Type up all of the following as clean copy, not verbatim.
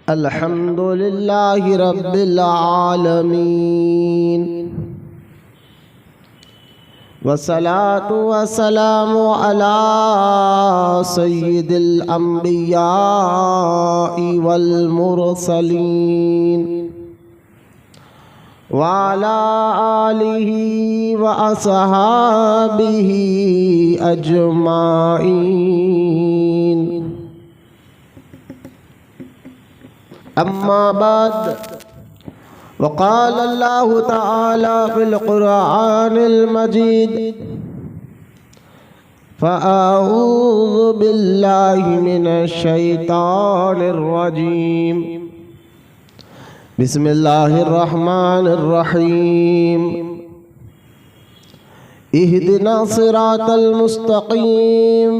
अल्हम्दुलिल्लाहि रब्बिल आलमीन वस्सलातु वस्सलामु अला सय्यिदिल अंबियाइ वल मुरसलीन व अला आलिहि व अस्हाबिहि अजमाइन। अम्मा बाद वक़ाल अल्लाहु तआला फ़िल क़ुरआनिल मजीद फ़अऊज़ु बिल्लाहि मिनश शैतानिर रजीम। बिस्मिल्लाहिर रहमानिर रहीम। इहदिना सिरातल मुस्तक़ीम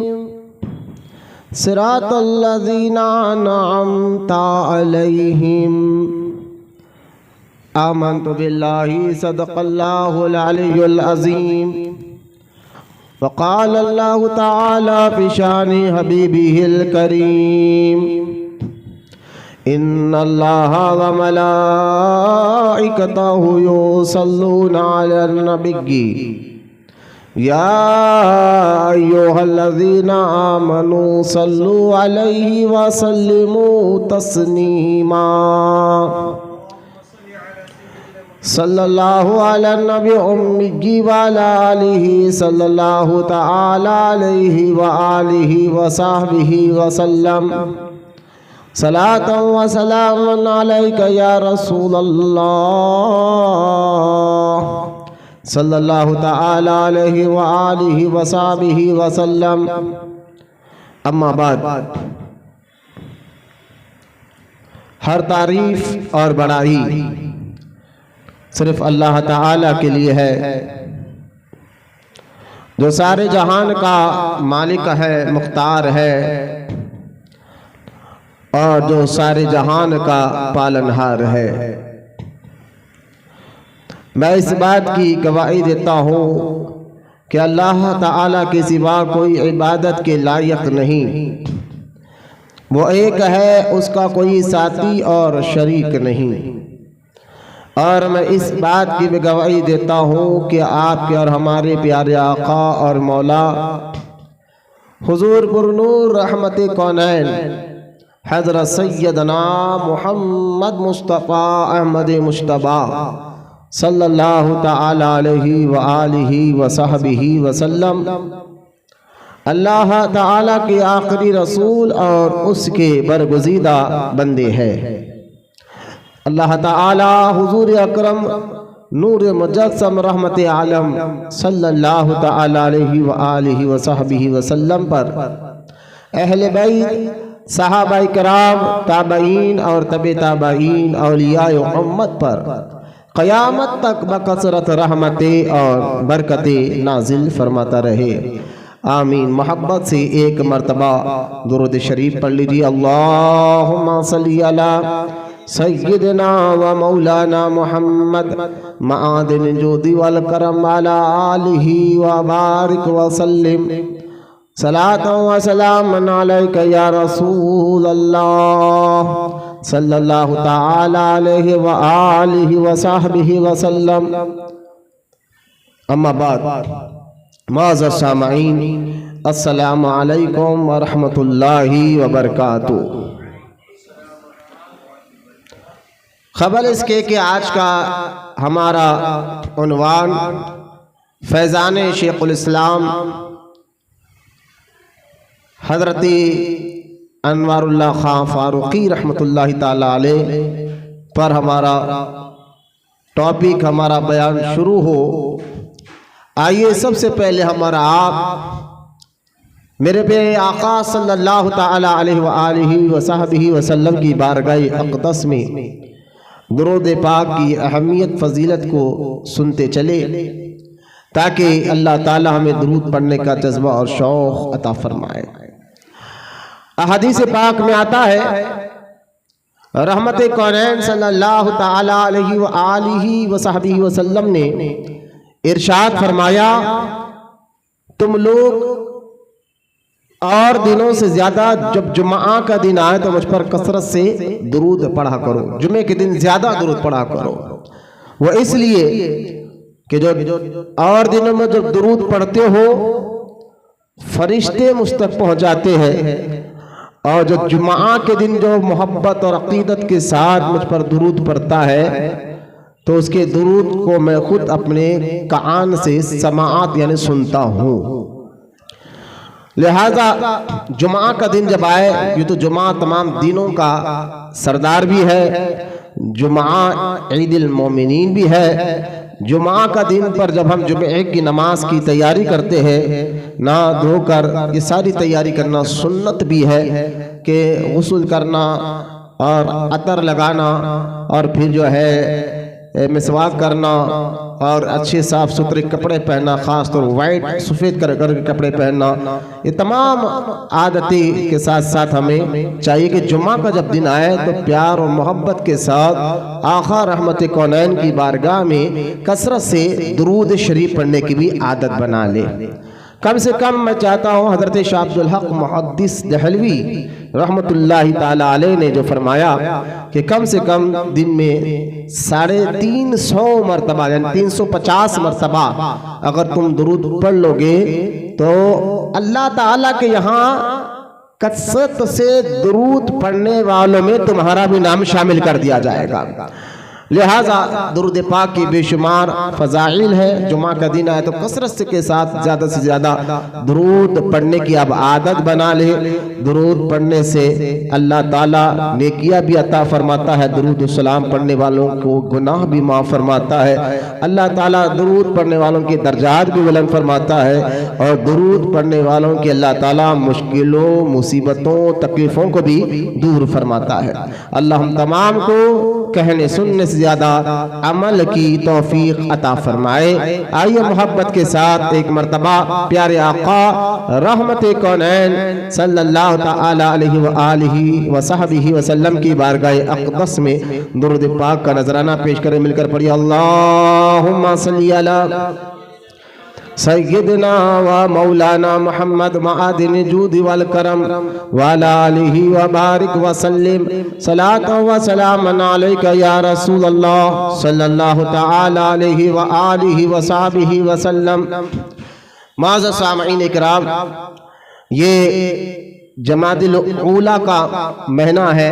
सिरातल्लज़ीना अनअमता अलैहिम। आमन्तु बिल्लाहि सदक़ल्लाहुल अलियुल अज़ीम। वक़ाल अल्लाहु तआला फ़ी शानि हबीबिहिल करीम इन्नल्लाहा व मलाइकतहु युसल्लूना अलन नबिय्यि या अय्युहल्लज़ीना आमनू सल्लू अलैहि व सल्लिमू तस्लीमा। सल्लल्लाहु अला नबी उम्मी व अला आलिहि सल्लल्लाहु तआला अलैहि व आलिहि व सहबिहि व सल्लम। सलातन व सलामन अलैका या रसूलल्लाह सल्लल्लाहु तआला अलैहि व आलिहि व सहबिहि व सल्लम। अम्मा बाद, हर तारीफ और बड़ाई सिर्फ अल्लाह ताला के लिए है जो सारे जहान का मालिक है, मुख्तार है और जो सारे जहान का पालनहार है। मैं इस बात की गवाही देता हूँ कि अल्लाह ताला के सिवा कोई इबादत के लायक नहीं, वो एक है, उसका कोई साथी और शरीक नहीं। और मैं इस बात की भी गवाही देता हूँ कि आपके और हमारे प्यारे आका और मौला हुजूर पुरनूर रहमत कौनैन हज़रत सैयदना मुहम्मद मुस्तफ़ा अहमद मुश्तबा सल्लल्लाहु तआला अलैहि व आलिहि व सहबिहि व सल्लम अल्लाह ताला के आखिरी रसूल और उसके बरगुज़ीदा बंदे हैं। अल्लाह ताला हुजूर अकरम नूर मुजस्सम रहमत आलम सल्लल्लाहु ताला अलैहि व आलिहि व सहबिहि व सल्लम पर अहले बैत, सहाबाए किराम, ताबईन और तबे ताबईन, औलियाए उम्मत पर क़यामत तक बकसरत रहमतें और बरकतें नाजिल फरमाता रहे। आमीन। मोहब्बत से एक मरतबा दुरूद शरीफ पढ़ लीजिए। अल्लाहुम्मा सल्ली अला सय्यदना व मौलाना मुहम्मद मादिन जोदी वल करम अला आलिहि व बारिक व सल्लिम। सलातन व सलामन अलैका या रसूल अल्लाह सल्लल्लाहु तआला अलैहि व आलिहि व सहबिहि व सल्लम। अम्मा बाद, माज़र सामईन, अस्सलामु अलैकुम व रहमतुल्लाहि व बरकातुहू। खबर इसके कि आज का हमारा उन्वान फैज़ान शेखुल इस्लाम हज़रत अनवारुल्लाह खां फारूकी रहमतुल्लाहि ताला अलैह पर हमारा टॉपिक, हमारा बयान शुरू हो। आइए सबसे पहले हमारा आप मेरे प्यारे आका सल्लल्लाहु ताला अलैहि व आलिहि व सहबिहि व सल्लम की बारगाह अक़दस में दुरूद पाक की अहमियत फजीलत को सुनते चले ताकि अल्लाह ताला हमें दुरूद पढ़ने का जज्बा और शौक़ अता फरमाए। अहदीस पाक में आता है रहमत कौनैन सल्लल्लाहु ताला अलैहि व आलिहि व सहबिहि व सल्लम ने इरशाद फरमाया, तुम लोग और दिनों से ज़्यादा जब जुमा का दिन आए तो मुझ पर कसरत से दुरूद पढ़ा करो। जुमे के दिन ज़्यादा दुरूद पढ़ा करो। वो इसलिए कि जो और दिनों में जब दुरूद पढ़ते हो फरिश्ते मुझ तक पहुँच जाते हैं, और जो जुमा के दिन जो मोहब्बत और अकीदत के साथ मुझ पर दुरूद पढ़ता है तो उसके दुरूद को मैं खुद अपने कान से समाअत यानी सुनता हूँ। लिहाजा जुमा का दिन जब आए, ये तो जुमा तमाम दिनों का सरदार भी है, जुमा ईदुल मोमिनीन भी है। जुमा का दिन पर जब हम जुमे की नमाज की तैयारी करते हैं, नहा धोकर ये सारी तैयारी करना सुन्नत भी है कि गुस्ल करना और अतर लगाना और फिर जो है मिसवाक करना और अच्छे साफ सुथरे कपड़े पहनना, ख़ास तौर वाइट सफ़ेद कर कपड़े पहनना, ये तमाम आदतें के साथ साथ हमें चाहिए कि जुमा का जब दिन आए तो प्यार और मोहब्बत के साथ आका रहमत कौनैन की बारगाह में कसरत से दुरूद शरीफ पढ़ने की भी आदत बना ले। कम से कम मैं चाहता हूँ हज़रत शाह अब्दुल हक मुहद्दिस दहलवी रहमतुल्लाहि ताला अलैह ने जो फरमाया कि कम से कम दिन में 350 मरतबा यानी 350 मरतबा अगर तुम दुरूद पढ़ लोगे तो अल्लाह ताला के यहाँ कसरत से दुरूद पढ़ने वालों में तुम्हारा भी नाम शामिल कर दिया जाएगा। लिहाजा दुरूद पाक की बेशुमार फ़ज़ाइल है। जुमा का दिन आए तो कसरत के साथ ज़्यादा से ज़्यादा दुरूद पढ़ने की अब आदत बना ले। दुरूद पढ़ने से अल्लाह ताला नेकियां भी अता फरमाता है, दुरूद सलाम पढ़ने वालों को गुनाह भी माफ़ फरमाता है। अल्लाह ताला दुरूद पढ़ने वालों के दर्जात भी बुलंद फरमाता है और दुरूद पढ़ने वालों के अल्लाह ताला मुश्किलों, मुसीबतों, तकलीफ़ों को भी दूर फरमाता है। अल्लाह हम तमाम को कहने सुनने से ज़्यादा अमल की तौफीक अता फरमाए। आइए मोहब्बत के साथ एक मरतबा प्यारे आका रहमत कौनैन सल्लल्लाहु तआला अलैहि व आलिहि व सहबिहि वसल्लम की बारगाह अक़दस में दुरूद पाक का नजराना पेश करें। मिलकर पढ़िए अल्लाहुम्मा सल्ली अला सय्यदना व मौलाना मोहम्मद मादिन जूदी वल करम वाला आलिहि व बारिक व सल्लिम सलात व सलामन अलैका या रसूल अल्लाह सल्लल्लाहु तआला अलैहि व आलिहि व सहाबिहि व सल्लम। माज़ सामईन इकराम, ये जमादिल ऊला का महीना है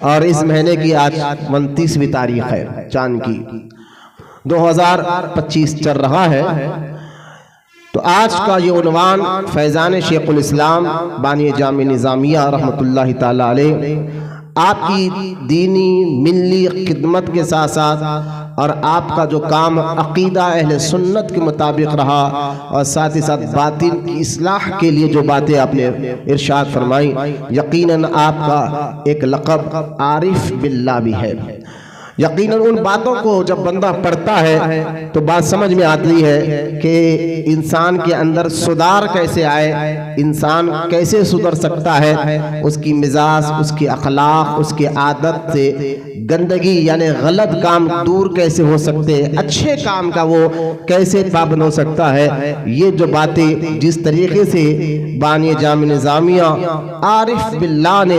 और इस महीने की आज 29वीं तारीख है, चांद की 2025 चल रहा है। तो आज का ये उन्वान फैज़ान शेखुल इस्लाम बानी जामी निज़ामिया रहमतुल्लाहि ताला अलैह आपकी दीनी मिल्ली खिदमत के साथ साथ और आपका जो काम अकीदा अहले सुन्नत के मुताबिक रहा और साथ ही साथ बातिन की इस्लाह के लिए जो बातें आपने इरशाद फरमाई, यकीनन आपका एक लक़ब आरिफ बिल्लाह भी है। यकीनन उन बातों को जब बंदा पढ़ता है तो बात समझ में आती है कि इंसान के अंदर सुधार कैसे आए, इंसान कैसे सुधर सकता है, उसकी मिजाज, उसके अखलाक, उसकी आदत से गंदगी यानी गलत काम दूर कैसे हो सकते हैं, अच्छे काम का वो कैसे पाबंद हो सकता है। ये जो बातें जिस तरीके से बानी जामी निज़ामिया आरिफ बिल्लाह ने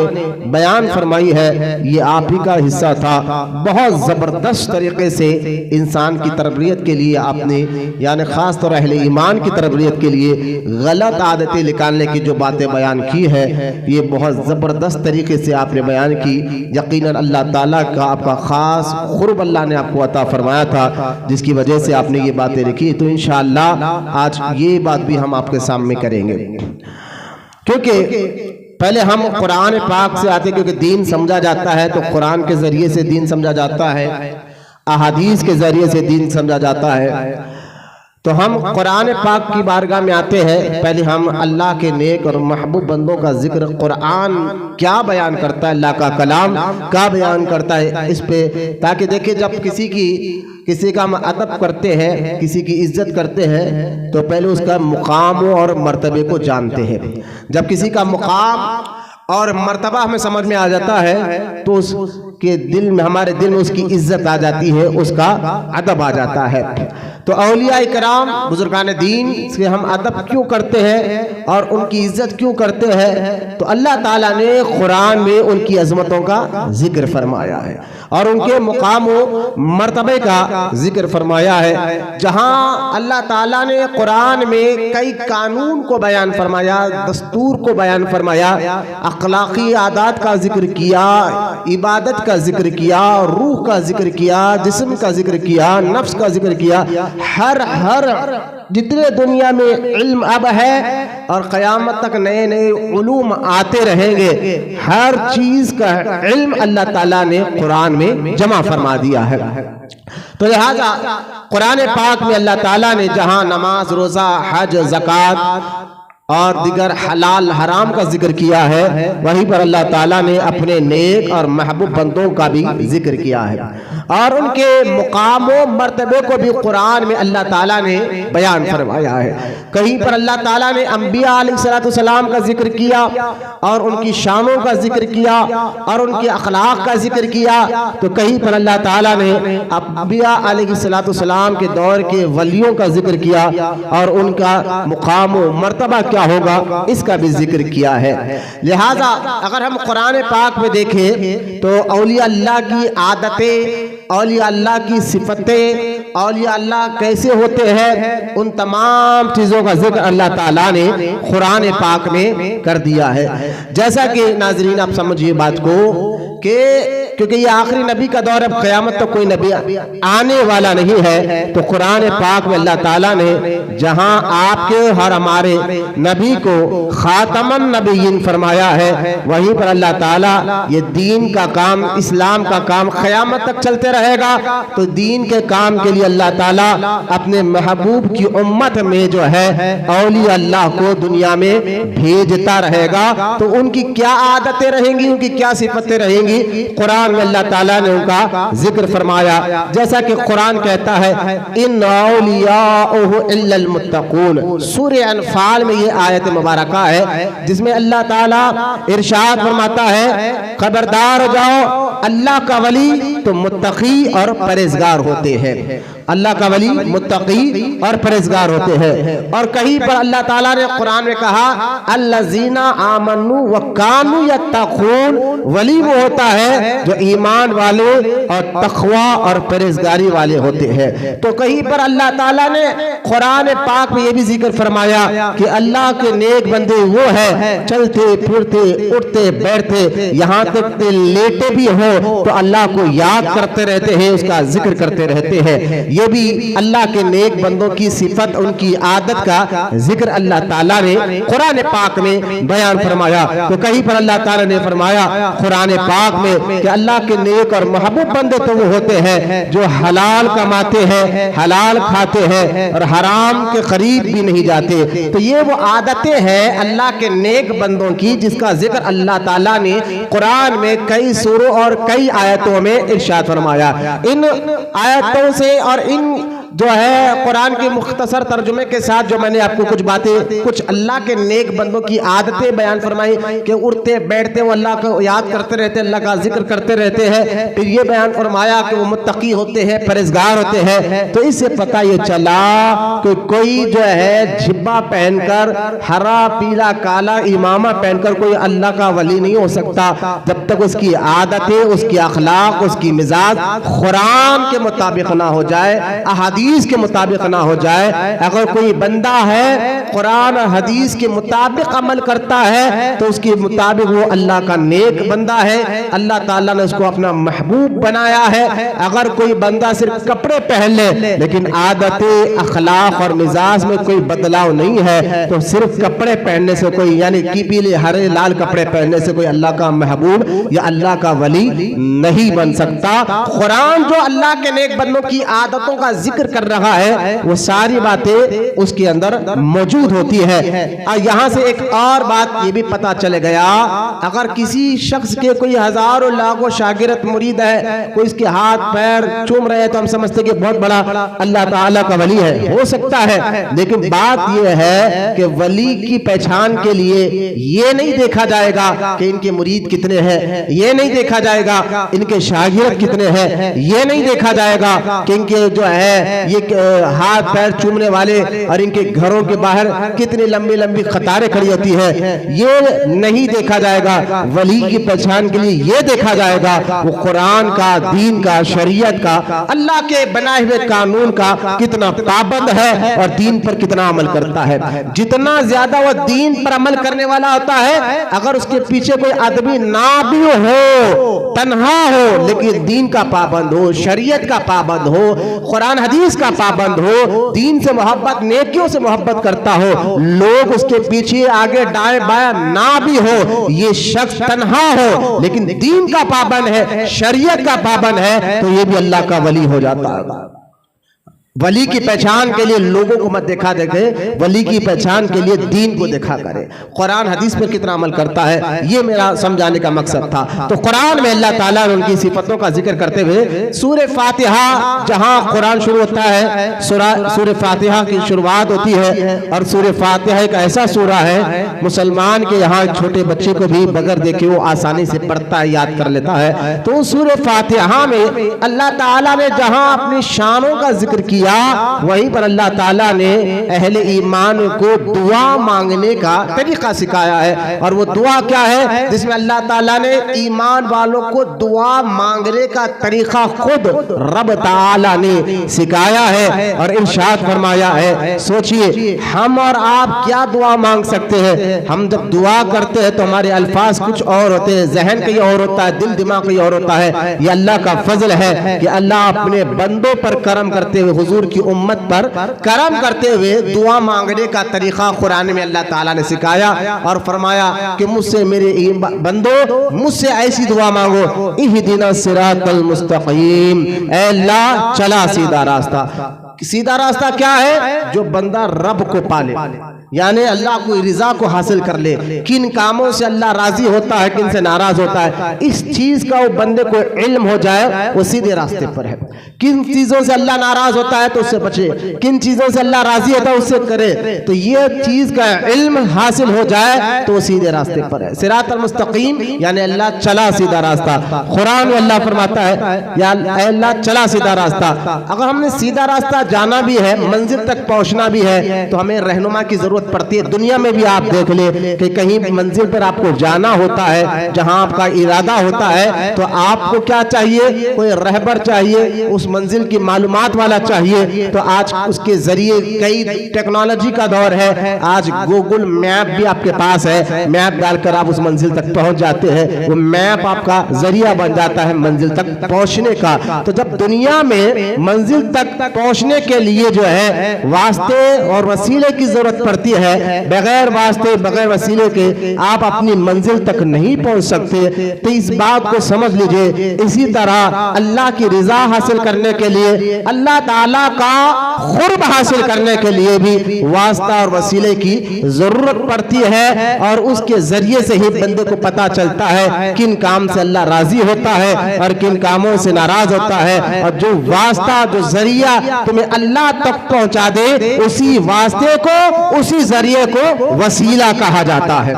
बयान फरमाई है, ये आप ही का हिस्सा था। बहुत ज़बरदस्त तरीके से इंसान की तरबियत के लिए आपने यानी ख़ास तौर अहले ईमान की तरबियत के लिए गलत आदतें निकालने की जो बातें बयान की है, ये बहुत ज़बरदस्त तरीके से आपने बयान की। यकीनन अल्लाह ताला का आपका ख़ास क़ुर्ब अल्लाह ने आपको अता फरमाया था, जिसकी वजह से आपने ये बातें लिखी। तो इंशाअल्लाह आज ये बात भी हम आपके सामने करेंगे, क्योंकि पहले हम कुरान पाक से आते, क्योंकि दीन समझा जाता है तो कुरान के ज़रिए से दीन समझा जाता है, अहादीस के ज़रिए से दीन समझा जाता है। तो हम कुरान पाक की बारगाह में आते हैं, पहले हम अल्लाह के नेक और महबूब बंदों का जिक्र, कुरान क्या बयान करता है, अल्लाह का कलाम क्या बयान करता है इस पे, ताकि देखिए जब किसी का हम अदब करते हैं, किसी की इज्जत करते हैं तो पहले उसका मुकाम और मर्तबे को जानते हैं। जब किसी का मुकाम और मर्तबा हमें समझ में आ जाता है तो उसके दिल में, हमारे दिल में उसकी इज्जत आ जाती है, उसका अदब आ जाता है। तो औलिया इकराम बुजुर्गान दीन से हम अदब क्यों करते हैं और उनकी इज्जत क्यों करते हैं? तो अल्लाह ताला ने कुरान में उनकी अजमतों का जिक्र फरमाया है और उनके मुकाम मर्तबे का जिक्र फरमाया है। जहां अल्लाह ताला ने कुरान में कई कानून को बयान फरमाया, दस्तूर को बयान फरमाया, अखलाकी आदात का जिक्र किया, इबादत का जिक्र किया, रूह का जिक्र किया, जिस्म का जिक्र किया, नफ्स का जिक्र किया, हर जितने दुनिया में इल्म अब है और क़यामत तक नए नए उलूम आते रहेंगे, हर चीज का इल्म अल्लाह ताला ने कुरान में जमा फरमा दिया है। तो लिहाजा कुरान पाक में अल्लाह ताला ने जहां नमाज, रोजा, हज, ज़कात और दिगर हलाल हराम का जिक्र किया है, वहीं पर अल्लाह ताला ने अपने नेक और महबूब बंदों का भी जिक्र किया है और उनके मुकाम व मर्तबे को भी कुरान में अल्लाह ताला ने बयान फरमाया है। कहीं पर अल्लाह ताला ने अंबिया अलैहिस्सलाम का जिक्र किया और उनकी शानों का जिक्र किया और उनके अखलाक का जिक्र किया, तो कहीं पर अल्लाह ताला ने अंबिया अलैहिस्सलाम के दौर के वलियों का जिक्र किया और उनका मुकाम व मर्तबा क्या होगा इसका भी जिक्र किया है। लिहाजा अगर हम कुरान पाक में देखें तो औलिया अल्लाह की आदतें, औलिया अल्लाह की सिफतें, औलिया अल्लाह कैसे होते हैं, उन तमाम चीजों का जिक्र अल्लाह ताला ने कुरान पाक में कर दिया है। जैसा कि नाजरीन आप समझिए बात को कि क्योंकि ये आखिरी नबी का दौर, अब क़यामत तक कोई नबी आने वाला नहीं है, तो कुरान पाक में अल्लाह ताला ने जहां आपके हर हमारे नबी को खातमन नबीयीन फरमाया है, वहीं पर अल्लाह ताला ये दीन का काम, इस्लाम का काम क़यामत तक चलते रहेगा। तो दीन के काम के लिए अल्लाह ताला अपने महबूब की उम्मत में जो है औलिया अल्लाह को दुनिया में भेजता रहेगा। तो उनकी क्या आदतें रहेंगी, उनकी क्या सिफतें रहेंगी, कुरान में अल्लाह ताला ने उनका जिक्र फरमाया। जैसा कि कुरान कहता है इन औलियाउहु इल्लल मुत्तकून, सूरह अनफाल में ये आयत मुबारका है जिसमें अल्लाह ताला इरशाद फरमाता है खबरदार हो जाओ, अल्लाह का वली तो मुत्तकी और परहेजगार होते हैं। अल्लाह का वली मुत्तकी और परहेजगार होते हैं। और कहीं पर अल्लाह ताला ने कुरान में कहा अल्लज़ीना आमनु व कानू यत्तकून, वली वो होता है जो ईमान वाले और तक़वा और परहेजगारी वाले होते हैं। तो कहीं पर अल्लाह ताला ने कुरान पाक में ये भी जिक्र फरमाया कि अल्लाह के नेक बंदे वो है चलते फिरते उठते बैठते, यहाँ तक लेटे भी हो तो अल्लाह को याद करते रहते हैं, उसका जिक्र करते रहते हैं। ये भी अल्लाह के नेक बंदों की सिफत, उनकी आदत का जिक्र अल्लाह ताला ने कुरान पाक में बयान फरमाया। तो कहीं पर अल्लाह ताला ने फरमाया कुरान पाक में कि अल्लाह के नेक और महबूब बंदे तो वो होते हैं जो हलाल कमाते हैं, हलाल खाते हैं और हराम के करीब भी नहीं जाते। तो ये वो आदतें हैं अल्लाह के नेक बंदों की जिसका जिक्र अल्लाह ताला ने कुरान में कई सूरों और कई आयतों में इरशाद फरमाया। इन आयतों से और इन जो है कुरान के मुख्तसर तर्जुमे के साथ जो मैंने आपको कुछ बातें, कुछ अल्लाह के नेक बंदों की आदतें बयान फरमाई कि उठते बैठते वो अल्लाह को याद करते रहते, अल्लाह का जिक्र करते रहते हैं। फिर ये बयान फरमाया कि वो मुत्तकी होते हैं, परहेजगार होते हैं। तो इससे पता ये चला कि कोई जो है झिब्बा पहनकर, हरा पीला काला इमामा पहनकर कोई अल्लाह का वली नहीं हो सकता जब तक उसकी आदतें, उसकी अखलाक, उसकी मिजाज कुरान के मुताबिक ना हो जाए, अहादीस के मुताबिक ना हो जाए। अगर कोई बंदा है कुरान और हदीस के मुताबिक अमल करता है तो उसके मुताबिक वो अल्लाह का नेक बंदा है, अल्लाह ताला ने उसको अपना महबूब बनाया है। अगर कोई बंदा सिर्फ कपड़े पहन ले लेकिन आदतें, अखलाक और मिजाज में कोई बदलाव नहीं है तो सिर्फ कपड़े पहनने से कोई, यानी कि पीले हरे लाल कपड़े पहनने से कोई अल्लाह का महबूब या अल्लाह का वली नहीं बन सकता। कुरान जो अल्लाह के नेक बंदों की आदतों का जिक्र कर रहा है वो सारी बातें उसके अंदर मौजूद होती है। और यहाँ से एक और बात ये भी पता चल गया, अगर किसी शख्स के कोई हजारों लाखों शागिर्द मुरीद है, कोई इसके हाथ पैर चूम रहे हैं तो हम समझते कि बहुत बड़ा अल्लाह ताला का वली है, हो सकता है। लेकिन बात यह है कि वली की पहचान के लिए ये नहीं देखा जाएगा कि इनके मुरीद कितने हैं, ये नहीं देखा जाएगा इनके शागिर्द कितने हैं, ये नहीं देखा जाएगा कि इनके जो है ये हाथ पैर चूमने वाले और इनके घरों के बाहर कितनी लंबी लंबी कतारें खड़ी होती है, ये नहीं देखा जाएगा। वली की पहचान के लिए ये देखा जाएगा वो कुरान का, दीन का, शरीयत का, अल्लाह के बनाए हुए कानून का कितना पाबंद है और दीन पर कितना अमल करता है। जितना ज्यादा वो दीन पर अमल करने वाला होता है, अगर उसके पीछे कोई आदमी ना भी हो, तन्हा हो, लेकिन दीन का पाबंद हो, शरीयत का पाबंद हो, कुरान हदीस का पाबंद हो, दीन से मोहब्बत, नेकियों से मोहब्बत करता हो, लोग उसके पीछे आगे दाएं बाएं ना भी हो, ये शख्स तन्हा हो लेकिन दीन का पाबंद है, शरीयत का पाबंद है, तो ये भी अल्लाह का वली हो जाता है। वली की पहचान के लिए लोगों को मत देखा देखे, वली की पहचान के लिए दीन को देखा करे, कुरान हदीस पर कितना अमल करता है, ये मेरा समझाने का मकसद था। तो कुरान में अल्लाह ताला ने उनकी सिफतों का जिक्र करते हुए सूरह फातिहा, जहां कुरान शुरू होता है, सूरह फातिहा की शुरुआत होती है, और सूरह फातिहा एक ऐसा सूरा है मुसलमान के यहाँ छोटे बच्चे को भी बगैर देखे वो आसानी से पढ़ता है, याद कर लेता है। तो सूरह फातिहा में अल्लाह ताला ने जहां अपनी शानों का जिक्र किया, वहीं पर अल्लाह ताला ने अहले ईमान को दुआ मांगने का तरीका सिखाया है। और वो दुआ क्या है, जिसमें अल्लाह ताला ने ईमान वालों को दुआ मांगने का तरीका खुद रब ताला ने सिखाया है और इरशाद फरमाया है। सोचिए हम और आप क्या दुआ मांग सकते हैं। हम जब दुआ करते हैं तो हमारे अल्फाज कुछ और होते हैं, जहन कहीं और होता है, दिल दिमाग कहीं और होता है। ये अल्लाह का फजल है कि अल्लाह अपने बंदों पर करम करते हुए, हुजूर की उम्मत पर करम करते हुए दुआ मांगने का तरीका कुरान में अल्लाह ताला ने सिखाया और फरमाया कि मुझसे मेरे बंदो, मुझसे ऐसी दुआ मांगो, इहदिना सिरातल मुस्तकीम, ऐ अल्लाह चला सीधा रास्ता। सीधा रास्ता क्या है, जो बंदा रब को पाले, यानी अल्लाह को रिजा को हासिल कर ले, किन कामों से अल्लाह राजी होता है, किन से नाराज होता है, इस चीज का वो बंदे को इल्म हो जाए, वो सीधे रास्ते पर है। किन चीजों से अल्लाह नाराज होता है तो उससे बचे, किन चीजों से अल्लाह राजी होता है उससे करे, तो ये चीज का इल्म हासिल हो जाए तो वो सीधे रास्ते पर है। सिरातल मुस्तकीम यानी अल्लाह चला सीधा रास्ता। कुरान में अल्लाह फरमाता है या अल्लाह चला सीधा रास्ता। अगर हमने सीधा रास्ता जाना भी है, मंजिल तक पहुंचना भी है, तो हमें रहनुमा की जरूरत पड़ती है। दुनिया में भी आप देख ले कि कहीं मंजिल पर आपको जाना होता है, जहां आपका इरादा होता है, तो आपको क्या चाहिए, कोई रहबर चाहिए, उस मंजिल की मालूमात वाला चाहिए। तो आज उसके जरिए कई टेक्नोलॉजी का दौर है, आज गूगल मैप भी आपके पास है, मैप डालकर आप उस मंजिल तक पहुंच जाते हैं। वो मैप आपका जरिया बन जाता है मंजिल तक पहुंचने का। तो जब दुनिया में मंजिल तक पहुंचने के लिए जो है वास्ते और वसीले की जरूरत पड़ती है, बगैर वास्ते बगैर वसीले के आप अपनी मंजिल तक नहीं पहुंच सकते। तो इस बात को समझ लीजिए। इसी तरह अल्लाह की रिजा हासिल करने के लिए, अल्लाह ताला का खुर्ब हासिल करने के लिए भी वास्ता और वसीले की जरूरत पड़ती है, और उसके जरिए से ही बंदे को पता चलता है किन काम से अल्लाह राजी होता है और किन कामों से नाराज होता है। और जो वास्ता, जो जरिया तुम्हें अल्लाह तक पहुंचा दे, उसी वास्ते को, उसी जरिए को वसीला कहा जाता है।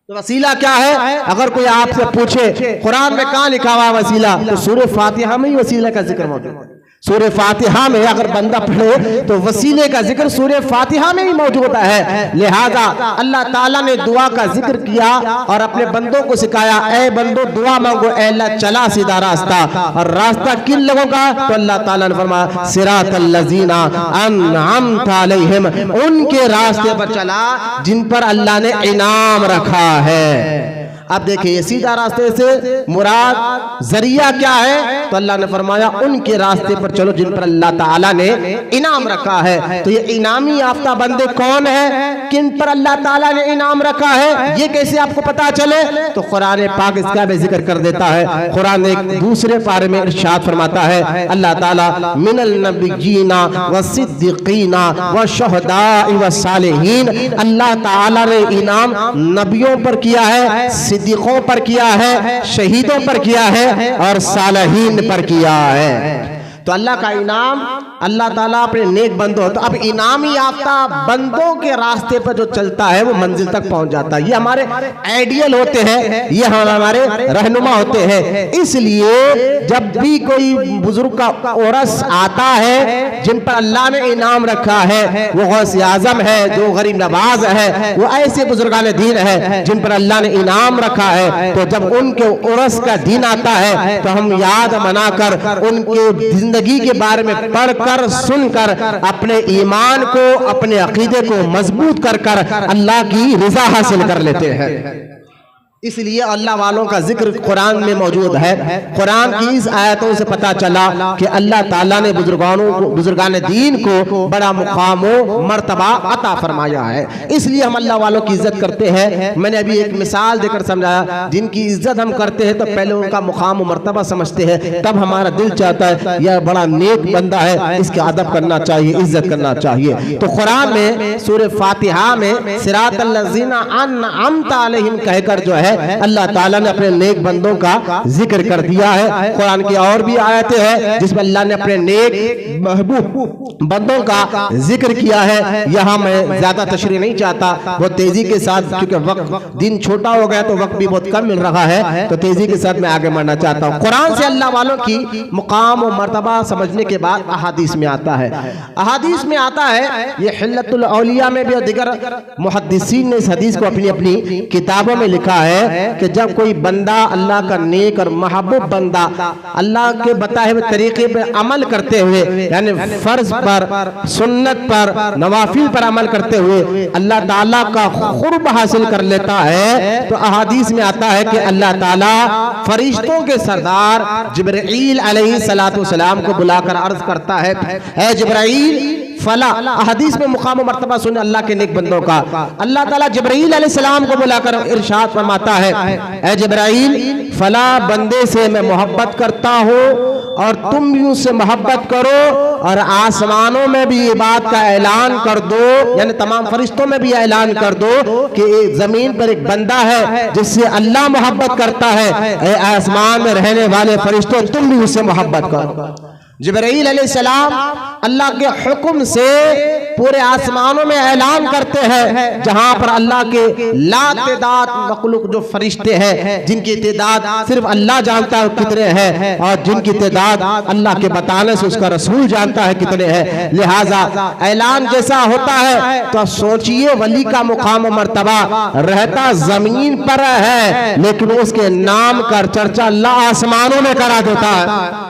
तो वसीला क्या है, अगर कोई आपसे पूछे कुरान में कहां लिखा हुआ वसीला, तो सूरह फातिहा में ही वसीला का जिक्र मौजूद है। सूरह फातिहा में अगर बंदा पढ़े तो वसीले का जिक्र सूरह फातिहा में ही मौजूद है। लिहाजा अल्लाह ताला ने दुआ का जिक्र किया और अपने बंदों को सिखाया, ए बंदो दुआ मांगो, ए अल्लाह चला सीधा रास्ता। और रास्ता किन लोगों का, तो अल्लाह ताला ने फरमाया सिरातल लजीना अनअमता अलैहिम, उनके रास्ते पर चला जिन पर अल्लाह ने इनाम रखा है। अब देखिए ये सीधा रास्ते से मुराद जरिया क्या है, तो अल्लाह ने फरमाया उनके रास्ते पर चलो जिन पर अल्लाह ताला ने इनाम रखा है। तो ये इनामी याफ्ता बंदे कौन है, किन पर अल्लाह ताला ने इनाम रखा है, ये कैसे आपको पता चले, तो कुरान पाक इसका भी जिक्र कर देता है। कुरान एक दूसरे पारे में इरशाद फरमाता है अल्लाह ताला, मिनल नबिय्यीना व सिद्दीकीना व शुहदाई व सालिहीन, अल्लाह ताला ने इनाम नबियों पर किया है, सिद्दीकों पर किया है, शहीदों पर किया है और सालिहीन पर किया है। तो अल्लाह का इनाम अल्लाह ताला अपने नेक बंदों, तो अब इनामी याफ्ता बंदों के रास्ते पर जो चलता है वो मंजिल तक पहुंच जाता है। ये हमारे आइडियल होते हैं, ये हमारे रहनुमा होते हैं। इसलिए जब भी कोई बुजुर्ग का उर्स आता है जिन पर अल्लाह ने इनाम रखा है, वो गौसे आजम है, जो गरीब नवाज है, वो ऐसे बुजुर्गान दीन है जिन पर अल्लाह ने इनाम रखा है, तो जब उनके उर्स का दिन आता है तो हम याद मनाकर उनके जिंदगी के बारे में पढ़कर सुनकर अपने ईमान को, अपने अकीदे को मजबूत कर कर अल्लाह की रज़ा हासिल कर लेते हैं। इसलिए अल्लाह वालों का जिक्र कुरान में मौजूद है। कुरान की इस आयतों से पता चला कि अल्लाह ताला ने बुजुर्गान दीन को बड़ा मुकाम व मर्तबा अता फरमाया है। इसलिए हम अल्लाह वालों की इज्जत करते हैं। मैंने अभी एक मिसाल देकर समझाया, जिनकी इज्जत हम करते हैं तो पहले उनका मुकाम व मर्तबा समझते हैं, तब हमारा दिल चाहता है यह बड़ा नेक बंदा है, इसके अदब करना चाहिए, इज्जत करना चाहिए। तो कुरान में सूरह फातिहा में सिरातल लज़ीना अनअमता अलैहिम कहकर जो है अल्लाह ताला ने अपने नेक बंदों का जिक्र कर दिया है। कुरान की और भी आयतें हैं जिसमें अल्लाह ने अपने नेक महबूब बंदों का जिक्र किया है। यहाँ मैं ज्यादा तशरीह नहीं चाहता, बहुत तेजी के साथ, क्योंकि वक्त दिन छोटा हो गया तो वक्त भी बहुत कम मिल रहा है, तो तेजी के साथ मैं आगे बढ़ना चाहता हूँ। कुरान से अल्लाह वालों की मुकाम और मर्तबा समझने के बाद अहादीस में आता है। अहादीस में आता है, ये हिल्लतुल औलिया में भी और दिगर मुहद्दिसीन ने इस हदीस को अपनी अपनी किताबों में लिखा है कि जब कोई बंदा अल्लाह का नेक और महबूब बंदा अल्लाह के बताए हुए तरीके पर अमल करते हुए, यानी फर्ज पर, सुन्नत पर, नवाफिल पर अमल करते हुए अल्लाह ताला का खुर्ब हासिल कर लेता है, तो अहादीस में आता है कि अल्लाह ताला फरिश्तों के सरदार जिब्राईल अलैहिस्सलातु वस्सलाम को बुलाकर अर्ज करता है, ऐ जिब्राईल फला। हदीस में मुकाम मर्तबा सुने अल्लाह के नेक बंदों का। अल्लाह ताला जिब्राईल अलैहिस्सलाम को बुलाकर इरशाद फरमाता है, ऐ जिब्राईल फला बंदे से मैं मोहब्बत करता हूँ और तुम भी उससे मोहब्बत करो, और आसमानों में भी ये बात का ऐलान कर दो, यानी तमाम फरिश्तों में भी ऐलान कर दो कि जमीन पर एक बंदा है जिससे अल्लाह मोहब्बत करता है, ऐ आसमान में रहने वाले फरिश्तों तुम भी उससे मोहब्बत करो। जिब्राईल अलैहिस्सलाम अल्लाह के हुक्म से पूरे आसमानों में ऐलान करते हैं, जहां पर अल्लाह के लातेदाद मखलूक जो फरिश्ते हैं, जिनकी तादाद सिर्फ अल्लाह जानता है कितने हैं, और जिनकी तादाद अल्लाह के बताने से उसका रसूल जानता है कितने हैं। लिहाजा ऐलान जैसा होता है, तो सोचिए वली का मुकाम मर्तबा रहता जमीन पर है, लेकिन उसके नाम का चर्चा अल्लाह आसमानों में करा देता है,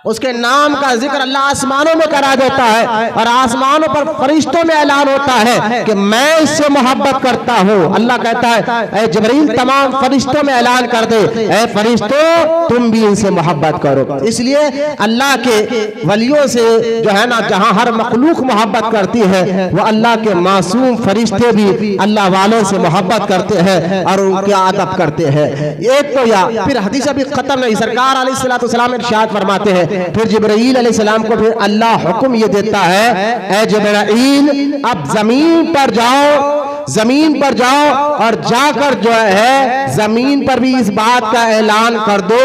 उसके नाम का जिक्र अल्लाह आसमानों में करा देता है, और आसमानों पर फरिश्तों में ऐलान होता है कि मैं इससे मोहब्बत करता हूँ। अल्लाह कहता है, ऐ जिब्रील तमाम फरिश्तों में ऐलान कर दे, ऐ फरिश्तों तुम भी इनसे मोहब्बत करो। इसलिए अल्लाह के वलियों से जो है ना, जहाँ हर मखलूक मोहब्बत करती है, वो अल्लाह के मासूम फरिश्ते भी अल्लाह वालों से मोहब्बत करते हैं और उनके अदब करते हैं। एक तो या फिर हदीस अभी खत्म नहीं, सरकार अलैहिस्सलातु वस्सलाम इरशाद फरमाते हैं, फिर जिब्राईल अलैहिस्सलाम को फिर अल्लाह हुक्म ये देता है, ऐ जिब्राईल अब जमीन पर जाओ, जमीन पर जाओ और जाकर जो है जमीन पर भी इस बात का ऐलान कर दो,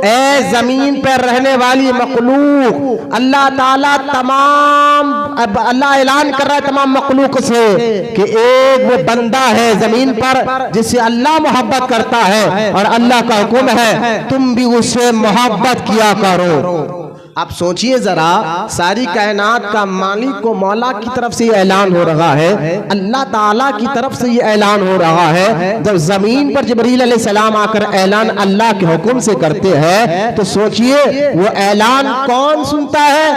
ऐ जमीन पर रहने वाली मखलूक, अल्लाह ताला तमाम, अल्लाह ऐलान कर रहा है तमाम मखलूक से कि एक वो बंदा है जमीन पर जिससे अल्लाह मोहब्बत करता है, और अल्लाह का हुक्म है तुम भी उससे मोहब्बत किया करो। आप सोचिए जरा, सारी कायनात का मालिक को मौला की तरफ से ये ऐलान हो रहा है, अल्लाह ताला की तरफ से ये ऐलान हो रहा है। जब जमीन पर जिब्रील अलैहिस्सलाम आकर ऐलान अल्लाह के हुक्म से करते हैं, तो सोचिए वो ऐलान कौन सुनता है?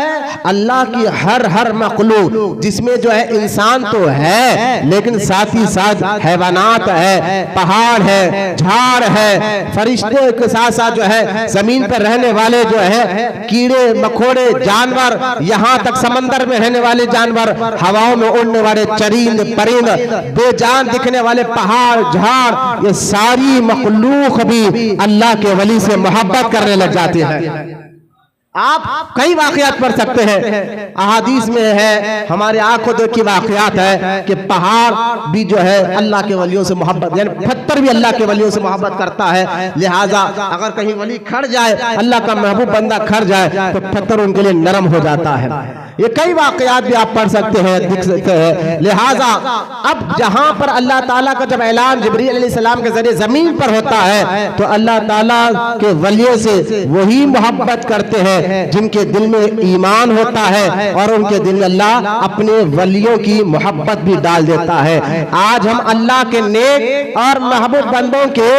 अल्लाह की हर मखलूक, जिसमें जो है इंसान तो है, लेकिन साथ ही साथ हैवानात है, पहाड़ है, झाड़ है, फरिश्ते के साथ साथ जो है जमीन पर रहने वाले जो है कीड़े मकोड़े जानवर, यहाँ तक समंदर में रहने वाले जानवर, हवाओं में उड़ने वाले चरिंद परिंद, बेजान दिखने वाले पहाड़ झाड़, ये सारी मखलूक भी अल्लाह के वली से मोहब्बत करने लग जाती है। आप कई वाकयात पढ़ सकते हैं, अहादीस में है, हमारे आंखों देखी वाकयात है कि पहाड़ भी जो है अल्लाह के वलियों से मोहब्बत, यानी पत्थर भी अल्लाह के वलियों से मोहब्बत करता है। लिहाजा अगर कहीं वली खड़ जाए, अल्लाह का महबूब बंदा खड़ जाए, तो पत्थर उनके लिए नरम हो जाता है। ये कई वाकयात भी आप पढ़ सकते हैं, दिख सकते हैं। लिहाजा अब जहां पर अल्लाह ताला का जब ऐलान जिब्रील अलैहिस्सलाम के जरिए जमीन पर होता है, तो अल्लाह ताला के वलियों से वही मोहब्बत करते हैं जिनके दिल में ईमान होता है, और उनके दिल में अल्लाह अपने वलियों की मोहब्बत भी डाल देता है। आज हम अल्लाह के नेक और महबूब बंदों के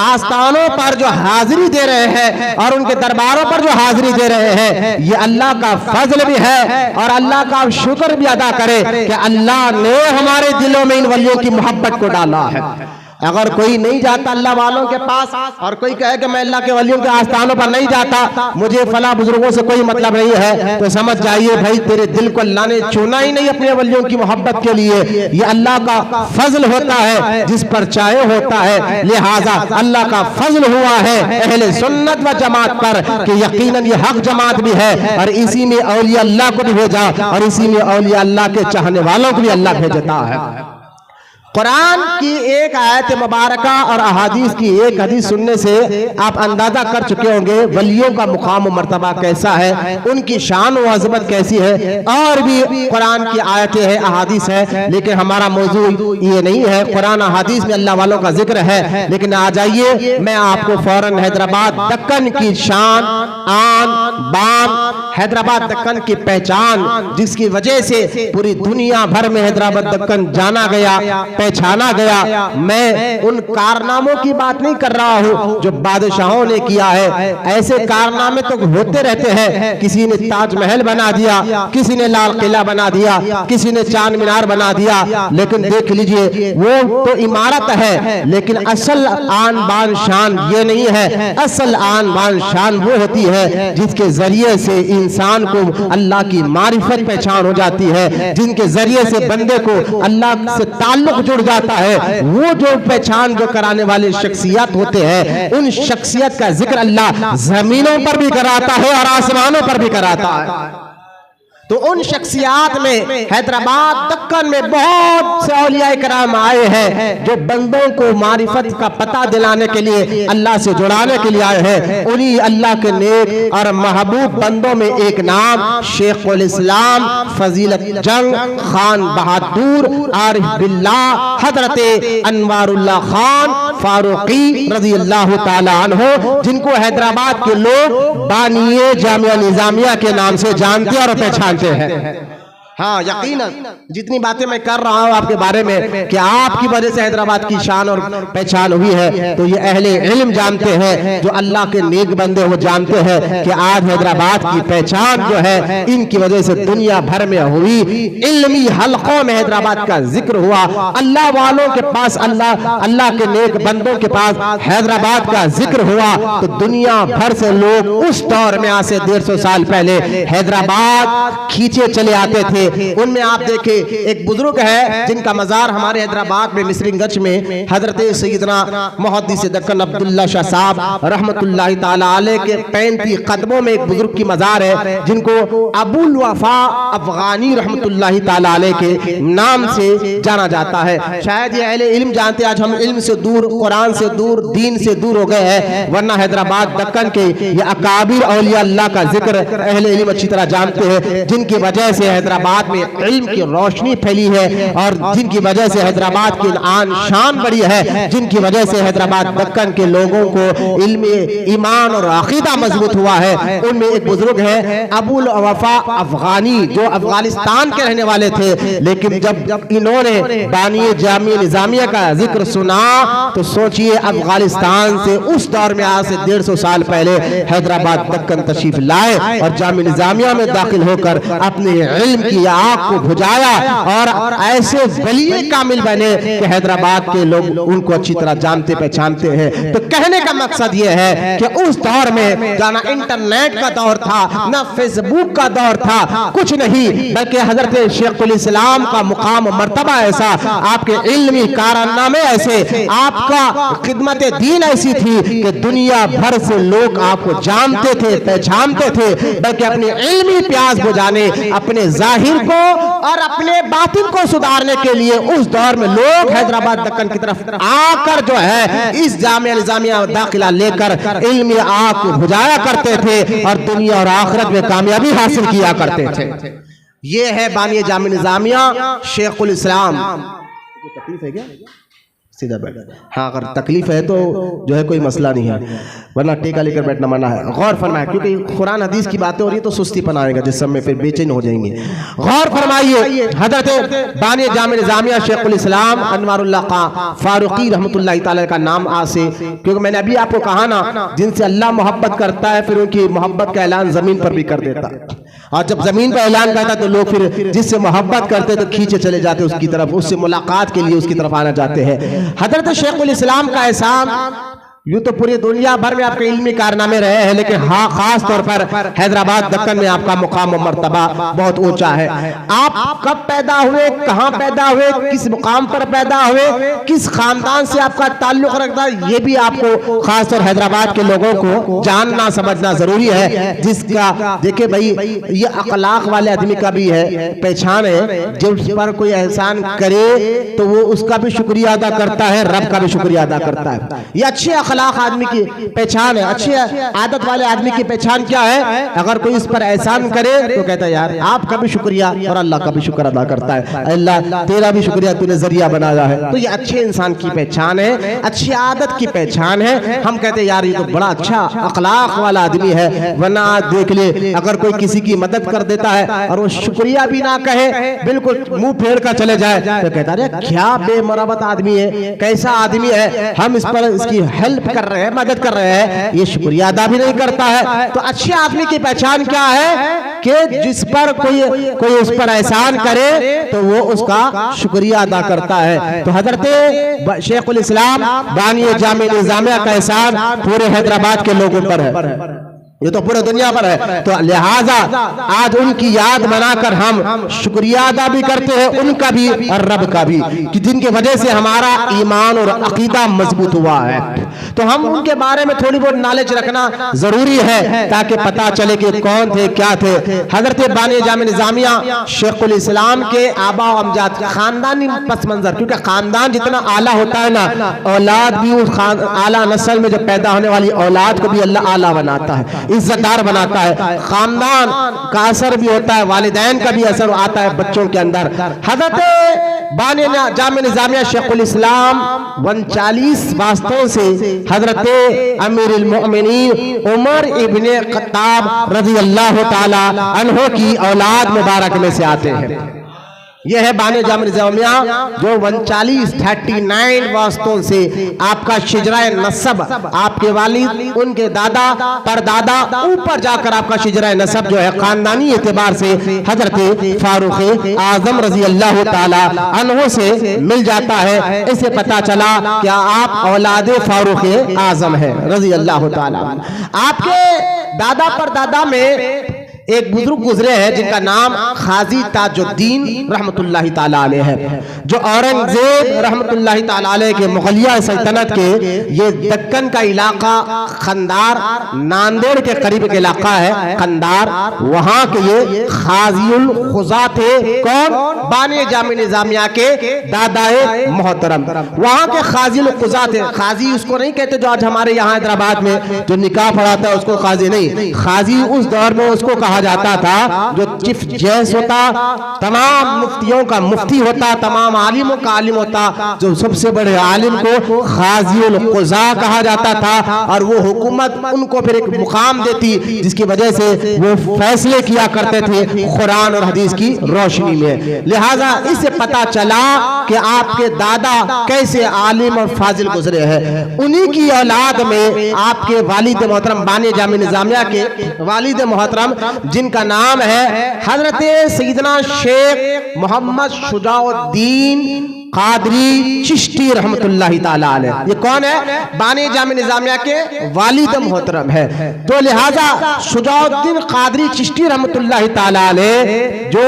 आस्थानों पर जो हाजिरी दे रहे हैं और उनके दरबारों पर जो हाजिरी दे रहे हैं, ये अल्लाह का फजल भी है, और अल्लाह का शुक्र भी अदा करें कि अल्लाह ने हमारे दिलों में इन वलियों की मोहब्बत को डाला है। अगर कोई नहीं जाता अल्लाह वालों के पास और कोई कहे कि मैं अल्लाह के वलियों के आस्थानों पर नहीं जाता, मुझे फला बुजुर्गों से कोई मतलब नहीं है, तो समझ जाइए भाई तेरे दिल को अल्लाह ने चुना ही नहीं अपने वलियों की मोहब्बत के लिए। ये अल्लाह का फजल होता है जिस पर चाहे होता है। लिहाजा अल्लाह का फजल हुआ है अहले सुन्नत व जमात पर कि यकीनन ये हक जमात भी है, और इसी में औलिया अल्लाह को भी भेजा, और इसी में औलिया अल्लाह के चाहने वालों को भी अल्लाह भेजता है। कुरान की एक आयत मुबारका और अहादीस की एक हदीस सुनने से आप अंदाजा कर चुके होंगे वलियों का मुकाम मर्तबा कैसा है, उनकी शान व अज़मत कैसी है। और भी कुरान की आयतें हैं, अहादीस है, लेकिन हमारा मौजू ये नहीं है। कुरान अहादीस में अल्लाह वालों का जिक्र है, लेकिन आ जाइए मैं आपको फौरन हैदराबाद दक्कन की शान, आन बान, हैदराबाद दक्कन की पहचान, जिसकी वजह से पूरी दुनिया भर में हैदराबाद दक्कन जाना गया, पहचाना गया। मैं उन कारनामों की बात नहीं कर रहा हूं जो बादशाहों ने किया है, ऐसे कारनामे तो होते रहते हैं। किसी ने ताजमहल बना दिया, किसी ने लाल किला बना दिया, किसी ने चांद मीनार बना दिया, लेकिन देख लीजिए वो तो इमारत है, लेकिन असल आन बान शान ये नहीं है। असल आन बान शान वो होती है जिसके जरिए से इंसान को अल्लाह की मारिफत पहचान हो जाती है, जिनके जरिए से बंदे को अल्लाह से ताल्लुक जुड़ जाता है। वो जो पहचान जो कराने वाले शख्सियत होते हैं, उन शख्सियत का जिक्र अल्लाह जमीनों पर भी कराता है और आसमानों पर भी कराता है। तो उन शख्सियात में हैदराबाद दक्कन में बहुत से औलिया कराम आए हैं जो बंदों को मारिफत का पता दिलाने के लिए, अल्लाह से जुड़ाने के लिए आए हैं। उन्हीं अल्लाह के नेक और महबूब बंदों में एक नाम शेखुल इस्लाम फजीलत जंग खान बहादुर आरिफ बिल्लाह हजरत अनवारुल्लाह खान फारूकी रज़ी अल्लाह ताला अन्हो, जिनको हैदराबाद के लोग बानिए जामिया निजामिया के नाम से जानते और पहचानते हैं। हाँ, यकीनन जितनी बातें मैं कर रहा हूँ आपके बारे में कि आपकी वजह से हैदराबाद की शान और पहचान हुई है, तो ये अहले इल्म जानते हैं, जो अल्लाह के नेक बंदे वो जानते हैं कि आज हैदराबाद की पहचान जो है इनकी वजह से दुनिया भर में हुई। इल्मी हलकों में हैदराबाद का जिक्र हुआ, अल्लाह वालों के पास, अल्लाह के नेक बंदों के पास हैदराबाद का जिक्र हुआ, तो दुनिया भर से लोग उस दौर में आज से 150 साल पहले हैदराबाद खींचे चले आते थे। उनमें आप देखें एक बुजुर्ग है जिनका मजार हमारे हैदराबाद में मिसरिंगंज में हजरत सैयदना मुहद्दिस दक्कन अब्दुल्ला शाह साहब रहमतुल्लाहि ताला अलैह के 35 कदमों में एक बुजुर्ग की मजार है, जिनको अबुल वफा अफगानी रहमतुल्लाहि ताला अलैह के नाम से जाना जाता है। शायद ये अहले इल्म जानते, आज हम इल्म से दूर, कुरान से दूर, दीन से दूर हो गए हैं, वरना हैदराबाद दक्कन के ये अकाबिर औलिया अल्लाह का जिक्र अहले इल्म अच्छी तरह जानते हैं, जिनकी वजह से हैदराबाद में इल्म की रोशनी फैली है, और जिनकी वजह से हैदराबाद की आन शान बढ़ी है, जिनकी वजह से हैदराबाद दक्कन के लोगों को इल्म, ईमान और अकीदा मजबूत हुआ है। उनमें एक बुजुर्ग है अबुल वफा अफगानी, जो अफगानिस्तान के रहने वाले थे, लेकिन जब इन्होंने बानिए जामिया निजामिया का जिक्र सुना तो सोचिए अफगानिस्तान से उस दौर में आज से 150 साल पहले हैदराबाद दक्कन तशरीफ लाए और जामिया निजामिया में दाखिल होकर अपने इल्म की की आग को बुझाया और ऐसे वली कामिल बने कि हैदराबाद के लोग उनको अच्छी तरह जानते पहचानते हैं। तो कहने का मकसद यह है कि उस दौर में जाना इंटरनेट का दौर था, ना फेसबुक का दौर था, कुछ नहीं, बल्कि हजरत शेखुल इस्लाम का मुकाम मर्तबा ऐसा, आपके इल्मी कारनामे ऐसे, आपका खिदमत दीन ऐसी थी कि दुनिया भर से लोग आपको जानते थे, पहचानते थे, बल्कि अपनी इल्मी प्यास बुझाने, अपने जाहिर को और अपने बातिन को सुधारने के लिए उस दौर में लोग हैदराबाद दक्कन की तरफ आकर जो है इस जामिया निजामिया दाखिला लेकर इल्मी आग को बुझाया करते थे और दुनिया और आखिरत में कामयाबी हासिल किया करते थे। ये है बानी जामिया निजामिया शेखुल इस्लाम। तकलीफ है क्या? सीधा बैठ। हाँ, अगर तकलीफ है तो जो है कोई मसला नहीं है, वरना टेका लेकर बैठना मना है। गौर फरमाए, क्योंकि कुरान हदीस की बातें हो रही है तो सुस्तीपन आएगा जिस समय फिर बेचैन हो जाएंगे। गौर फरमाइए, हजरत बानी जामिया निजामिया शेखुल इस्लाम अनवारुल्लाह का फारूकी रहमतुल्लाह तआला का नाम आज से, क्योंकि मैंने अभी आपको कहा ना, जिनसे अल्लाह मोहब्बत करता है फिर उनकी मोहब्बत का ऐलान जमीन पर भी कर देता, और जब जमीन पर ऐलान करता तो लोग फिर जिससे मोहब्बत करते तो खींचे चले जाते उसकी तरफ, उससे मुलाकात के लिए उसकी तरफ आना चाहते हैं। हजरत शेखुल इस्लाम का एहसान यूं तो पूरी दुनिया भर में आपके इल्मी कारनामे रहे हैं, लेकिन हाँ खास तौर पर हैदराबाद दक्कन में आपका मुकाम और मर्तबा बहुत ऊंचा है। आप कब पैदा हुए, कहाँ पैदा हुए, किस मुकाम पर पैदा हुए, किस खानदान से आपका ताल्लुक रखता है, ये भी आपको खास तौर हैदराबाद के लोगों को जानना समझना जरूरी है। जिसका देखिए भाई, ये अखलाक वाले आदमी का भी है पहचान है, जिस पर कोई एहसान करे तो वो उसका भी शुक्रिया अदा करता है, रब का भी शुक्रिया अदा करता है। ये अच्छे अखलाक आदमी की पहचान है। अच्छी आदत वाले आदमी की पहचान क्या है? अगर कोई इस पर एहसान करे तो कहता है यार आपका भी शुक्रिया, और अल्लाह का भी शुक्र अदा करता है, अल्लाह तेरा भी शुक्रिया, तूने जरिया बनाया है। तो ये अच्छे इंसान की पहचान है, अच्छी आदत की पहचान है। हम कहते हैं यार ये तो बड़ा अच्छा अखलाक वाला आदमी है। वरना देख ले, अगर कोई किसी की मदद कर देता है और वो शुक्रिया भी ना कहे, बिल्कुल मुंह फेर कर चले जाए, तो कहता है क्या बेमरबत आदमी है, कैसा आदमी है, हम इस पर इसकी हेल्प कर रहे हैं, मदद कर रहे हैं, ये शुक्रिया अदा भी नहीं करता है। तो अच्छे आदमी की पहचान क्या है कि जिस पर कोई उस पर एहसान करे तो वो उसका शुक्रिया अदा करता है। तो हजरत शेखुल इस्लाम बानी जामिया निजामिया का एहसान पूरे हैदराबाद के लोगों पर है, ये तो पूरे दुनिया पर है। तो लिहाजा आज उनकी याद बनाकर हम शुक्रिया अदा भी करते हैं, उनका भी और रब का भी, कि जिनके वजह से हमारा ईमान और अकीदा मजबूत हुआ है। तो हम उनके बारे में थोड़ी बहुत नॉलेज रखना जरूरी है ताकि पता चले कि कौन थे, क्या थे। हजरत बानी जामिया निजामिया शेखुल इस्लाम के आबा और अमजाद, खानदानी पस मंजर, क्योंकि खानदान जितना आला होता है ना, औलाद भी उस आला नस्ल में जब पैदा होने वाली औलाद को भी अल्लाह आला बनाता है, इज्जतदार बनाता है। खानदान का असर भी होता है, वालिदैन का भी असर आता है बच्चों के अंदर। हजरत बानी जामिया निजामिया शेखुल इस्लाम 39 वास्तों से हजरत अमीरुल मोमिनीन उमर इब्ने खत्ताब रज़ी अल्लाह ताला अन्हु की औलाद मुबारक में से आते हैं। यह है बानी जामिया निजामिया जो 39 वास्तों से आपका शिजराए नसब, आपके वालिद, उनके दादा, परदादा, ऊपर जाकर आपका शिजराए नसब जो है खानदानी एतबार से हजरत फारूक आजम रजी अल्लाह ताला अन्हु से मिल जाता है। इससे पता चला क्या आप औलाद फारूक आजम है रजी अल्लाह ताला। आपके दादा परदादा में एक बुजुर्ग गुजरे हैं जिनका नाम खाजी ताजुद्दीन रहमतुल्लाहि ताला अलैह है, जो औरंगजेब रहमतुल्लाहि ताला अलैह के मुगलिया सल्तनत के ये दक्कन का इलाका खंदार, नांदेड़ के करीब के इलाका है खंदार, वहां के ये खाजीउल खुजा थे। कौन? बानी जामिया निजामिया के दादाए मोहतरम, वहां के खाजीउल खुजा थे। खाजी उसको नहीं कहते जो आज हमारे यहाँ हैदराबाद में जो निकाह पढ़ाता है उसको खाजी नहीं, खाजी उस दौर में उसको कहा जाता था जो चीफ जज होता, तमाम मुफ्तियों का मुफ्ती होता, तमाम आलिमों का आलिम होता, जो सबसे बड़े आलिम को खाजीउल क़ुज़ा कहा जाता था। और वो हुकूमत उनको फिर एक मुकाम देती जिसकी वजह से वो फैसले किया करते थे कुरान और हदीस की रोशनी में। लिहाजा इससे पता चला कि आपके दादा कैसे आलिम और फाजिल गुजरे हैं। उन्हीं की औलाद में आपके वालिद मोहतरम बानी जामिया निजामिया के वालिद मोहतरम जिनका नाम है हजरत सैयदना शेख मोहम्मद शुजाउद्दीन कादरी चिश्ती रहमतुल्लाहि ताला अलैह। ये कौन है? बानी जामे निजामिया के वालिद मोहतरम है। तो लिहाजा शुजाउद्दीन कादरी चिश्ती रहमतुल्लाहि ताला अलैह जो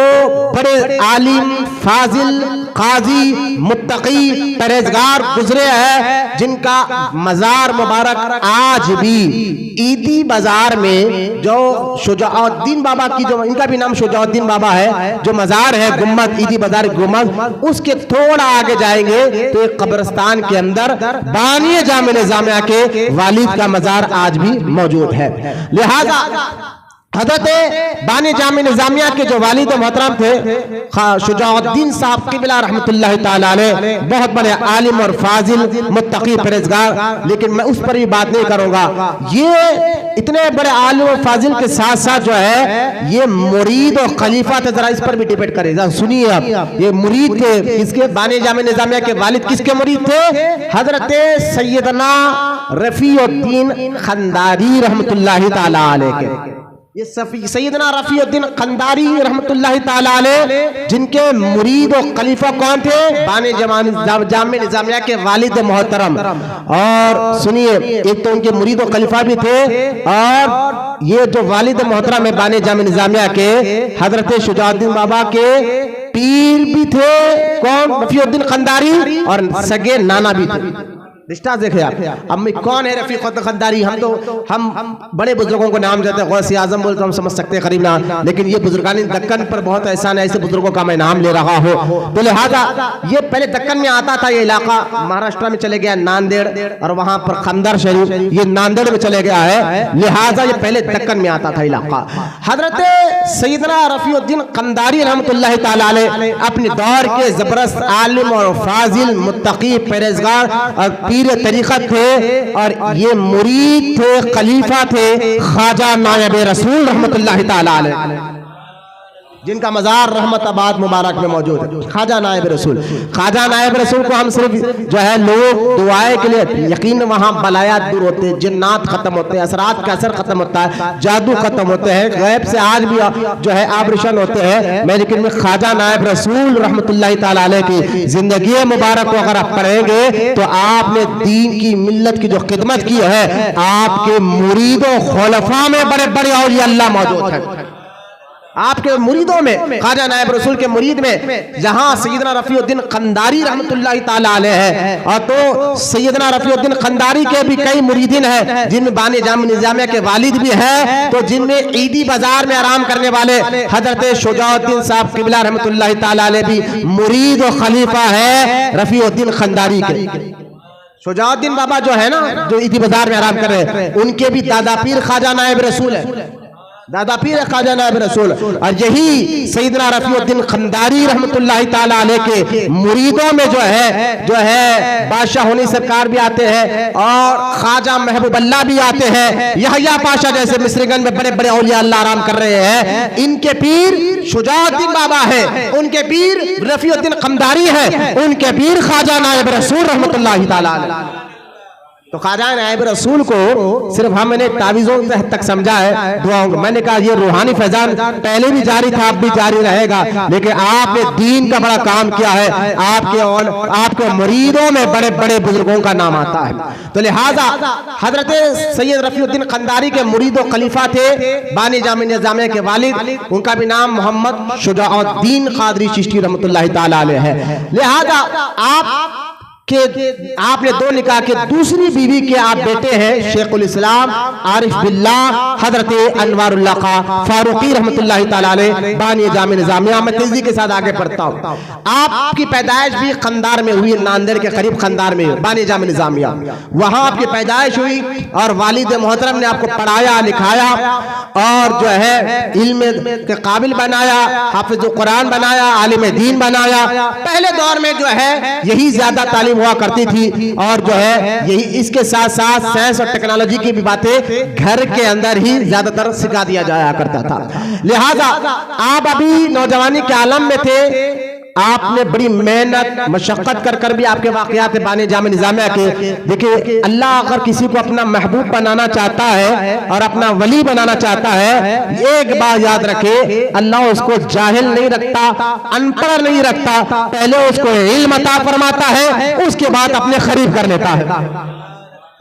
बड़े आलिम, फाजिल, काजी, मुत्तकी, परहेजगार गुजरे हैं, जिनका मजार मुबारक आज भी ईदी बाजार में जो शुजाउद्दीन बाबा की जो इनका भी नाम शुजाउद्दीन बाबा है, जो मजार है गुम्मद, ईदी बाजार गुम्मद, उसके थोड़ा आगे जाएंगे तो एक कब्रिस्तान के अंदर बानी जामे निजामिया के वालिद का मजार आज भी मौजूद है। लिहाजा हज़रत बानी जामे निजामिया के जो वालिद मोहतरम थे शुजाउद्दीन साहब क़िबला रहमतुल्लाहि ताला अलैह, बहुत बड़े आलिम और फाजिल, मुत्तकी, परहेजगार, लेकिन मैं उस पर भी बात नहीं करूंगा। ये इतने बड़े आलिम और फाजिल के साथ साथ जो है ये मुरीद और खलीफा थे। जरा इस पर भी डिबेट करें, सुनिए आप। ये मुरीद थे किसके? बानी जामे निजामिया के वालिद किसके मुरीद थे? हजरत सैयदना रफीउद्दीन खंदारी रहमतुल्लाहि ताला अलैह के। ये सैयदना रफीउद्दीन खंदारी रहमतुल्लाहि ताला अलैह जिनके मुरीद और खलीफा कौन थे? बानी जामे निजामिया के वालिद मोहतरम। और सुनिए, एक तो उनके मुरीद और खलीफा भी थे, और ये जो वालिद मोहतरम है बानी जामे निजामिया के, हजरत शुजाउद्दीन बाबा के पीर भी थे। कौन? रफीउद्दीन खंदारी, और सगे नाना भी थे। रिश्ता देखे आप। अब कौन है रफीउद्दीन खंदारी? हम बड़े बुजुर्गों को नाम देते हैं, गौसे आजम बोलते हम समझ सकते हैं करीब ना, लेकिन ये बुजुर्गानी दक्कन पर बहुत एहसान है, ऐसे बुजुर्गों का मैं नाम ले रहा हूँ। तो लिहाजा ये पहले दक्कन में आता था, ये इलाका महाराष्ट्र में चले गया नांदेड़, और वहां पर खंदर शरीफ ये नांदेड़ में चले गया है। लिहाजा ये पहले दक्कन में आता था इलाका। हजरत सैयदना रफीउद्दीन खंदारी रहमतुल्लाहि ताला अलैह अपने दौर के जबरदस्त आलिम और फाजिल, मुत्तकी, परहेजगार और पीर तरीक़त थे, और ये मुरीद थे, खलीफा थे ख्वाजा नायब रसूल रहमतुल्लाहि ताला अलैह, जिनका मजार रहमताबाद मुबारक में मौजूद है। ख्वाजा नायब रसूल, ख्वाजा नायब रसूल को हम सिर्फ जो है लोग दुआएं के लिए, यकीन वहाँ बलायात दूर होते हैं, जिन्नात खत्म होते हैं, असरात का असर खत्म होता है, जादू खत्म होते हैं, गैब से आज भी जो है आभूषण होते हैं। मैं लेकिन ख्वाजा नायब रसूल रहमतुल्लाहि ताला अलैह की जिंदगी मुबारक को अगर आप पढ़ेंगे तो आपने दीन की, मिल्लत की जो खिदमत की है, आपके मुरीदों खुलफा में बड़े बड़े औलिया अल्लाह मौजूद है। आपके मुरीदों में, ख्वाजा नायब रसूल के मुरीद में जहां सैयदना रफीउद्दीन खंदारी रहमतुल्लाहि ताला अलैह है, और तो सैयदना रफीउद्दीन खंदारी के भी कई मुरीदीन हैं, जिनमें बानी जामे निजामिया के वालिद भी हैं, तो जिनमें ईदी बाजार में आराम करने वाले हजरत शुजाउद्दीन साहब क़िबला रहमतुल्लाहि ताला अलैह भी मुरीद और खलीफा है रफीउद्दीन खंदारी के। शुजाउद्दीन बाबा जो है ना, जो ईदी बाजार में आराम कर रहे हैं, उनके भी दादा पीर ख्वाजा नायब रसूल है, दादा पीर ख्वाजा नायब रसूल। और यही सैयदना रफीउद्दीन खंदारी रहमतुल्लाहि ताला अलैह के मुरीदों में जो है बादशाह होनी सरकार भी आते हैं, और ख्वाजा महबूब अल्लाह भी आते हैं, यहया पाशा जैसे मिस्रीगंज में बड़े बड़े औलिया अल्लाह आराम कर रहे हैं। इनके पीर शुजाउद्दीन बाबा है, उनके पीर रफीउद्दीन खंदारी है, उनके पीर ख्वाजा नायब रसूल रहमतुल्लाहि ताला अलैह। तो ख्वाजा नायब रसूल को सिर्फ हमने तावीज़ों तक समझा है, दुआओं को। मैंने कहा ये रूहानी फैजान पहले भी जारी था, अब भी जारी रहेगा, लेकिन आपने दीन का बड़ा काम किया है। आपके मुरीदों में बड़े बड़े बुजुर्गों का नाम आता है। तो लिहाजा हजरत सैयद रफीउद्दीन खंदारी के मुरीद और खलीफा थे बानी जामे निजामिया के वालिद, उनका भी नाम मोहम्मद शुजाउद्दीन कादरी चिश्ती रहमतुल्लाहि ताला अलैह है। लिहाजा आपने दो निकाह के दूसरी बीवी के आप बेटे हैं शेखुल इस्लाम आरिफ बिल्लाह हजरत अनवारुल्लाह खां फारूकी रहमतुल्लाहि ताला अलैह बानी जामे निजामिया। मैं तेजी के साथ आगे पढ़ता हूँ। आपकी पैदाइश भी खंदार में हुई, नांदेड़ के करीब खंदार में बानी जामे निजामिया, वहां आपकी पैदाइश हुई, और वालिद मोहतरम ने आपको पढ़ाया लिखाया और जो है इल्म के काबिल बनाया, हाफिज कुरान बनाया, आलिम दीन बनाया। पहले दौर में जो है यही ज्यादा तालीम हुआ करती थी, और जो है यही इसके साथ साथ साइंस और टेक्नोलॉजी की भी बातें घर के अंदर ही ज्यादातर सिखा दिया जाया करता था। लिहाजा आप अभी नौजवानी के आलम में थे, आपने बड़ी मेहनत मशक्कत कर कर भी आपके वाक़यात बानी जामे निज़ामिया के। देखिए, अल्लाह अगर किसी को अपना महबूब बनाना चाहता है और अपना वली बनाना चाहता है, एक बात याद रखे, अल्लाह उसको जाहिल नहीं रखता, अनपढ़ नहीं रखता, पहले उसको इल्म अता फरमाता है, उसके बाद अपने करीब कर लेता है।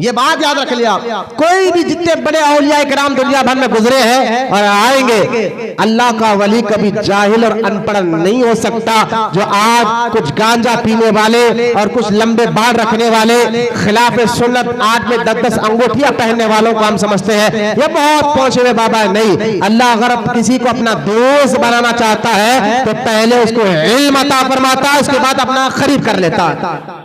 ये बात याद रख लिया। कोई भी जितने बड़े औलिया इकराम दुनिया भर में गुजरे हैं और आएंगे, अल्लाह का वली कभी जाहिल और अनपढ़ नहीं हो सकता। जो आज कुछ गांजा पीने वाले और कुछ लंबे बाल रखने वाले खिलाफ सुन्नत 8 में 10-10 अंगूठियां पहनने वालों को हम समझते हैं ये बहुत पहुंचे हुए बाबा है। नहीं, अल्लाह अगर किसी को अपना दोस्त बनाना चाहता है तो पहले उसको इल्म अता फरमाता है, उसके बाद अपना करीब कर लेता है।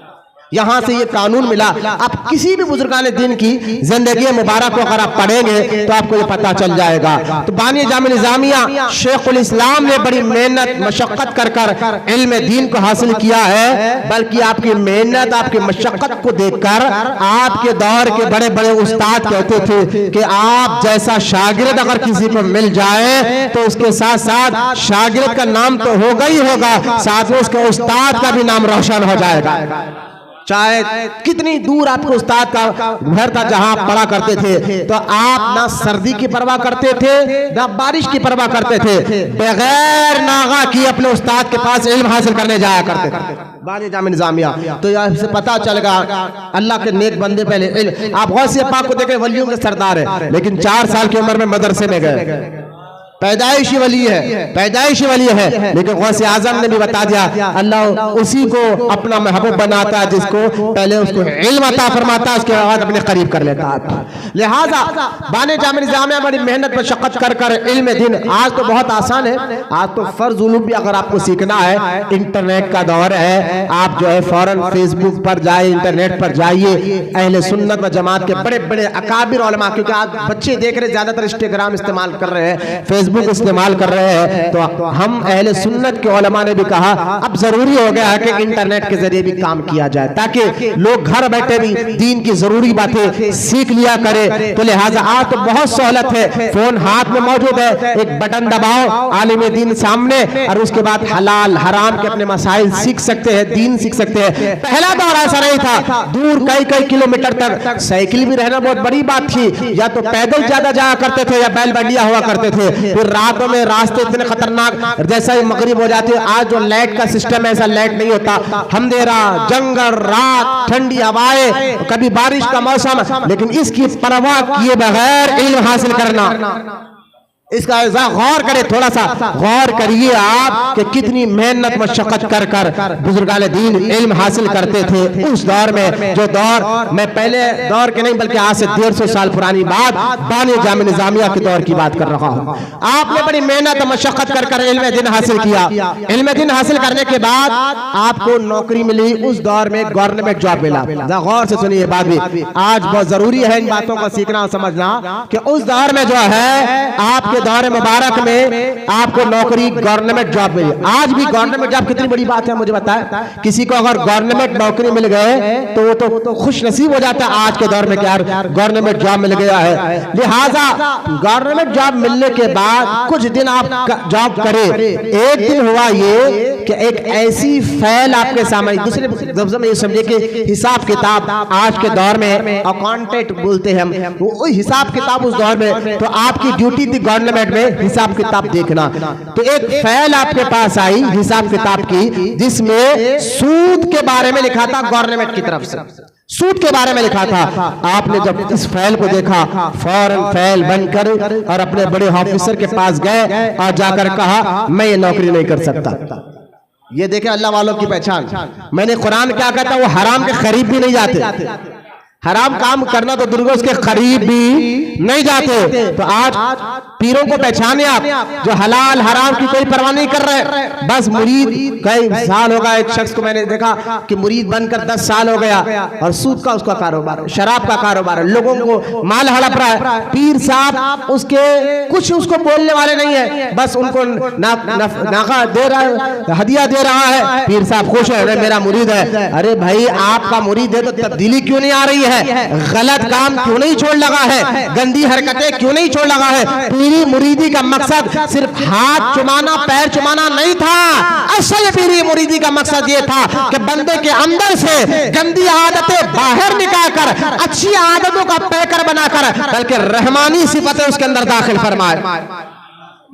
यहां से ये कानून मिला। आप किसी भी बुजुर्गान दीन की जिंदगी मुबारक को अगर आप पढ़ेंगे तो आपको ये पता चल जाएगा। तो बानी जामे निज़ामिया शेखुल इस्लाम ने बड़ी मेहनत मशक्कत कर कर इल्म दीन को हासिल किया है, बल्कि आपकी मेहनत आपकी मशक्कत को देखकर आपके दौर के बड़े बड़े उस्ताद कहते थे कि आप जैसा शागिर्द अगर किसी को मिल जाए तो उसके साथ साथ शागिर्द का नाम तो होगा ही होगा, साथ में उसके उस्ताद का भी नाम रोशन हो जाएगा। चाहे कितनी दूर आपके उस्ताद का घर था जहां आप पढ़ा करते थे, तो आप ना सर्दी की परवाह करते थे ना बारिश की परवाह करते थे, बगैर नागा की अपने उस्ताद के पास इल्म हासिल करने जाया करते थे। बानी जामे निज़ामिया। तो यहाँ से पता चलेगा अल्लाह के नेक बंदे पहले इल्म। आप गौसे पाक को देखें, वलियों के सरदार है, लेकिन 4 साल की उम्र में मदरसे में गए, पैदाइशी वली है, पैदाइशी वली है, लेकिन गौसे आजम ने भी बता दिया अल्लाह उसी को अपना महबूब बनाता है जिसको पहले उसको इल्म अता फरमाता है, उसके बाद अपने करीब कर लेता है। लिहाजा बानी जामे निज़ामिया बड़ी मेहनत मशक्कत कर कर इल्म दीन। आज तो बहुत आसान है, आज तो फर्ज उलूम भी अगर आपको सीखना है, इंटरनेट का दौर है, आप जो है फौरन फेसबुक पर जाए, इंटरनेट पर जाइए, अहले सुन्नत व जमात के बड़े बड़े अकाबिर उलमा, क्योंकि आज बच्चे देख रहे ज्यादातर इंस्टाग्राम इस्तेमाल कर रहे हैं, फेसबुक इस्तेमाल कर रहे हैं, तो हम अहले सुन्नत के उलमा ने भी कहा अब जरूरी हो गया है कि इंटरनेट के जरिए भी काम किया जाए, ताकि लोग घर बैठे भी दीन की जरूरी बातें सीख लिया करे। तो लिहाजा आज तो बहुत सहूलत है, फोन हाथ में मौजूद है, एक बटन दबाओ, आलिम दीन सामने, और उसके बाद हलाल हराम के अपने मसाइल सीख सकते हैं, दीन सीख सकते हैं। पहला दौर ऐसा नहीं था, दूर कई कई किलोमीटर तक साइकिल भी रहना बहुत बड़ी बात थी, या तो पैदल ज्यादा जाया करते थे या बैलगाड़ियां हुआ करते थे। फिर रातों में रास्ते इतने खतरनाक, जैसा ही मगरिब हो जाती है, आज जो लाइट का सिस्टम है ऐसा लाइट नहीं होता, अंधेरा, जंगल, रात, ठंडी हवाएं, कभी बारिश का मौसम, लेकिन इसकी परवाह किए बगैर इल्म हासिल करना, इसका गौर करें, थोड़ा सा गौर करिए आप कि कितनी मेहनत मशक्कत कर कर बुजुर्गान दीन इल्म हासिल करते थे उस दौर में। जो दौर मैं पहले दौर के नहीं बल्कि आज से 150 साल पुरानी बात बानी जामे निज़ामिया के दौर की बात कर रहा हूं। आपने बड़ी मेहनत मशक्कत कर कर इल्म दीन हासिल किया। इल्म दीन हासिल करने के बाद आपको नौकरी मिली, उस दौर में गवर्नमेंट जॉब मिला। गौर से सुनिए बात भी, आज बहुत जरूरी है इन बातों को सीखना और समझना कि उस दौर में जो है आपके दौर मुबारक में आपको नौकरी गवर्नमेंट जॉब मिली। आज भी गवर्नमेंट जॉब कितनी बड़ी बात है मुझे बताया, किसी को अगर गवर्नमेंट नौकरी मिल गए तो वो तो खुश नसीब हो जाता है आज के दौर में कि यार गवर्नमेंट जॉब मिल गया है। लिहाजा गवर्नमेंट जॉब मिलने के बाद कुछ दिन आप जॉब करे, एक दिन हुआ ये कि एक ऐसी फैल आपके सामने, दूसरे लफ्ज़ में ये समझिए कि हिसाब किताब, आज के दौर में अकाउंटेंट बोलते हैं हम, वो हिसाब किताब उस दौर में, तो आपकी ड्यूटी थी गवर्नमेंट में हिसाब किताब देखना। तो एक फाइल आपके पास आई हिसाब किताब की, जिसमें सूद के बारे में लिखा था, गवर्नमेंट की तरफ से सूद के बारे में लिखा था। आपने जब इस फाइल को देखा, फौरन फाइल बंद कर और अपने बड़े ऑफिसर के पास गए और जाकर कहा मैं ये नौकरी नहीं कर सकता। ये देखे अल्लाह वालों की पहचान। मैंने कुरान क्या कहता, वो हराम के करीब भी नहीं जाते, हराम काम करना तो दुर्गा उसके करीब भी नहीं जाते। तो आज पीरों को पहचाने आप, जो हलाल हराम की कोई परवाह नहीं कर रहे, बस मुरीद। कई साल होगा, एक शख्स को मैंने देखा कि मुरीद बनकर 10 साल हो गया और सूद का उसका कारोबार, शराब का कारोबार, लोगों को माल हड़प रहा है। पीर साहब उसके कुछ उसको बोलने वाले नहीं है, बस उनको नाका दे रहा है, हदिया दे रहा है। पीर साहब खुश है, मेरा मुरीद है। अरे भाई आपका मुरीद है तो तब्दीली क्यों नहीं आ रही है? है, गलत काम क्यों नहीं छोड़ लगा है, गंदी हरकतें क्यों नहीं छोड़ लगा है। पीरी मुरीदी का मकसद सिर्फ हाथ चुमाना, पैर चुमाना नहीं था। असल पीरी मुरीदी का मकसद ये था कि बंदे के अंदर से गंदी आदतें बाहर निकालकर अच्छी आदतों का पैकर बनाकर बल्कि रहमानी सिफतें उसके अंदर दाखिल फरमाए।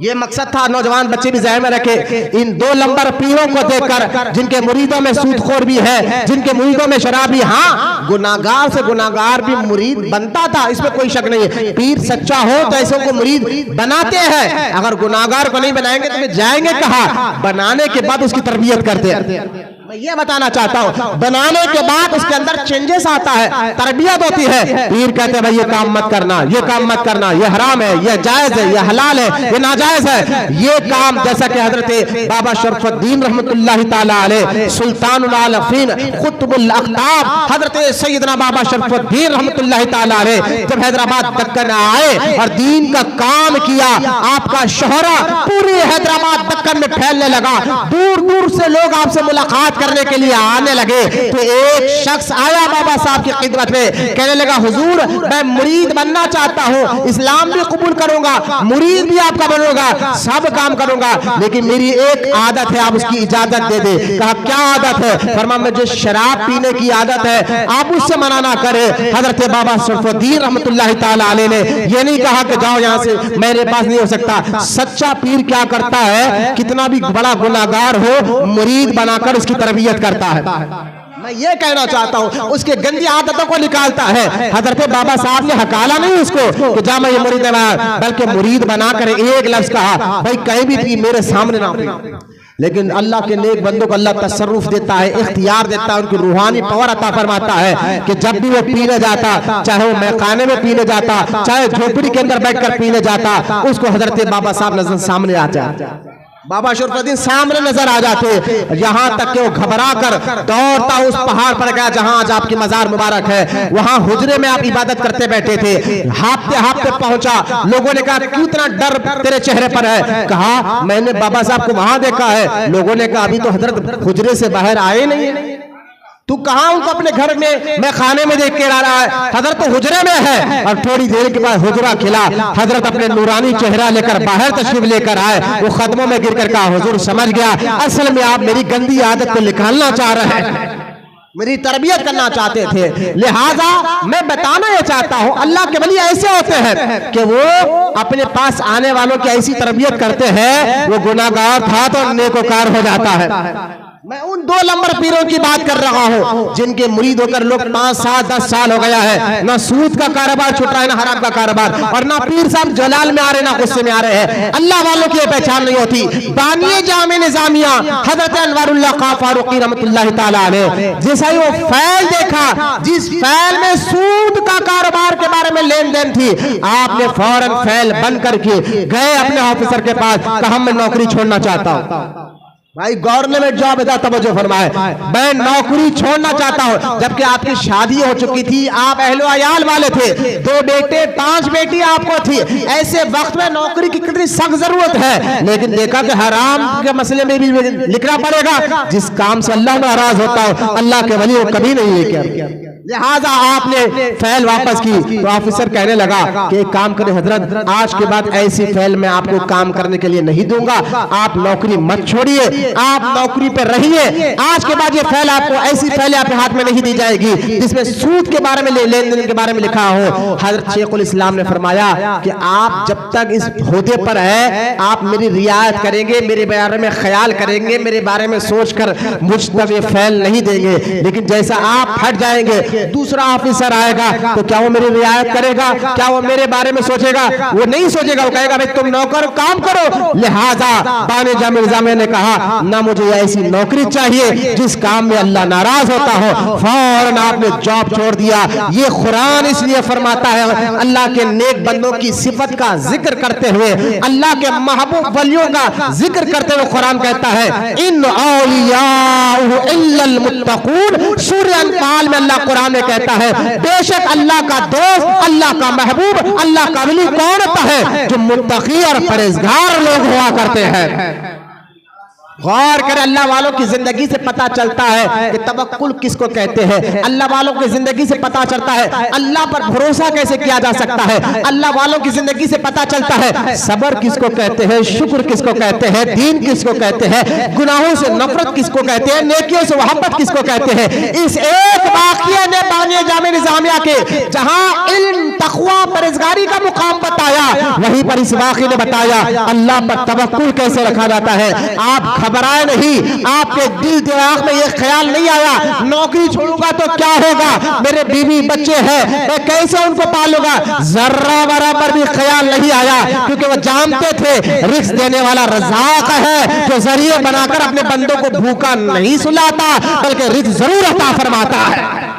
ये मकसद था। नौजवान बच्चे भी ज़हन में रखे, इन 2 नंबर पीरों को देखकर जिनके मुरीदों में सूदखोर भी है, जिनके मुरीदों में शराब भी, हाँ गुनाहगार से गुनाहगार भी मुरीद बनता था, इसमें कोई शक नहीं है। पीर सच्चा हो तो ऐसे को मुरीद बनाते हैं। अगर गुनाहगार को नहीं बनाएंगे तो जाएंगे कहाँ? बनाने के बाद उसकी तरबियत करते हैं। मैं ये बताना चाहता हूँ, बनाने के बाद उसके अंदर चेंजेस आता है, तरबियत होती है। पीर कहते हैं भाई ये काम मत करना, ये काम मत करना, ये हराम है, ये जायज है, ये हलाल है, ये नाजायज है। ये काम जैसा कि हजरत बाबा शरफुद्दीन रहमतुल्लाहि ताला अलैह सुल्तानुल आलमीन कुतुबुल अख्ताब हजरत सैयदना बाबा शरफुद्दीन रहमतुल्लाहि ताला अलैह जब हैदराबाद दक्कन आए और दीन का काम किया, आपका शोहरा पूरे हैदराबाद दक्कन में फैलने लगा। दूर दूर से लोग आपसे मुलाकात करने के लिए आने लगे। तो एक शख्स आया बाबा साहब की खिदमत में, कहने लगा हुजूर मैं मुरीद बनना चाहता हूँ, इस्लाम भी कबूल करूंगा, मुरीद भी आपका बनूंगा, सब काम करूंगा, लेकिन मेरी एक आदत है, आप उसकी इजाजत दे दे। कहा क्या आदत है? फरमा मुझे शराब पीने की आदत है, आप उससे मना ना करे। हजरत बाबा शरफुद्दीन रहमतुल्लाहि ताला अलैह ने ये नहीं कहा कि जाओ यहाँ से, मेरे पास नहीं हो सकता। सच्चा पीर क्या करता है, कितना भी बड़ा गुनाहगार हो मुरीद बनाकर उसकी तरबियत करता है। मैं ये कहना चाहता हूँ, उसके गंदी आदतों को निकालता है। हजरत बाबा साहब ने हकाला नहीं उसको कि जा मैं ये मुरीद बना, बल्कि मुरीद बनाकर एक लफ्ज कहा भाई कहीं भी पी, मेरे सामने ना पी। लेकिन अल्लाह के नेक बंदों को अल्लाह तसर्रुफ देता है, इख्तियार देता है, उनकी रूहानी पावर अता फरमाता है कि जब भी वो पीने जाता, चाहे वो मैखाने में पीने जाता, चाहे झोपड़ी के अंदर बैठकर पीने जाता, उसको हजरत बाबा साहब नजर सामने आ जाता, बाबा शरफुद्दीन सामने नजर आ जाते। यहाँ तक कि वो घबरा कर दौड़ता उस पहाड़ पर गया जहाँ आज आपकी मजार मुबारक है। वहाँ हुजरे में आप इबादत करते बैठे थे, हाफते हाफते पहुंचा। लोगों ने कहा क्यों इतना डर तेरे चेहरे पर है? कहा मैंने बाबा साहब को वहां देखा है। लोगों ने कहा अभी तो हजरत हुजरे से बाहर आए नहीं है, तू कहाँ उनको अपने घर में मैं खाने में देख के आ रहा है? हजरत तो हुजरे में है। और थोड़ी देर के बाद हुजरा खिला, हजरत अपने नूरानी चेहरा लेकर बाहर तशरीफ लेकर आए। वो कदमों में गिरकर कहा हुजूर समझ गया, असल में आप मेरी गंदी आदत को निकालना चाह रहे हैं, मेरी तरबियत करना चाहते थे। लिहाजा मैं बताना ये चाहता हूँ, अल्लाह के वली ऐसे होते हैं कि वो अपने पास आने वालों की ऐसी तरबियत करते हैं, वो गुनाहगार था तो नेकोकार हो जाता है। मैं उन 2 नंबर पीरों की बात कर रहा हूँ जिनके मुरीद होकर लोग 5, 7, 10 साल हो गया है, ना सूद का कारोबार छूट रहा है, ना हराम का कारोबार, और ना पीर साहब जलाल में आ रहे, ना गुस्से में आ रहे हैं। अल्लाह वालों की पहचान नहीं होती। बानिए जामे निजामिया हजरत अनवरुल्लाह खां फारूकी रहमतुल्लाहि ताला अलैह जैसा ही वो फैल देखा, जिस फैल में सूद का कारोबार के बारे में लेन देन थी, आपने फौरन फैल बंद करके गए अपने ऑफिसर के पास, कहा मैं नौकरी छोड़ना चाहता हूँ। भाई गवर्नमेंट जॉब है, तवज्जो फरमाए, मैं नौकरी छोड़ना चाहता हूँ। जबकि आपकी शादी हो चुकी थी, आप अहलो अयाल वाले थे, 2 बेटे 5 बेटी आपको थी। ऐसे वक्त में नौकरी की कितनी सख्त जरूरत है, लेकिन देखा कि हराम के मसले में भी लिखना पड़ेगा। जिस काम से अल्लाह नाराज होता हो, अल्लाह के वली वो कभी नहीं लेके। लिहाजा आपने फैल वापस की तो ऑफिसर कहने लगा कि एक काम करें हजरत, आज के बाद ऐसी फैल मैं आपको काम करने के लिए नहीं दूंगा, आप नौकरी मत छोड़िए, आप नौकरी पे रहिए। आज के बाद ये फैल आपको, ऐसी फैल आपके हाथ में नहीं दी जाएगी जिसमें सूद के बारे में, लेन देन के बारे में लिखा हो। हजरत शेखुल इस्लाम ने फरमाया कि आप जब तक इस ओहदे पर है, आप मेरी रियायत करेंगे, मेरे बारे में ख्याल करेंगे, मेरे बारे में सोचकर मुझ तक ये फैल नहीं देंगे। लेकिन जैसा आप हट जाएंगे, दूसरा ऑफिसर आएगा तो क्या वो मेरी रियायत करेगा? क्या वो मेरे बारे में सोचेगा? वो नहीं सोचेगा, वो कहेगा भाई तुम नौकर काम करो। लिहाजा बाने जामे निजामे ने कहा ना मुझे ऐसी नौकरी चाहिए जिस काम में अल्लाह नाराज होता हो। फौरन आपने जॉब छोड़ दिया। ये कुरान इसलिए फरमाता है, अल्लाह के नेक बंदों की सिफत का जिक्र करते हुए, अल्लाह के महबूब वलियों का जिक्र करते हुए कुरान कहता है इन औलियाहु इल्लल मुत्तकून। सूरह अनफाल में अल्लाह कुरान में कहता है बेशक अल्लाह का दोस्त, अल्लाह का महबूब, अल्लाह का वली कौन होता है? जो मुत्तकी और परहेजगार लोग हुआ करते हैं। गौर करें, अल्लाह वालों की जिंदगी से पता चलता है कि तवक्कुल किसको कहते हैं। अल्लाह वालों की जिंदगी से पता चलता है अल्लाह पर भरोसा कैसे किया जा सकता है। अल्लाह वालों की जिंदगी से पता चलता है सब्र किसको कहते हैं, शुक्र किसको कहते हैं, दीन किसको कहते हैं, गुनाहों से नफरत किसको कहते हैं, नेकियों से मोहब्बत किसको कहते हैं। इस एक वाक़िए ने बानिया जामे निज़ामिया के जहां इल्म, तक़वा, परहेज़गारी का मुकाम बताया, वहीं पर इस वाक़िए ने बताया अल्लाह पर तवक्कुल कैसे रखा जाता है। आप घबराए नहीं, आपके दिल दिमाग में ये ख्याल नहीं आया नौकरी छोड़ूंगा तो क्या होगा, मेरे बीवी बच्चे हैं मैं कैसे उनको पालूंगा, जर्रा बराबर भी ख्याल नहीं आया, क्योंकि वो जानते थे रिस्क देने वाला रज़ाक है जो जरिए बनाकर अपने बंदों को भूखा नहीं सुलाता बल्कि रिस्क जरूर अता फरमाता है।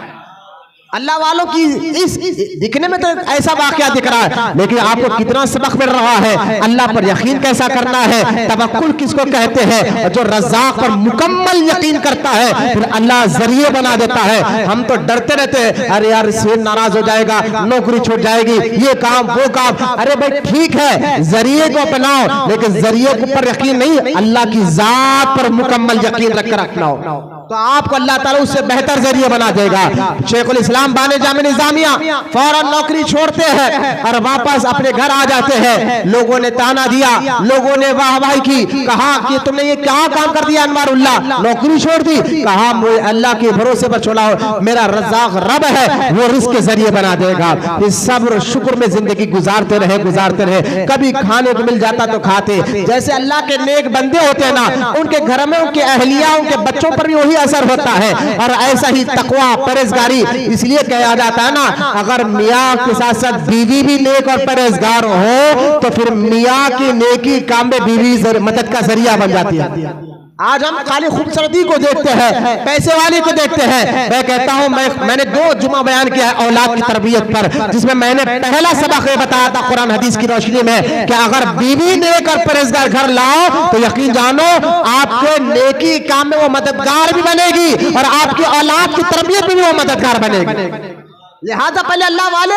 अल्लाह वालों की इस दिखने में तो ऐसा वाकया दिख रहा है, लेकिन आपको कितना सबक मिल रहा है, अल्लाह पर यकीन कैसा करना है, तवक्कुल किसको कहते हैं। जो रज़ाक पर मुकम्मल यकीन करता है फिर अल्लाह जरिए बना देता है। हम तो डरते रहते हैं, अरे यार इससे नाराज हो जाएगा, नौकरी छूट जाएगी, ये काम वो काम। अरे भाई ठीक है, जरिए को अपनाओ, लेकिन जरिए पर यकीन नहीं, अल्लाह की जात पर मुकम्मल यकीन रखकर अपनाओ, तो आपको अल्लाह ताला उससे बेहतर जरिए बना देगा। शेखुल इस्लाम बानिया जामे निज़ामिया फौरन नौकरी छोड़ते हैं और वापस अपने घर आ जाते हैं। लोगों ने ताना दिया, लोगों ने वाहवाही की, कहा कि तुमने ये क्या काम कर दिया अनवारुल्लाह, नौकरी छोड़ दी। कहा मुझे अल्लाह के भरोसे पर छोड़ा, मेरा रज़ाक रब है, वो रिस्क के जरिए बना देगा। इस सब्र शुक्र में जिंदगी गुजारते रहे। कभी खाने को मिल जाता तो खाते, जैसे अल्लाह के नेक बंदे होते हैं ना, उनके घर में उनके अहलिया, उनके बच्चों पर भी वही असर होता है। और ऐसा ही तकवा, परहेजगारी, इसलिए कहा जाता है ना, अगर मियाँ के साथ साथ बीवी भी नेक और परहेजगार हो तो फिर मियाँ की नेकी काम में बीवी मदद का जरिया बन जाती है। आज हम खाली खूबसूरती को देखते हैं, पैसे वाले को देखते हैं। मैं कहता हूं मैंने 2 जुमा बयान किया है औलाद की तरबियत पर, जिसमें मैंने पहला सबक ये बताया था कुरान हदीस की रोशनी में कि अगर बीवी नेक और परहेजगार घर लाओ तो यकीन जानो आपके नेकी काम में वो मददगार भी बनेगी और आपकी औलाद की तरबियत में भी वो मददगार बनेगी। लिहाजा पहले अल्लाह वाले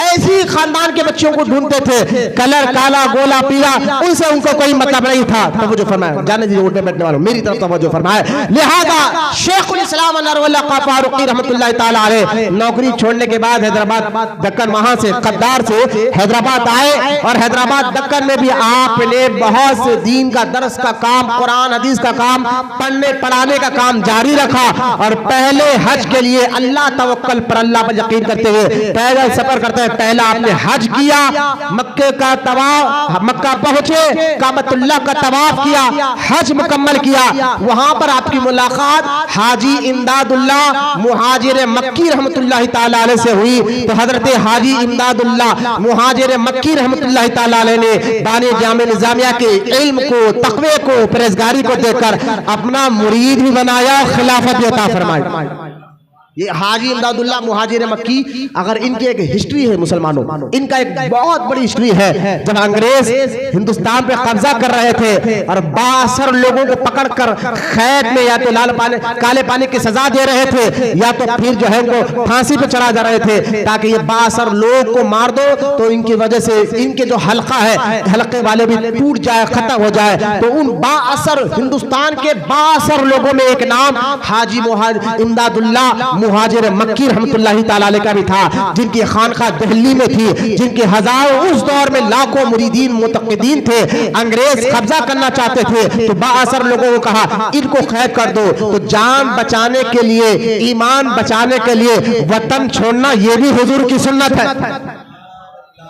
ऐसी खानदान के बच्चों को ढूंढते थे, कलर काला गोला पीला उनसे उनको कोई मतलब नहीं था। तवज्जो फरमाए, जाने दीजिए उल्टे बैठने वालों, मेरी तरफ तवज्जो फरमाए। लिहाजा शेखुल इस्लाम अनवरुल्लाह फारूकी रहमतुल्लाह ताला अलैह नौकरी छोड़ने के बाद हैदराबाद दक्कन, वहां से कद्दार से हैदराबाद आए और हैदराबाद दक्कन में भी आपने बहुत से दीन का दर्स का काम, कुरान हदीस का काम, पढ़ने पढ़ाने का काम जारी रखा। और पहले हज के लिए अल्लाह तवक्कल पर, अल्लाह पर यकीन करते हुए पैदल सफर करते हैं। पहला आपने हज किया, मक्के का तवाफ, मक्का पहुंचे, काबतुल्लाह का तवाफ किया, हज मुकम्मल किया। वहां पर आपकी मुलाकात हाजी इमदादुल्लाह मुहाजिर मक्की रहमतुल्लाह ताला अलैह से हुई। तो हजरत हाजी इमदादुल्लाह मुहाजिर मक्की रहमतुल्लाह ताला अलैह ने बानिया जामे निज़ामिया के इल्म को, तक़वे को, परहेज़गारी को देखकर अपना मुरीद भी बनाया, खिलाफत भी अता फरमाई। ये हाजी इमदादुल्लाह मुहाजिर मक्की, अगर इनकी एक हिस्ट्री है मुसलमानों, इनका एक बहुत बड़ी हिस्ट्री है। जब अंग्रेज हिंदुस्तान पे कब्जा कर रहे थे और 62 लोगों को पकड़कर कैद में या तो लाल पानी, काले पानी की सजा दे रहे थे या तो फिर जो है उनको फांसी पे चढ़ा जा रहे थे, ताकि ये 62 लोग को मार दो तो इनकी वजह से इनके जो हल्का है, हल्के वाले भी टूट जाए, खत्म हो जाए। तो उन 62 हिंदुस्तान के 62 लोगों में एक नाम हाजी इमदादुल्लाह मुहाजिर मक्की रहमतुल्लाह ताला अलैह का भी था, जिनकी खानका दिल्ली में थी, जिनके हजारों, उस दौर में लाखों मुरीदीन मुतक़िदीन थे। अंग्रेज कब्जा करना चाहते थे तो 62 लोगों को कहा इनको कैद कर दो। तो जान बचाने के लिए, ईमान बचाने के लिए वतन छोड़ना ये भी हुजूर की सुन्नत है।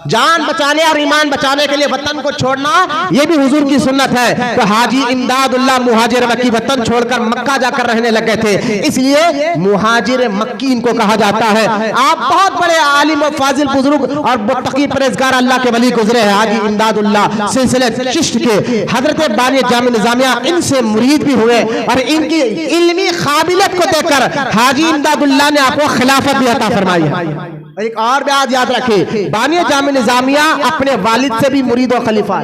जान बचाने और ईमान बचाने के लिए वतन को छोड़ना यह भी हुजूर की सुन्नत है। तो हाजी इमदादुल्लाह मुहाजिर मक्की वतन छोड़कर मक्का जाकर रहने लगे थे, इसलिए मुहाजिर मक्की इनको कहा जाता है। आप बहुत बड़े आलिम और फाजिल बुजुर्ग और मुत्तकी परहेजगार अल्लाह के वली गुजरे हैं। हाजी इमदादुल्लाह सिलसिले चिश्त के हजरत बानिया जामे निज़ामिया इनसे मुरीद भी हुए और इनकी इल्मी काबिलियत को देखकर हाजी इमदादुल्लाह ने आपको खिलाफत भी अता फरमाई है। एक और बात याद रखें, बानी जामे निजामिया अपने वालिद से भी मुरीद और खलीफा,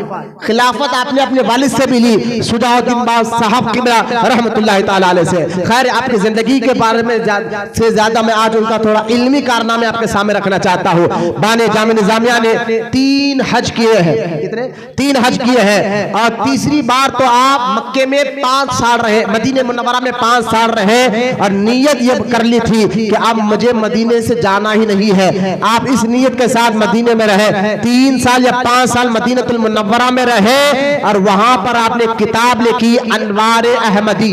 खिलाफत आपने अपने वालिद से भी ली, शुजाउद्दीन बाज़ साहब किबला रहमतुल्लाह ताला अलैह से। खैर, आपकी जिंदगी के बारे में से ज्यादा मैं आज उनका थोड़ा इल्मी कारनामे आपके सामने रखना चाहता हूँ। बानी जामे निजामिया ने 3 हज किए हैं। कितने? 3 हज किए हैं। और तीसरी बार तो आप मक्के में 5 साल रहे, मदीने मुनव्वरा में 5 साल रहे और नीयत ये कर ली थी कि अब मुझे मदीने से जाना ही नहीं है। आप इस नीयत के साथ मदीने में रहे, 3 साल या 5 साल मदीनतुल मुनव्वरा में रहे और वहां पर आपने किताब लिखी अनवार अहमदी।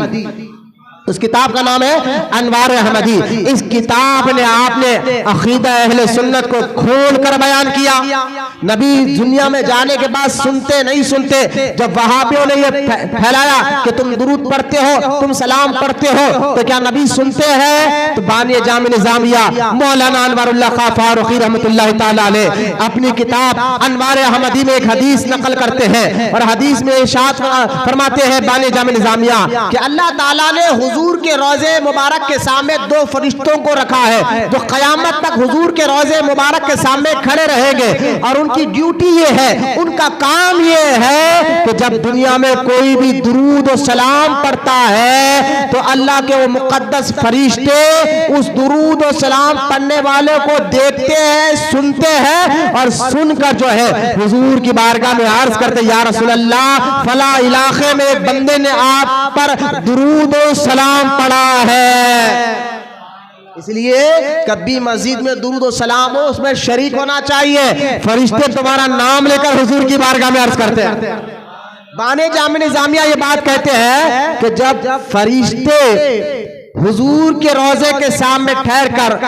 उस किताब का नाम है अनवार अहमदी। इस किताब ने आपने अकीदा अहले सुन्नत को खोल कर बयान किया। नबी दुनिया में जाने के बाद सुनते नहीं सुनते, जब वहाबियों ने यह फैलाया कि तुम दुरूद पढ़ते हो, तुम सलाम पढ़ते हो, तो क्या नबी सुनते हैं? तो बानी जामे निजामिया मौलाना अनवारुल्लाह खां फारूकी रहमतुल्लाह ताला अलैह अपनी किताब अनवार अहमदी में एक हदीस नकल करते हैं और हदीस में इरशाद फरमाते हैं बानी जामे निजामिया कि अल्लाह ताला ने हुजूर के रोजे मुबारक के सामने 2 फरिश्तों को रखा है जो कयामत तक हुजूर के रोजे मुबारक के सामने खड़े रहेंगे और उनकी ड्यूटी ये है, उनका काम ये है कि जब दुनिया में कोई भी दुरूद और सलाम पढ़ता है तो अल्लाह के वो मुकद्दस फरिश्ते उस दुरूद और सलाम पढ़ने वाले को देखते हैं, सुनते हैं और सुनकर जो है हुजूर की बारगाह में अर्ज करते, या रसूल अल्लाह फला इलाके में एक बंदे ने आप पर दुरूद और सलाम पढ़ा है। इसलिए कभी मस्जिद में दुरूद और सलाम हो, उसमें शरीक होना चाहिए। फरिश्ते तुम्हारा नाम लेकर हुजूर की बारगाह में अर्ज करते हैं। बानी जामे निजामिया ये बात कहते हैं कि जब फरिश्ते हुजूर के रोजे के सामने ठहर कर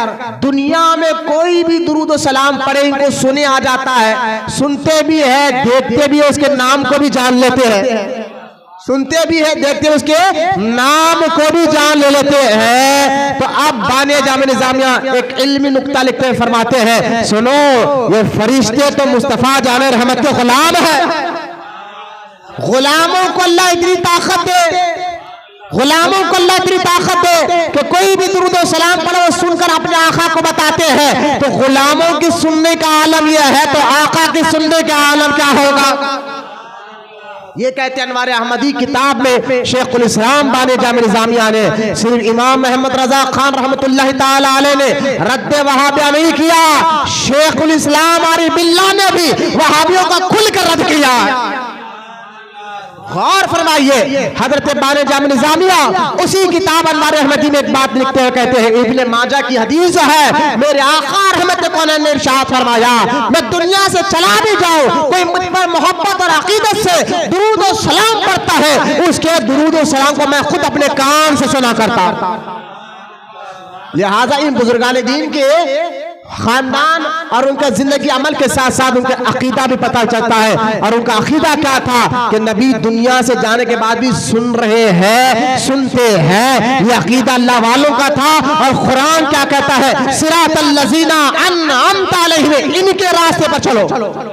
दुनिया में कोई भी दुरूद और सलाम पढ़े, इनको सुने आ जाता है, सुनते भी है, देखते भी है, उसके नाम को भी जान लेते हैं, सुनते भी है, देखते हैं, उसके नाम को भी जान ले लेते हैं। तो अब बानी जामे निजामिया एक इल्मी नुक्ता लिखते हैं, फरमाते हैं सुनो, ये फरिश्ते तो मुस्तफा जाने रहमत के गुलाम है। गुलामों को अल्लाह इतनी ताकत दे, गुलामों को अल्लाह इतनी ताकत दे कि कोई भी दुरूद और सलाम पढ़ो सुनकर अपने आका को बताते हैं। तो गुलामों की सुनने का आलम यह है, तो आका की सुनने का आलम क्या होगा? ये कहते हैं अनवार अहमदी किताब में शेखुल इस्लाम बानी जामे निजामिया ने, सिर्फ इमाम मोहम्मद रजा खान रहमतुल्लाह ताला अलैह ने रद्द वहाबिया नहीं किया, शेखुल इस्लाम आरिफ बिल्लाह ने भी वहाबियों का खुलकर रद्द किया। गौर फरमाइए, हजरत बानी जामे निजामिया उसी किताब अनवार अहमदी में एक बात लिखते हैं, कहते हैं इब्ने माजा की हदीस है, मेरे आका रहमत कौनैन ने इरशाद फरमाया, मैं दुनिया से चला भी जाऊं, कोई मुझ पर मोहब्बत और अकीदत से दुरूद और सलाम पढ़ता है, उसके दुरूद और सलाम को मैं खुद अपने कान से सुना करता। लिहाजा इन बुजुर्गान दीन के खानदान और उनका जिंदगी अमल के साथ साथ उनका अकीदा भी पता चलता है। और उनका अकीदा क्या था कि नबी दुनिया से जाने के बाद भी सुन रहे हैं, सुनते हैं, ये अकीदा अल्लाह वालों का था। और कुरान क्या कहता है, सिरातल लज़ीना अनअमता अलैहिम, इनके रास्ते पर चलो।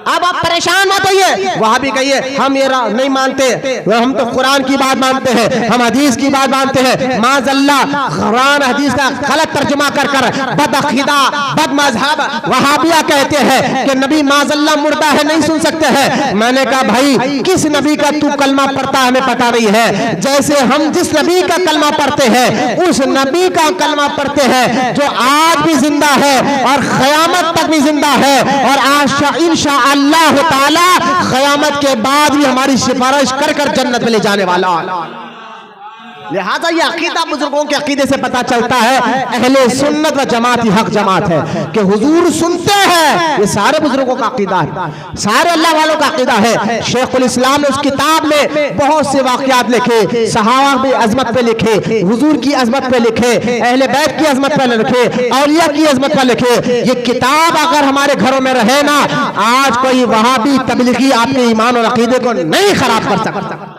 अब आप परेशान मत होइए, वहां भी कहिए हम ये नहीं मानते, हम तो कुरान की बात मानते हैं, हम हदीस की बात मानते हैं। माज़अल्लाह कुरान हदीस का गलत तर्जुमा कर कर बदअकीदा बद मजहब वहाबिया कहते हैं कि नबी माज़अल्लाह मुर्दा है, नहीं सुन सकते हैं। मैंने कहा भाई किस नबी का तू कलमा पढ़ता हमें पता नहीं है। जैसे हम जिस नबी का कलमा पढ़ते हैं उस नबी का कलमा पढ़ते हैं जो आज भी जिंदा है और क़यामत तक भी जिंदा है और आज इंशाअल्लाह अल्लाह ताला क़यामत के बाद भी हमारी सिफारिश कर कर जन्नत में ले जाने वाला। लिहाजा ये अकीदा बुजुर्गों के अकीदे से पता चलता है अहले सुन्नत व जमात ही हक जमात है कि हुजूर सुनते हैं। ये सारे बुजुर्गों का अकीदा है, सारे अल्लाह वालों का अकीदा है। शेखुल इस्लाम ने उस किताब में बहुत से वाक़यात लिखे, सहाबा की अजमत पे लिखे, हुजूर की अजमत पे लिखे, अहले बैत की अजमत पे लिखे, औलिया की अजमत पे लिखे। ये किताब अगर हमारे घरों में रहे ना, आज कोई वहाबी तबलीगी आपके ईमान और अकीदे को नहीं खराब कर सकता।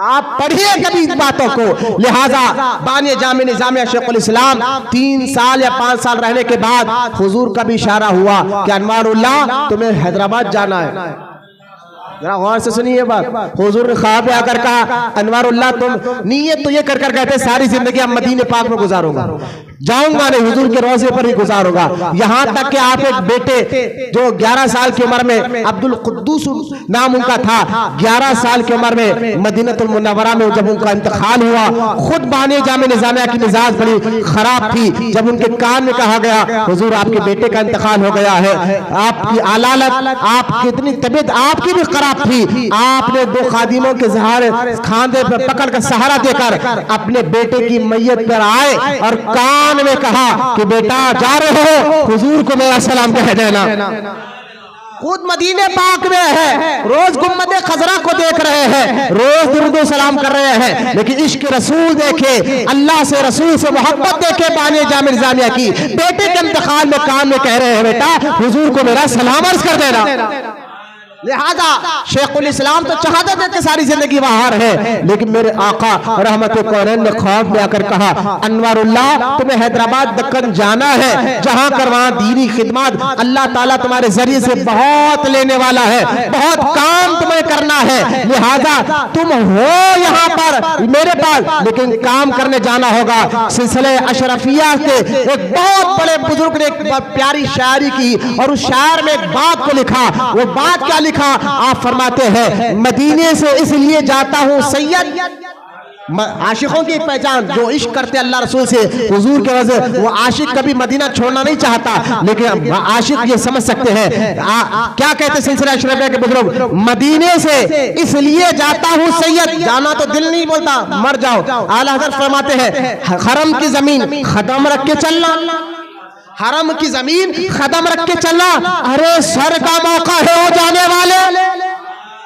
आप पढ़िए कभी इन बातों को। लिहाजा बानी जामे निजामिया शेखुल इस्लाम 3 साल या 5 साल रहने के बाद हुजूर का भी इशारा हुआ कि अनवारुल्लाह तुम्हें हैदराबाद जाना है। जरा गौर से सुनिए बात। हुजूर ने ख्वाब में आकर कहा, अनवारुल्लाह तुम नीयत तो ये कर कर कहते सारी जिंदगी अब मदीने पाक में गुजारूंगा, जाऊंगा नहीं, हुजूर के रोजे पर ही गुजारूंगा। यहाँ तक कि आप एक बेटे जो 11 साल की उम्र में, अब्दुल कुद्दूस नाम उनका था, 11 साल की उम्र में मदीनतुल मुनव्वरा में जब उनका इंतकाल हुआ, खुद बाने जामे निजामिया की मिजाज बड़ी खराब थी। जब उनके कान में कहा गया हुजूर आपके बेटे का इंतकाल हो गया है, आपकी आलालत, आपकी इतनी तबीयत आपकी भी खराब थी, आपने 2 खादिमों के सहारे खांधे पर पकड़ कर सहारा देकर अपने बेटे की मैयत पर आए और कान में कहा कि बेटा जा रहे हो, हुजूर को मेरा सलाम कह देना। खुद मदीने पाक में है, रोज गुम्मद खजरा को देख रहे हैं, रोज दुरूद सलाम कर रहे हैं, लेकिन इश्क रसूल देखे, अल्लाह से रसूल से मोहब्बत देखे बाने जामे निजामिया की, बेटे के इंतकाल में कान में कह रहे हैं बेटा हुजूर को मेरा सलाम अर्ज कर देना। लिहाजा शेखुल इस्लाम तो शहादत देते सारी जिंदगी बाहर है, लेकिन मेरे आका रहमत कौनैन ने ख्वाब में आकर कहा, अनवारुल्लाह तुम्हें हैदराबाद दक्कन जाना है, जहां कर वहां दीनी खिदमत अल्लाह ताला तुम्हारे जरिए से बहुत लेने वाला है, बहुत काम तुम्हें करना है, लिहाजा तुम हो यहाँ पर मेरे पास, लेकिन काम करने जाना होगा। सिलसिले अशरफिया के एक बहुत बड़े बुजुर्ग ने एक प्यारी शायरी की और उस शायर में एक बात को लिखा। वो बात क्या लिखा? आप फरमाते हैं, मदीने से इसलिए जाता हूं सैयद, आशिकों की पहचान जो इश्क करते अल्लाह रसूल से हुजूर के वजह, वो आशिक कभी मदीना छोड़ना नहीं चाहता, लेकिन आशिक ये समझ सकते हैं क्या कहते सिलसिला अशरफिया के बुजुर्ग, मदीने से इसलिए जाता हूं सैयद, जाना तो दिल नहीं बोलता, मर जाओ। आला हज़रत फरमाते हैं, हरम की जमीन कदम रख के चलना, हरम की जमीन कदम रख के चलना, अरे सर का मौका है हो जाने वाले।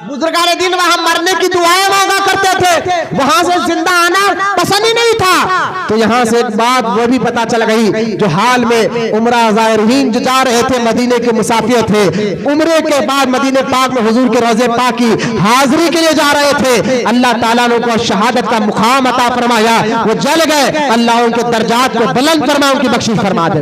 बुजुर्गाने दिन वहां मरने की दुआएं मांगा करते थे, वहां से जिंदा आना पसंद ही नहीं था। तो यहाँ से एक बात वो भी पता चल गई, जो हाल में उम्रा ज़ायरीन जो जा रहे थे मदीने के मुसाफिर थे, उम्रे के बाद मदीने पाक में हुजूर के रोजे पाक की हाजिरी के लिए जा रहे थे, अल्लाह ताला ने उनको शहादत का मुकाम अता फरमाया, वो जल गए, अल्लाह उनके दर्जात को बुलंद फरमा, उनकी बख्शिश फरमा दे।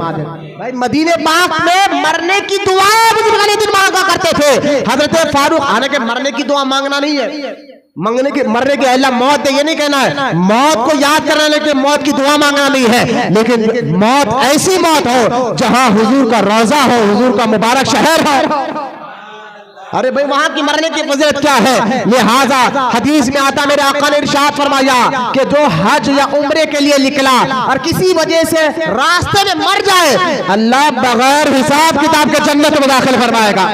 भाई मदीने पाक में मरने की दुआएं बुजुर्गाने दिन मांगा करते थे। हजरत फारूक, हालांकि मरने की दुआ मांगना नहीं है, मंगने की मरने की अल्लाह मौत दे ये नहीं कहना है, मौत को याद करना, लेकिन मौत की दुआ मांगना नहीं है, लेकिन मौत ऐसी मौत हो जहां हुजूर का रोजा हो, हुजूर का मुबारक शहर हो। अरे भाई वहां की मरने की फजीलत क्या है? लिहाजा हदीस में आता, मेरे आका ने इरशाद फरमाया कि जो हज या उम्रे के लिए निकला और किसी वजह से रास्ते में मर जाए, अल्लाह बगैर हिसाब किताब के जन्नत में दाखिल फरमाएगा।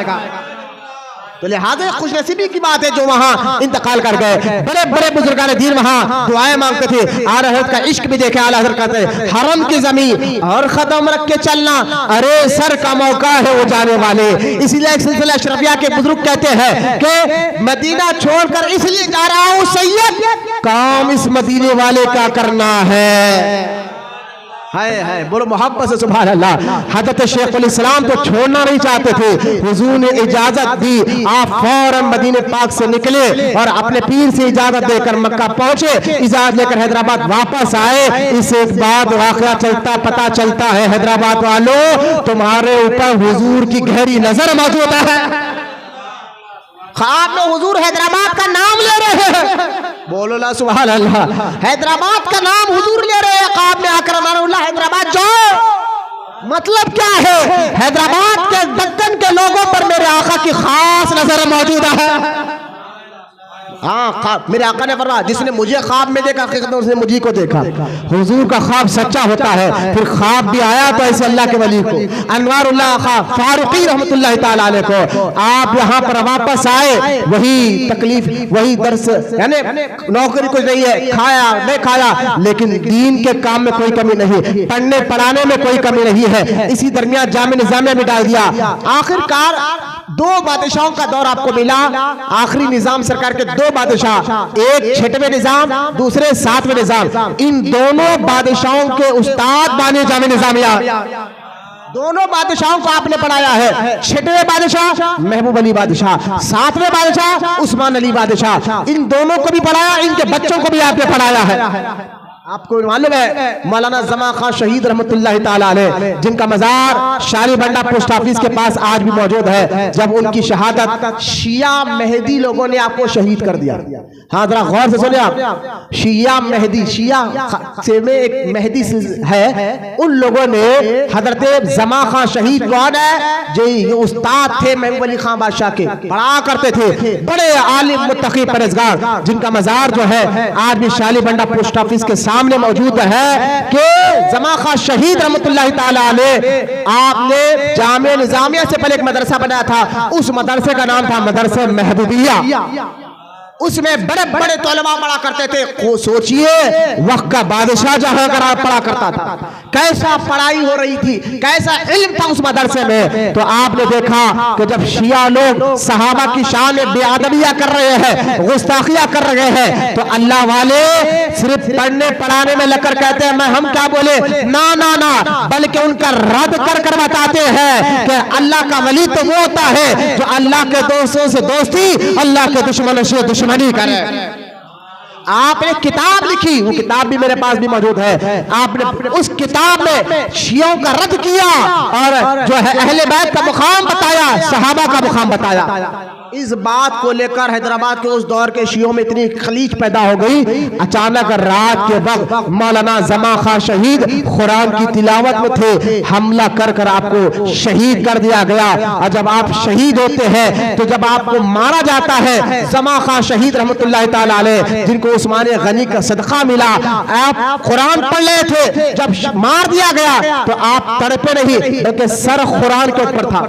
तो लिहाजा खुशनसीबी की बात है जो वहां इंतकाल कर गए। बड़े बड़े बुजुर्गान दीन वहां दुआएं मांगते थे। आला हज़रत का इश्क भी देखे, आला हज़रत कहते हैं, हरम की जमीन और कदम रख के चलना, अरे सर का मौका है वो जाने वाले। इसीलिए एक सिलसिला अशरफिया के बुजुर्ग कहते हैं कि मदीना छोड़कर इसलिए जा रहा हूं सैयद, काम इस मदीने वाले का करना है। है बोलो मोहब्बत से सुभान अल्लाह। हज़रत शेखुल इस्लाम तो छोड़ना नहीं चाहते थे, हुजूर ने इजाजत दी, आप फौरन मदीने पाक से निकले और अपने पीर से इजाजत देकर मक्का पहुंचे, इजाजत लेकर हैदराबाद वापस आए। इससे एक बात वाकया चलता पता चलता है, हैदराबाद वालों तुम्हारे ऊपर हुजूर की गहरी नजर मौजूद है। ख्वाब में हुजूर हैदराबाद का नाम ले रहे हैं, बोलो ला सुभान अल्लाह, हैदराबाद का नाम हुजूर ले रहे हैं ख्वाब में आकर, अल्लाह हैदराबाद जाओ। मतलब क्या है? हैदराबाद के दक्कन के लोगों पर मेरे आका की खास नजर मौजूद है। हाँ, मेरे आका ने फरमाया, जिसने मुझे ख्वाब में देखा हकीकत में उसने मुझे को देखा। हुजूर का ख्वाब सच्चा होता है। फिर ख्वाब भी आया तो ऐसे अल्लाह के वली को, अनवारुल्लाह फारूकी रहमतुल्लाह ताला अलैह को, आप यहाँ पर वापस आए, वही तकलीफ वही दर्स, यानी नौकरी कुछ नहीं है, खाया नहीं खाया, लेकिन दीन के काम में कोई कमी नहीं, पढ़ने पढ़ाने में कोई कमी नहीं है। इसी दरमियान जामे निजामिया में डाल दिया। आखिरकार 2 बादशाहों का दौर आपको मिला, आखिरी निजाम सरकार के 2 बादशाह, एक 6वें निजाम, दूसरे 7वें निजाम। इन दोनों बादशाहों के उस्ताद बाने जामे निजामिया, दोनों बादशाहों को आपने पढ़ाया है। 6वें बादशाह महबूब अली बादशाह, 7वें बादशाह उस्मान अली बादशाह, इन दोनों को भी पढ़ाया, इनके बच्चों को भी आपने पढ़ाया है। आपको मालूम है मौलाना जमा खां शहीद रहमतुल्लाह ताला अलैह, जिनका मजार शालीबंडा पोस्ट ऑफिस के पास आज भी मौजूद है, जब उनकी शहादत शिया मेहदी लोगों ने आपको शहीद कर दिया। हाँ, जरा गौर से सुनिए आप, शिया मेहदी, शिया से में एक मेहदी है, उन लोगों ने हजरत जमा खां शहीद कौन है, जो उस्ताद थे महबूब अली खां बादशाह के, पढ़ा करते थे, बड़े आलिम मुत्तकी परहेजगार, जिनका मजार जो है आज भी शालीबंडा पोस्ट ऑफिस के सामने मौजूद है कि जमा खां शहीद रहमतुल्लाह ताला अलैह आपने जामे निजामिया से पहले एक मदरसा बनाया था, उस मदरसे का नाम था मदरसा महबूबिया। उसमें बड़े बड़े तौलमा पढ़ा करते थे। सोचिए वक्त का बादशाह जहां पढ़ा करता था, कैसा पढ़ाई हो रही थी, कैसा इल्म था उस मदरसे में। तो आपने देखा कि जब शिया लोग सहाबा की शान में बेअदबियां कर रहे हैं, गुस्ताखियां कर रहे हैं, तो अल्लाह वाले सिर्फ पढ़ने पढ़ाने में लगकर कहते हैं मैं हम क्या बोले, ना ना ना, बल्कि उनका रद्द कर कर बताते हैं कि अल्लाह का वली तो वो होता है जो अल्लाह के दोस्तों से दोस्ती, अल्लाह के दुश्मनों से दुश्मनी करे। आपने किताब लिखी, वो किताब भी मेरे पास भी मौजूद है, आपने उस किताब में शियों का रद्द किया और जो है अहले बैत का मुकाम बताया, सहाबा का मुकाम बताया। इस बात को लेकर हैदराबाद के उस दौर के शियों में इतनी खलीज पैदा हो गई। अचानक रात के वक्त मौलाना जमा खां शहीद कुरान की तिलावत में थे, हमला कर कर आपको शहीद कर दिया गया। और जब आप शहीद होते हैं तो जब आपको मारा जाता है, जमा खां शहीद रहमतुल्लाह ताला अलैह, जिनको उस्मान गनी का सदका मिला, आप कुरान पढ़ रहे थे, जब मार दिया गया तो आप तड़पे नहीं, बल्कि सर कुरान के ऊपर था।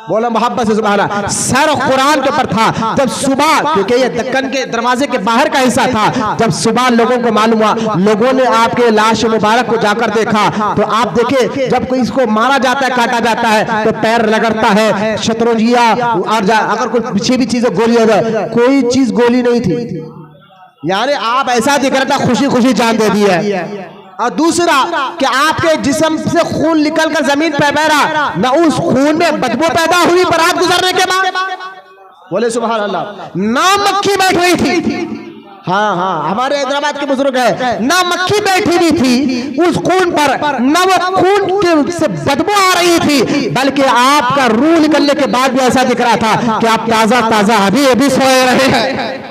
बोला मोहब्बत से सुभान अल्लाह, सर कुरान के ऊपर था। जब सुबह, क्योंकि ये दक्कन के दरवाजे के बाहर का हिस्सा था, जब सुबह लोगों को मालूम हुआ, लोगों ने आपके लाश मुबारक को जाकर देखा, तो आप देखे जब कोई इसको मारा जाता है, काटा जाता है, तो पैर रगड़ता है, शतरंजिया, और अगर कोई पीछे भी चीजें गोली हो जाए, कोई चीज गोली नहीं थी। यानी आप ऐसा दिख रहा था खुशी खुशी जान दे दी है। और दूसरा कि आपके जिस्म से खून निकलकर जमीन पे बह रहा, न उस खून में बदबू पैदा हुई बरात गुजरने के बाद, बोले सुभान अल्लाह, ना मक्खी बैठ रही थी। हाँ हाँ, हमारे हैदराबाद के बुजुर्ग है, ना मक्खी बैठी हुई थी उस खून पर, न वो खून के से बदबू आ रही थी, बल्कि आपका रूह निकलने के बाद भी ऐसा दिख रहा था कि आप ताजा ताजा अभी सोए रहे हैं।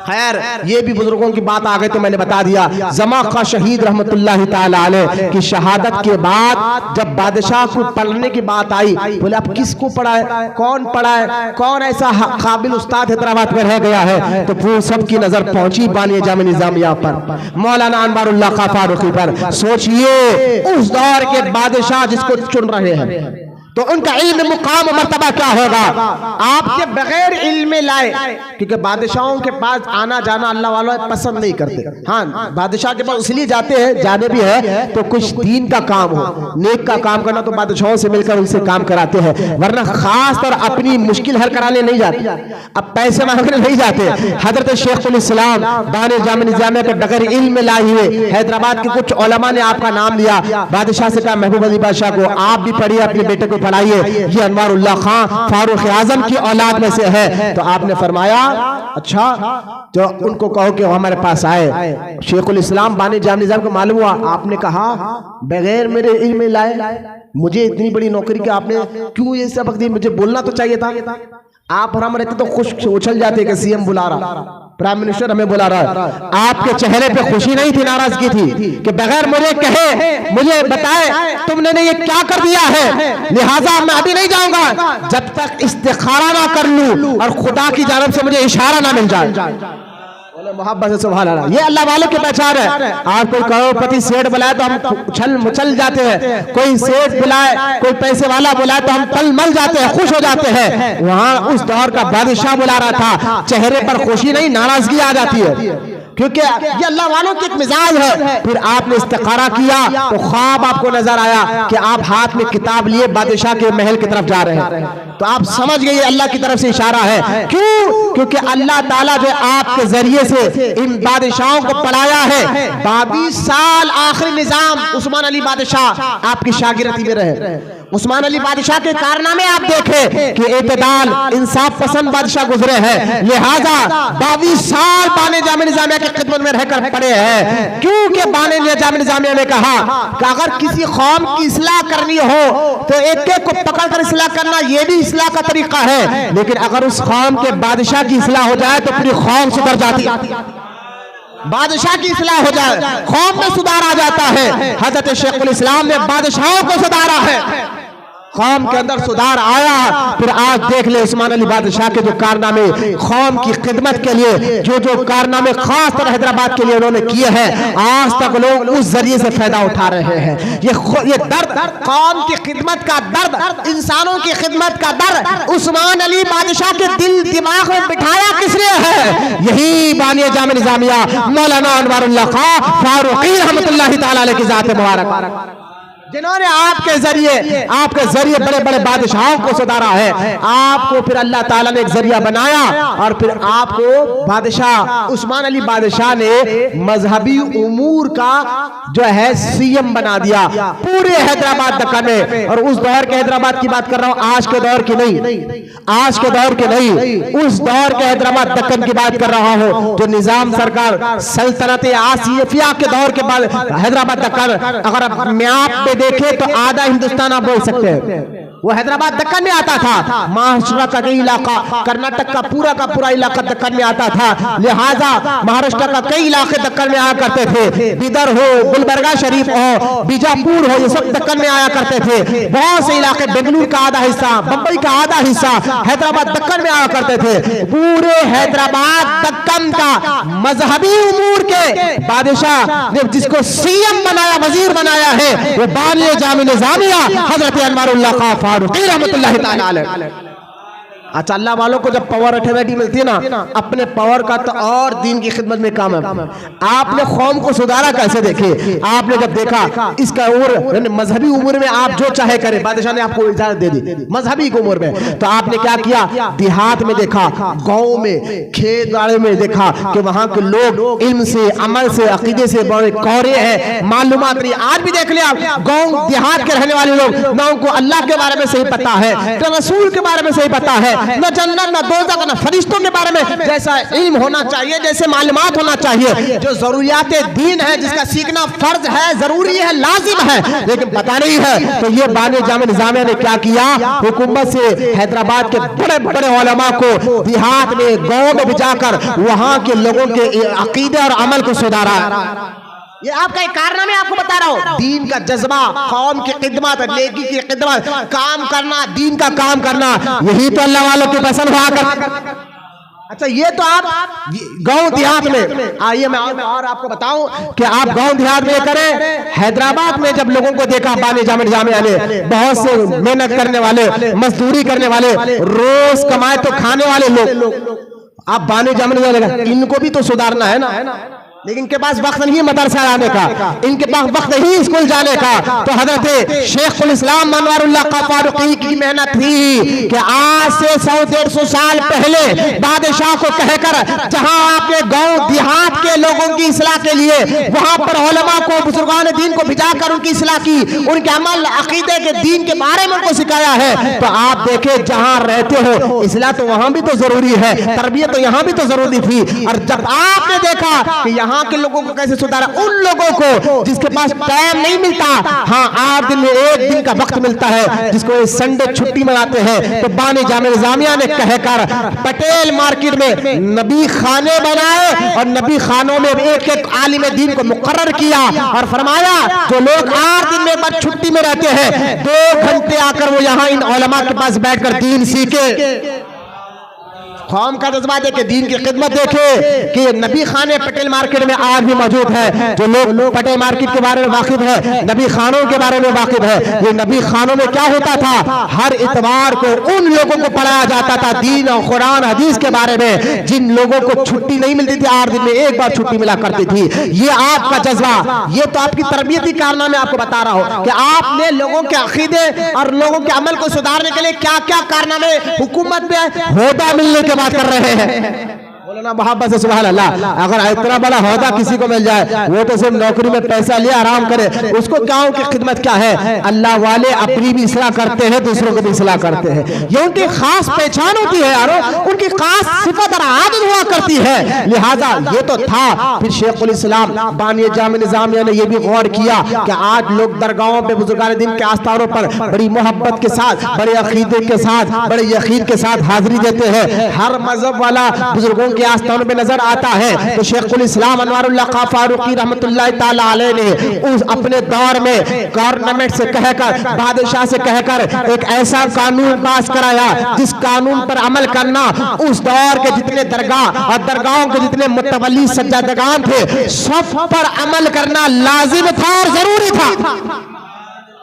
खैर, ये भी बुजुर्गों की बात आ गई तो मैंने बता दिया। जमा खां शहीद रहमतुल्लाह ताला अलैह की शहादत के बाद जब बादशाह को पढ़ने की बात आई, बोले अब किसको पढ़ाए, कौन पढ़ाए, कौन ऐसा काबिल उस्ताद हैदराबाद में रह गया है। तो वो सबकी नजर पहुंची बानिया जामे निजामिया पर, मौलाना अनवारुल्लाह खां फारूकी पर। सोचिए उस दौर के बादशाह जिसको चुन रहे हैं, तो उनका इल्म मुकाम मर्तबा क्या होगा। आपके बगैर इल्म लाए, क्योंकि बादशाहों के पास आना जाना अल्लाह वालों पसंद नहीं करते। हाँ, बादशाह के पास इसलिए जाते हैं, जाने भी है तो कुछ दीन का काम हो, नेक का काम करना, तो बादशाहों से मिलकर उनसे काम कराते हैं, वरना खास तौर अपनी मुश्किल हल कराने नहीं जाते, अब पैसे मांगने नहीं जाते। हजरत शेखुल इस्लाम बानिया जामे निजामिया के बगैर इल्म लाए हुए हैदराबाद के कुछ उलमा ने आपका नाम लिया, बादशाह से कहा महबूब अली बादशाह को आप भी पढ़िए, अपने बेटे को पढ़ाइए, ये अनवारुल्लाह खां फारूक आजम की औलाद में से है। तो आपने फरमाया अच्छा, तो उनको कहो कि हमारे पास आए। शेखुल इस्लाम बानिया जामे निजाम को मालूम हुआ, आपने कहा बगैर मेरे इल्म लाए, मुझे इतनी बड़ी नौकरी के आपने क्यों ये सबक दी, मुझे बोलना तो चाहिए था। आप और हम रहते तो खुश उछल जाते कि सीएम बुला रहा, प्राइम मिनिस्टर हमें बुला रहा है। आपके चेहरे पे खुशी नहीं थी, नाराजगी थी कि बगैर मुझे कहे, मुझे बताए तुमने ये क्या कर दिया है, लिहाजा मैं अभी नहीं जाऊंगा जब तक इस्तिखारा ना कर लूं और खुदा की जानब से मुझे इशारा ना मिल जाए। मोहब्बत से सुभान अल्लाह, ये अल्लाह वालों की पहचान है। आप कोई करोड़पति सेठ बुलाए तो हम उछल मचल जाते हैं, कोई सेठ बुलाए, कोई पैसे वाला बुलाए तो हम तल मल जाते हैं, खुश हो जाते हैं। वहां उस दौर का बादशाह बुला रहा था, चेहरे पर खुशी नहीं नाराजगी आ जाती है, क्योंकि ये अल्लाह वालों की एक मिजाज है। फिर आपने इस्तिखारा किया तो ख्वाब आपको नजर आया कि आप हाथ में किताब लिए बादशाह के महल की तरफ जा रहे हैं, तो आप समझ गए अल्लाह की तरफ से इशारा है। क्यों? क्योंकि अल्लाह ताला जो आपके जरिए से इन बादशाहों को पढ़ाया है। 22 साल आखिरी निजाम उस्मान अली बादशाह आपकी शागिर्दी में रहे, उस्मान अली बादशाह के कारनामे आप देखें कि इत्तेदाल इंसाफ पसंद बादशाह गुजरे हैं, लिहाजा 22 साल बाने जामे निजामिया की खिदमत में रहकर पड़े हैं। क्योंकि बाने जामे निजामिया ने कहा कि अगर किसी कौम की इस्लाह करनी हो तो एक एक को पकड़कर इस्लाह करना यह भी इस्लाह का तरीका है, लेकिन अगर उस कौम के बादशाह की इस्लाह हो जाए तो पूरी कौम सुधर जाती है। बादशाह की इस्लाह हो जाए कौम में सुधार आ जाता है। हजरत शेखुल इस्लाम ने बादशाहों को सुधारा है, कौम के अंदर सुधार आया। फिर आज देख ले उस्मान अली बादशाह के जो कारनामे कौम की खिदमत के लिए जो जो कारनामे खास तौर हैदराबाद के लिए उन्होंने किए हैं, आज तक लोग उस जरिए से फायदा उठा रहे हैं। ये दर्द, कौम की खिदमत का दर्द, इंसानों की खिदमत का दर्द उस्मान अली बादशाह के दिल दिमाग में बिठाया किसने है? यही बानिया जामे निजामिया मौलाना अनवारुल्लाह खां फारूकी रहमतुल्लाह तआला अलैह की जात मुबारक, जिन्होंने आपके जरिए बड़े बड़े बादशाहों को सुधारा है। आपको फिर अल्लाह ताला ने एक जरिया बनाया और फिर आपको बादशाह उस्मान अली बादशाह ने मजहबी उमूर का जो है सीएम बना दिया पूरे हैदराबाद दक्कन में। और उस दौर के हैदराबाद की बात कर रहा हूं, आज के दौर की नहीं, आज के दौर के नहीं, उस दौर के हैदराबाद दक्कन की बात कर रहा हूं जो निजाम सरकार सल्तनत आसिफिया के दौर के बाद हैदराबाद दक्कन, अगर मैप पे देखे तो आधा हिंदुस्तान आप बोल सकते हैं वो हैदराबाद दक्कन में आता था। महाराष्ट्र का कई इलाका, कर्नाटक का पूरा इलाका दक्कन में आता था। लिहाजा महाराष्ट्र का कई इलाके दक्कन में आया करते थे। बिदर हो, गुलबर्गा शरीफ हो, बीजापुर हो, ये सब दक्कन में आया करते थे। बहुत से इलाके, बेंगलुरु का आधा हिस्सा, बंबई का आधा हिस्सा हैदराबाद दक्कन में आया करते थे। पूरे हैदराबाद दक्कन का मजहबी उमूर के बादशाह ने जिसको सीएम बनाया, वजीर बनाया है, वो बानिया जामे निजामिया हजरत अनवारुल्लाह खां फारूकी रहमतुल्लाह तआला अलैह। अच्छा, अल्लाह वालों को जब पावर अथॉरिटी मिलती है ना, अपने पावर का तो और दीन की खिदमत में काम है। आपने कौम को सुधारा कैसे देखे? आपने जब देखा इसका उम्र मजहबी उम्र में आप जो चाहे करें, बादशाह ने आपको इजाजत दे दी मजहबी उम्र में, तो आपने क्या किया? देहात में देखा, गाँव में, खेत बाड़े में देखा कि वहां के लोग इल्म से, अमल से, अकीदे से बड़े कौरे हैं, मालूमात नहीं। आज भी देख लिया गाँव देहात के रहने वाले लोग, ना उनको अल्लाह के बारे में सही पता है, ना रसूल के बारे में सही पता है, न जन्नत न दोज़ख न फरिश्तों के बारे में जैसा इल्म होना चाहिए, जैसे मालूमात होना चाहिए, जो जरूरियात दीन है, जिसका सीखना फर्ज है, जरूरी है, लाजिम है, लेकिन पता नहीं है। तो ये बानिया जामे निजामिया ने क्या किया? हुकूमत से हैदराबाद के बड़े बड़े उलमा को देहात में, गाँव में भिजाकर वहां के लोगों के अकीदे और अमल को सुधारा। ये आपका एक कारनामे आपको बता रहा हूँ। दीन का जज्बा, कौम की खिदमत, नेकी की खिदमत, काम करना, दीन का काम करना, यही तो अल्लाह वालों की पसंद हुआ कर। अच्छा, ये तो आप गांव देहात में आइए, मैं और आपको बताऊं कि आप गांव देहात में करें। हैदराबाद में जब लोगों को देखा बानिया जामे निजामिया ने, बहुत से मेहनत करने वाले, मजदूरी करने वाले, रोज कमाए तो खाने वाले लोग, आप बानिया जामे निजामिया, इनको भी तो सुधारना है ना, लेकिन इनके पास वक्त नहीं है मदरसा आने का, इनके पास वक्त नहीं स्कूल जाने का। तो हजरत शेखुल इस्लाम अनवारुल्लाह खां फारूकी की मेहनत थी कि आज से 100-150 साल पहले बादशाह को कहकर जहां आपके गांव देहात के लोगों की इस्लाह के लिए वहां पर उलमा को, बुजुर्गान दीन को भिजाकर उनकी इस्लाह की, उनके अमल, अकीदे के, दीन के बारे में उनको सिखाया है। तो आप देखें, जहां रहते हो इस्लाह तो वहां भी तो जरूरी है, तरबियत तो यहां भी तो जरूरी थी। और जब आपने देखा कि यहाँ के लोगों को कैसे सुधारा, उन लोगों को जिसके पास टाइम नहीं मिलता, हाँ 8 दिन में 1 दिन का वक्त मिलता है, जिसको संडे छुट्टी मनाते हैं, तो बानिया जामे निजामिया ने कहकर पटेल मार्केट में नबी खाने बनाए और नबी खानों में एक एक आलिम दीन को मुकर्रर किया और फरमाया जो लोग 8 दिन में एक बार छुट्टी में रहते हैं, 2 घंटे आकर वो यहाँ इन उलमा के पास बैठकर दीन सीखे। कौम का जज्बा देखे, दीन की खिदमत देखे कि नबी खाने पटेल मार्केट में आज भी मौजूद है। जो लोग पटेल मार्केट के बारे में वाकिफ है, नबी खानों के बारे में वाकिफ है, ये नबी खानों में क्या होता था? हर इतवार को उन लोगों को पढ़ाया जाता था दीन और कुरान हदीस के बारे में जिन लोगों को छुट्टी नहीं मिलती थी, 8 दिन में एक बार छुट्टी मिला करती थी। ये आपका जज्बा, ये तो आपकी तरबियती कारनामे आपको बता रहा हूँ कि आपने लोगों के अकीदे और लोगों के अमल को सुधारने के लिए क्या क्या कारनामे हुकूमत में होदा मिलने के बात कर रहे हैं। बोलना मोहब्बत से सुभान अल्लाह। अगर इतना बड़ा ओहदा किसी को मिल जाए, वो तो सिर्फ नौकरी में पैसा लिए आराम करे, उसको क्या उनकी खिदमत क्या है? अल्लाह वाले अपनी भी इस्लाह करते हैं, दूसरों को भी इस्लाह करते हैं। ये उनकी खास पहचान होती है यारो, उनकी खास सिफत और आदत हुआ करती है। लिहाजा ये तो था। फिर शेखुल इस्लाम बानी जामे निज़ामिया ने यह भी गौर किया कि आज लोग दरगाहों पे बुजुर्गान दिन के आस्थानों पर बड़ी मोहब्बत के साथ, बड़े अकीदे के साथ, बड़े यकीन के साथ हाजिरी देते हैं। हर मजहब वाला बुजुर्गों के आस्थानों में नजर आता है। तो शेखुल इस्लाम अनवारुल्लाह खां फारूकी रहमतुल्लाह ताला अलैह ने उस अपने दौर में गवर्नमेंट से कहकर, बादशाह से कहकर एक ऐसा कानून पास कराया जिस कानून पर अमल करना उस दौर के जितने दरगाह और दरगाहों के जितने मुतवल्ली सज्जादगान थे, सब पर अमल करना लाजिम था और जरूरी था।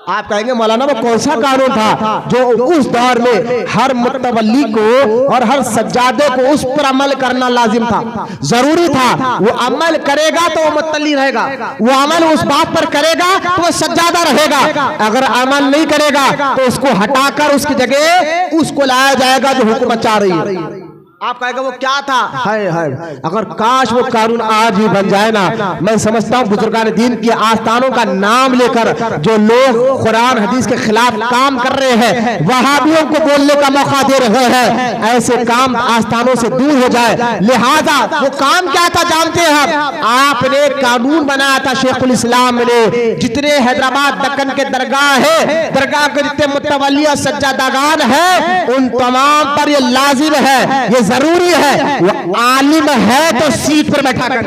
आप कहेंगे मौलाना वो कौन सा कानून था जो उस दौर में हर मुतवल्ली को और हर सज्जादे को उस पर अमल करना लाजिम था, जरूरी था? वो अमल करेगा तो वो मुतवल्ली रहेगा, वो अमल उस बात पर करेगा तो वो सज्जादा रहेगा। अगर अमल नहीं करेगा तो उसको हटाकर उसकी जगह उसको लाया जाएगा जो हुकूमत चाह रही है। आप कहेगा वो क्या था? हाय हाय, अगर काश वो कानून आज ही बन जाए ना। मैं समझता हूँ बुजुर्गान दीन की आस्थानों का नाम लेकर जो लोग कुरान हदीस के खिलाफ काम कर रहे हैं, वहाबियों को बोलने का मौका दे रहे हैं, ऐसे काम आस्थानों से दूर हो जाए। लिहाजा वो काम क्या था जानते हैं आपने कानून बनाया था शेखुल इस्लाम ने, जितने हैदराबाद दक्कन के दरगाह है, दरगाह के जितने मुतवल्ली और सज्जादागान है, उन तमाम पर ये लाजिम है, ये जरूरी है, वो आलिम है तो सीट पर बैठा कर।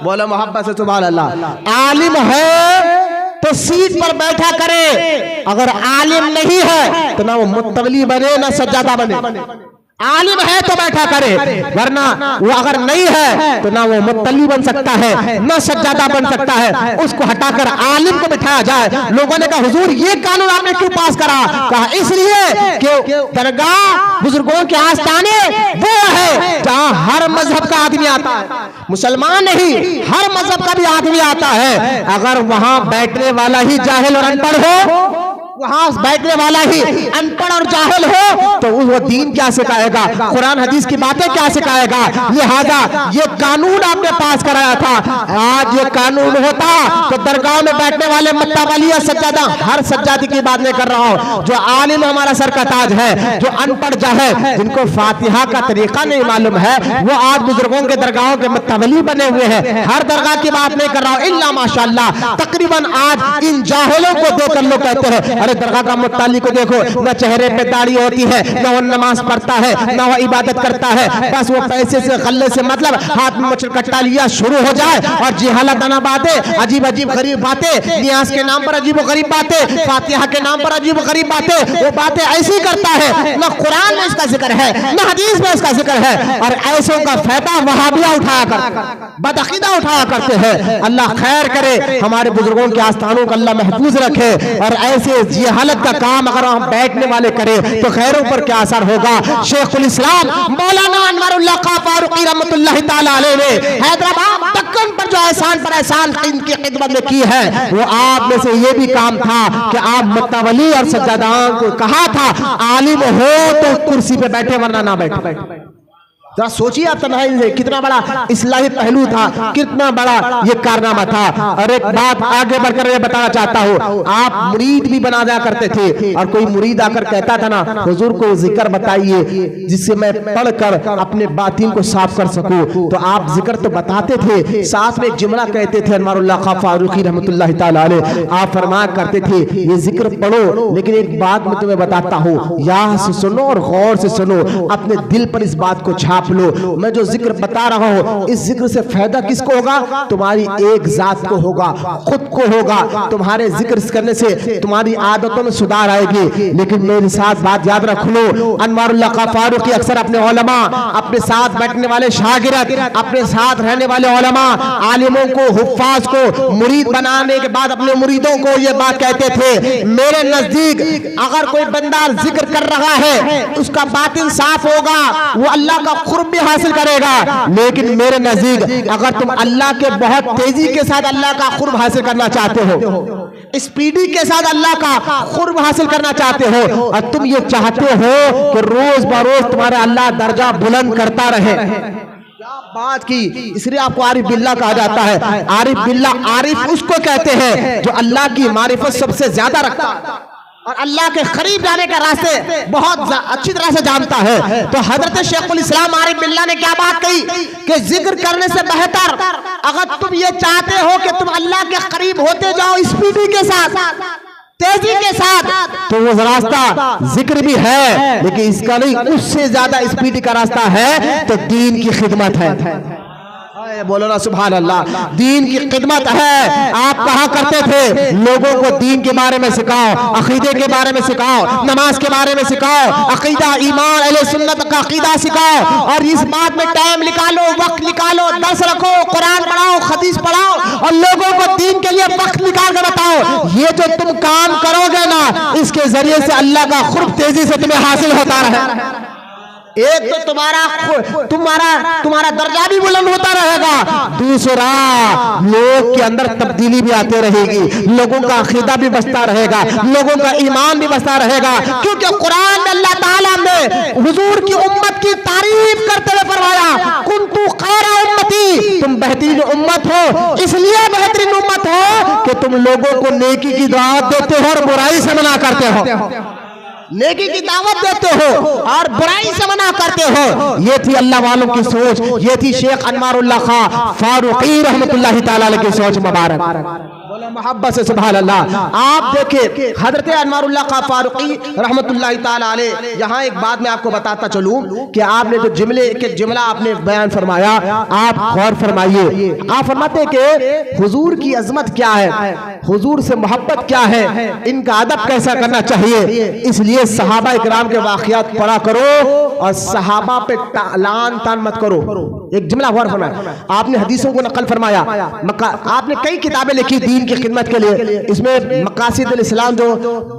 बोलो मोहब्बत से सुभान अल्लाह। आलिम है तो सीट पर बैठा करे, अगर आलिम नहीं है तो ना वो मुतवल्ली बने ना सज्जादा बने। आलिम है तो बैठा करे, वरना वो अगर नहीं है तो ना वो मुतल्ली बन सकता है ना सज्जादा बन सकता है। उसको हटाकर आलिम को बिठाया जाए। लोगों ने कहा हुजूर ये कानून आपने क्यों पास करा? कहा इसलिए कि दरगाह बुजुर्गों के आस्थाने वो है जहां हर मजहब का आदमी आता है, मुसलमान नहीं हर मजहब का भी आदमी आता है। अगर वहां बैठने वाला ही जाहिल और अनपढ़ हो, वहां बैठने वाला ही अनपढ़ और जाहिल हो, तो वो दीन क्या सिखाएगा, कुरान हदीस की बातें क्या सिखाएगा? लिहाजा ये कानून आपने पास कराया था। आज ये कानून होता तो दरगाह में बैठने वाले मुतवल्ली और सज्जादा, हर सज्जादी की बात नहीं कर रहा हूं, जो आलिम हमारा सर का ताज है, जो अनपढ़ जाहिल जिनको फातिहा का तरीका नहीं मालूम है, वो आज बुजुर्गों के दरगाहों के मुतवल्ली बने हुए हैं। हर दरगाह की बात नहीं कर रहा हूं, इल्ला माशाअल्लाह तकरीबन आज इन जाहिलों को देखकर लोग कहते हैं अरे दरगाह का मुतल्ली को देखो, न चेहरे पे दाढ़ी होती है, न वो नमाज पढ़ता है, न वो इबादत करता है, बस वो पैसे से गल्ले से मतलब हाथ में मच्छर कट्टा लिया शुरू हो जाए और जिहालताना बातें, अजीब अजीब गरीब बातें, नियाज के नाम पर अजीब गरीब बातें, फातिहा के नाम पर अजीब गरीब बातें, वो बातें ऐसी करता है। न कुरान में इसका जिक्र है न हदीस में इसका जिक्र है, और ऐसों का फायदा वहाबिया उठाया कर बदअकीदा उठाया करते हैं। अल्लाह खैर करे, हमारे बुजुर्गों के आस्थानों को अल्लाह महफूज रखे, और ऐसे हालत का काम अगर हम बैठने वाले करें तो खैरों पर क्या असर होगा। शेखुल इस्लाम मौलाना अनवारुल्लाह खां फारूकी रहमतुल्लाह ताला अलैह ने हैदराबाद दक्कन पर जो एहसान पर एहसान इनकी खिदमत में की है, वो आप में से ये भी काम था कि आप मुतवल्ली और सज्जादान को कहा था आलिम हो तो कुर्सी पे बैठे वरना ना बैठे। जरा सोचिए आप तन्हाई से कितना बड़ा इस्लाही पहलू था, कितना बड़ा ये कारनामा था। और एक बात आगे बढ़कर मैं बताना चाहता हूँ, आप मुरीद भी बना दिया करते थे, और कोई मुरीद आकर कहता था ना हुजूर को जिक्र बताइए जिससे मैं पढ़कर अपने बातिन को साफ कर सकूं, तो आप जिक्र तो बताते थे, साथ में एक जुमला कहते थे अनवारुल्लाह खां फारूकी रहमतुल्लाह ताला अलैह, आप फरमाया करते थे ये जिक्र पढ़ो, लेकिन एक बात मैं तुम्हें बताता हूँ, यहाँ से सुनो और गौर से सुनो, अपने दिल पर इस बात को छाप लो। मैं जो जिक्र बता रहा हूं इस जिक्र से फायदा किसको होगा? तुम्हारी एक जात को होगा, खुद को होगा। तुम्हारे जिक्र करने से तुम्हारी आदतों में सुधार आएगी। लेकिन मेरे साथ बात याद रख लो, अनवारुल्लाह खां फारूकी अक्सर अपने उलमा, अपने साथ बैठने वाले शागिर्द, अपने साथ रहने वाले उलमा, आलिमों को, हुफ्फाज को मुरीद बनाने के बाद अपने मुरीदों को ये बात कहते थे, मेरे नजदीक अगर कोई बंदा जिक्र कर रहा है उसका बातिन साफ होगा, वो अल्लाह का कुर्ब भी हासिल करेगा, लेकिन मेरे नजदीक अगर तुम अल्लाह के बहुत तेजी के साथ अल्लाह का कुर्ब हासिल करना चाहते हो, स्पीडी के साथ अल्लाह का कुर्ब हासिल करना चाहते हो, और तुम ये चाहते हो कि रोज बरोज तुम्हारा अल्लाह दर्जा बुलंद करता रहे, बात की, इसलिए आपको आरिफ बिल्ला कहा जाता है। आरिफ बिल्ला, आरिफ उसको कहते हैं जो अल्लाह की मारिफत सबसे ज्यादा रखता है और अल्लाह के करीब जाने का रास्ते बहुत अच्छी तरह से जानता है। तो हजरत शेखुल इस्लाम आरिफ बिल्ला ने क्या बात कही कि जिक्र करने से बेहतर अगर तुम ये चाहते हो कि तुम अल्लाह के करीब होते जाओ स्पीडी के साथ, तेजी के साथ, तो वो रास्ता जिक्र भी है, लेकिन इसका नहीं, उससे ज्यादा स्पीड का रास्ता है तो दीन की खिदमत है। बोलो ना सुभान अल्लाह। दीन की खिदमत है। आप कहा करते थे लोगों को दीन के बारे में सिखाओ, अकीदे के बारे में सिखाओ, नमाज के बारे में सिखाओ, अकीदा ईमान अहले सुन्नत का अकीदा सिखाओ, और इस बात में टाइम निकालो, वक्त निकालो, दर्स रखो, कुरान पढ़ाओ, हदीस पढ़ाओ, और लोगों को दीन के लिए वक्त निकाल कर बताओ। ये जो तुम काम करोगे ना, इसके जरिए से अल्लाह का खुर्ब तेजी से तुम्हें हासिल होता रहे। एक तो तुम्हारा दर्जा भी बुलंद होता रहेगा, दूसरा लोग के अंदर तब्दीली भी आती रहेगी, लोगों का अकीदा भी बचता रहेगा, लोगों का ईमान भी बचता रहेगा, क्योंकि कुरान में अल्लाह ताला ने हुजूर की उम्मत की तारीफ करते हुए फरमाया, कुन्तु खैरा उम्मती, तुम बेहतरीन उम्मत हो, इसलिए बेहतरीन उम्मत हो कि तुम लोगों को नेकी की दावत देते हो और बुराई से मना करते हो, नेकी की दावत देते हो और बुराई से मना करते हो। ये थी अल्लाह वालों की सोच, ये थी शेख अनवारुल्लाह खां फारूकी रहमतुल्लाहि ताला अलैहि की सोच मुबारक। बोलो मोहब्बत से सुभान अल्लाह। आप देखिए हजरत अनवारुल्लाह खां फारूकी रहमतुल्लाहि ताला अलैहि, यहाँ एक बात मैं आपको बताता चलूं कि आपने जो जुमला आपने बयान फरमाया, आप गौर फरमाइए। आप फरमाते कि हुजूर की अजमत क्या है, हुजूर से मोहब्बत क्या है, इनका अदब कैसा करना चाहिए, इसलिए सहाबा इकराम के वाक़ियात पढ़ा करो और सहाबा पे लान तान मत करो। एक जुमला गौर फरमाया, आपने हदीसों को नकल फरमाया, आपने कई किताबें लिखी दीन की खिदमत के लिए, इसमें मकासिदुल इस्लाम जो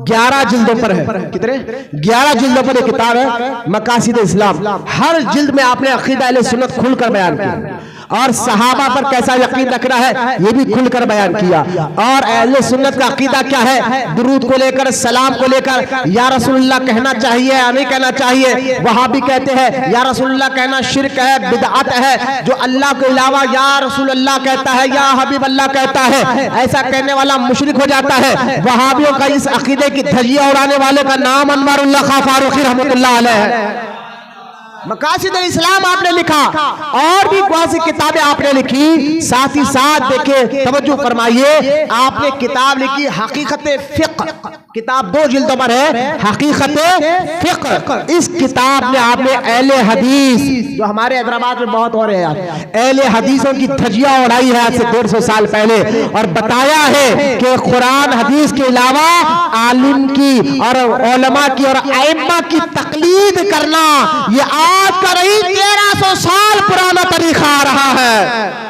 11 जिल्दों पर है, कितने 11 जिल्दों पर एक किताब है मकासिदुल इस्लाम। हर जिल्द में आपने अकीदा अहले सुन्नत खुलकर बयान किया और सहाबा पर कैसा यकीन रखना है ये भी खुलकर बयान किया, और अहले सुन्नत का अकीदा क्या है, दुरूद को लेकर, सलाम को लेकर, या रसूलुल्लाह कहना चाहिए या नहीं कहना चाहिए। वहां भी कहते हैं या रसूलुल्लाह कहना शिर्क है, बिदअत है, जो अल्लाह के अलावा या रसूलुल्लाह कहता है या हबीब अल्लाह कहता है, ऐसा कहने वाला मुशरिक हो जाता है। वहाबियों का इस अकीदे की धज्जियां उड़ाने वाले का नाम अनवारुल्लाह खां फारूकी रहमतुल्लाह अलैह है। मकासिद इस्लाम आपने लिखा और भी बहुत सी किताबें आपने लिखी, साथ ही साथ देखिए तवज्जो फरमाइए, आपने किताब लिखी हकीकत फिक्र, किताब 2 जिल्दों पर है, हकीकत फिक्र। इस किताब में आपने अहले हदीस, जो हमारे हैदराबाद में बहुत हो रहे हैं, अहले हदीसों की धज्जियां उड़ाई है आज से 150 साल पहले, और बताया है कि कुरान हदीस के अलावा आलिम की और उलमा की और आइम्मा की तकलीद करना ये आज का नहीं 1300 साल पुराना तरीका आ रहा है।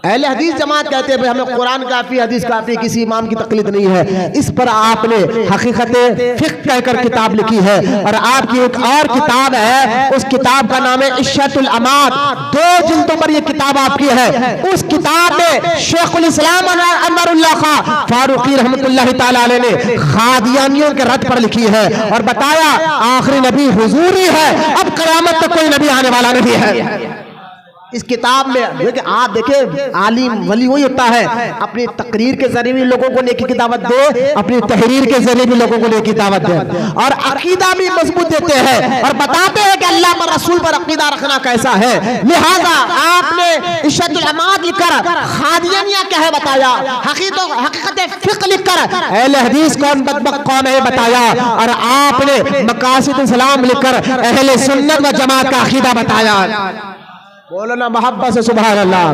अहले हदीस जमात कहते हैं हमें कुरान काफी, हदीस काफी, किसी इमाम की तकलीद नहीं है। इस पर आपने हकीकत फिक्र कहकर किताब लिखी है, और आपकी एक और किताब है, उस किताब का नाम है इश्शतुल अमात, 2 जिल्दों पर यह किताब आपकी है। उस किताब में शेखुल इस्लाम अनवारुल्लाह खां फारूकी रहमतुल्लाहि ताला अलैह ने खादियानियों के रद पर लिखी है और बताया आखिरी नबी हुजूर ही है, अब क़यामत तक कोई नबी आने वाला नहीं है। इस किताब में देखिए, आप देखिए आलिम वली वही होता है अपनी तकरीर के जरिए भी लोगों को नेकी की दावत दे, अपनी तहरीर के जरिए भी लोगों को नेकी की दावत दे, और अकीदा भी मजबूत देते हैं और बताते हैं कि अल्लाह पर रसूल पर अकीदा रखना कैसा है। लिहाजा आपने इश्शतुल अमात लिखकर खादियानिया क्या है बताया, हकीकत फिक्र लिखकर अहले हदीस कौन बदबख्त कौन है बताया, और आपने मकासिद इस्लाम लिखकर अहले सुन्नत व जमात का अकीदा बताया। बोलो ना मोहब्बत से सुभान अल्लाह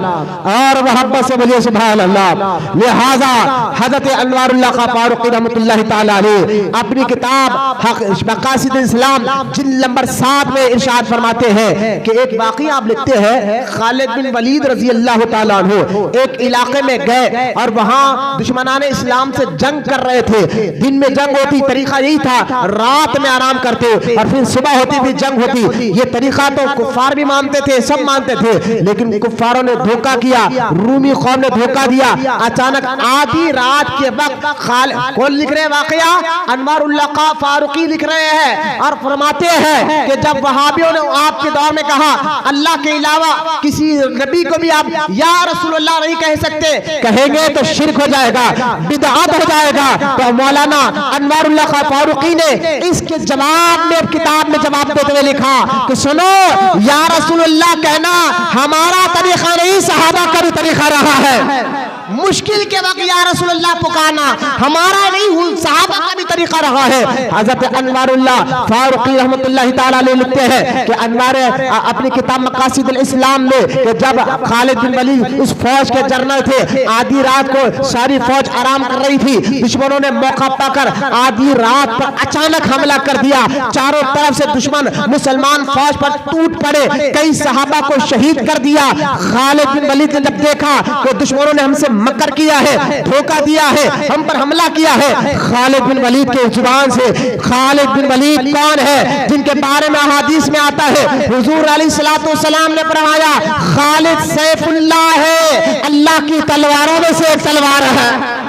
और मोहब्बत से बोलिए सुभान अल्लाह। लिहाजा हज़रत अनवारुल्लाह खां फारूकी रहमतुल्लाह ताला अलैह अपनी किताब मकासिद इस्लाम जिल्द नंबर 7 में इरशाद फरमाते हैं कि एक वाक़या आप लिखते हैं, खालिद बिन वलीद रजी अल्लाह ताला अन्हु एक इलाके में गए और वहां दुश्मनाने इस्लाम से जंग कर रहे थे। दिन में जंग होती, तरीका यही था, रात में आराम करते और फिर सुबह होती फिर जंग होती। ये तरीका तो कुफ्फार भी मानते थे, सब मानते थे, लेकिन कुफ्फारों ने धोखा किया, रूमी कौम ने धोखा दिया। अचानक आधी रात के वक्त कौन लिख रहे वाकया? अनवारुल्लाह खां फारूकी लिख रहे हैं और फरमाते हैं कि जब वहाबियों ने आपके दौर में कहा अल्लाह के अलावा किसी नबी को भी आप या रसूलुल्लाह नहीं कह सकते, कहेंगे तो शिर्क हो जाएगा, बिदअत हो जाएगा। तो मौलाना अनवारुल्लाह खां फारूकी ने इसके जवाब में किताब में जवाब देते हुए लिखा कि सुनो, या रसूलुल्लाह कहना हमारा तरीका नहीं, सहाबा का भी तरीका रहा है। मुश्किल के वक्त या रसूलुल्लाह पुकारना हमारा नहीं, सहाबा का भी तरीका रहा है। हज़रत अनवारुल्लाह फारूकी रहमतुल्लाह ताला अलैह लिखते हैं कि अनवार अपनी किताब मकासिदुल इस्लाम में कि जब खालिद बिन वलीद उस फौज के जनरल थे, आधी रात को सारी फौज आराम कर रही थी, दुश्मनों ने मौका पाकर आधी रात पर अचानक हमला कर दिया। चारों तरफ से दुश्मन मुसलमान फौज पर टूट पड़े, कई सहाबा को शहीद कर दिया। खालिद बिन वलीद ने जब देखा कि दुश्मनों ने हमसे मकर किया है, धोखा दिया है, हम पर हमला किया है, खालिद बिन वलीद के जुबान से खालिद बिन वलीद कौन है जिनके बारे में हदीस में आता है, हुजूर अलैहिस्सलातु वस्सलाम ने फरमाया खालिद सैफुल्लाह है, अल्लाह की तलवारों में से एक तलवार है।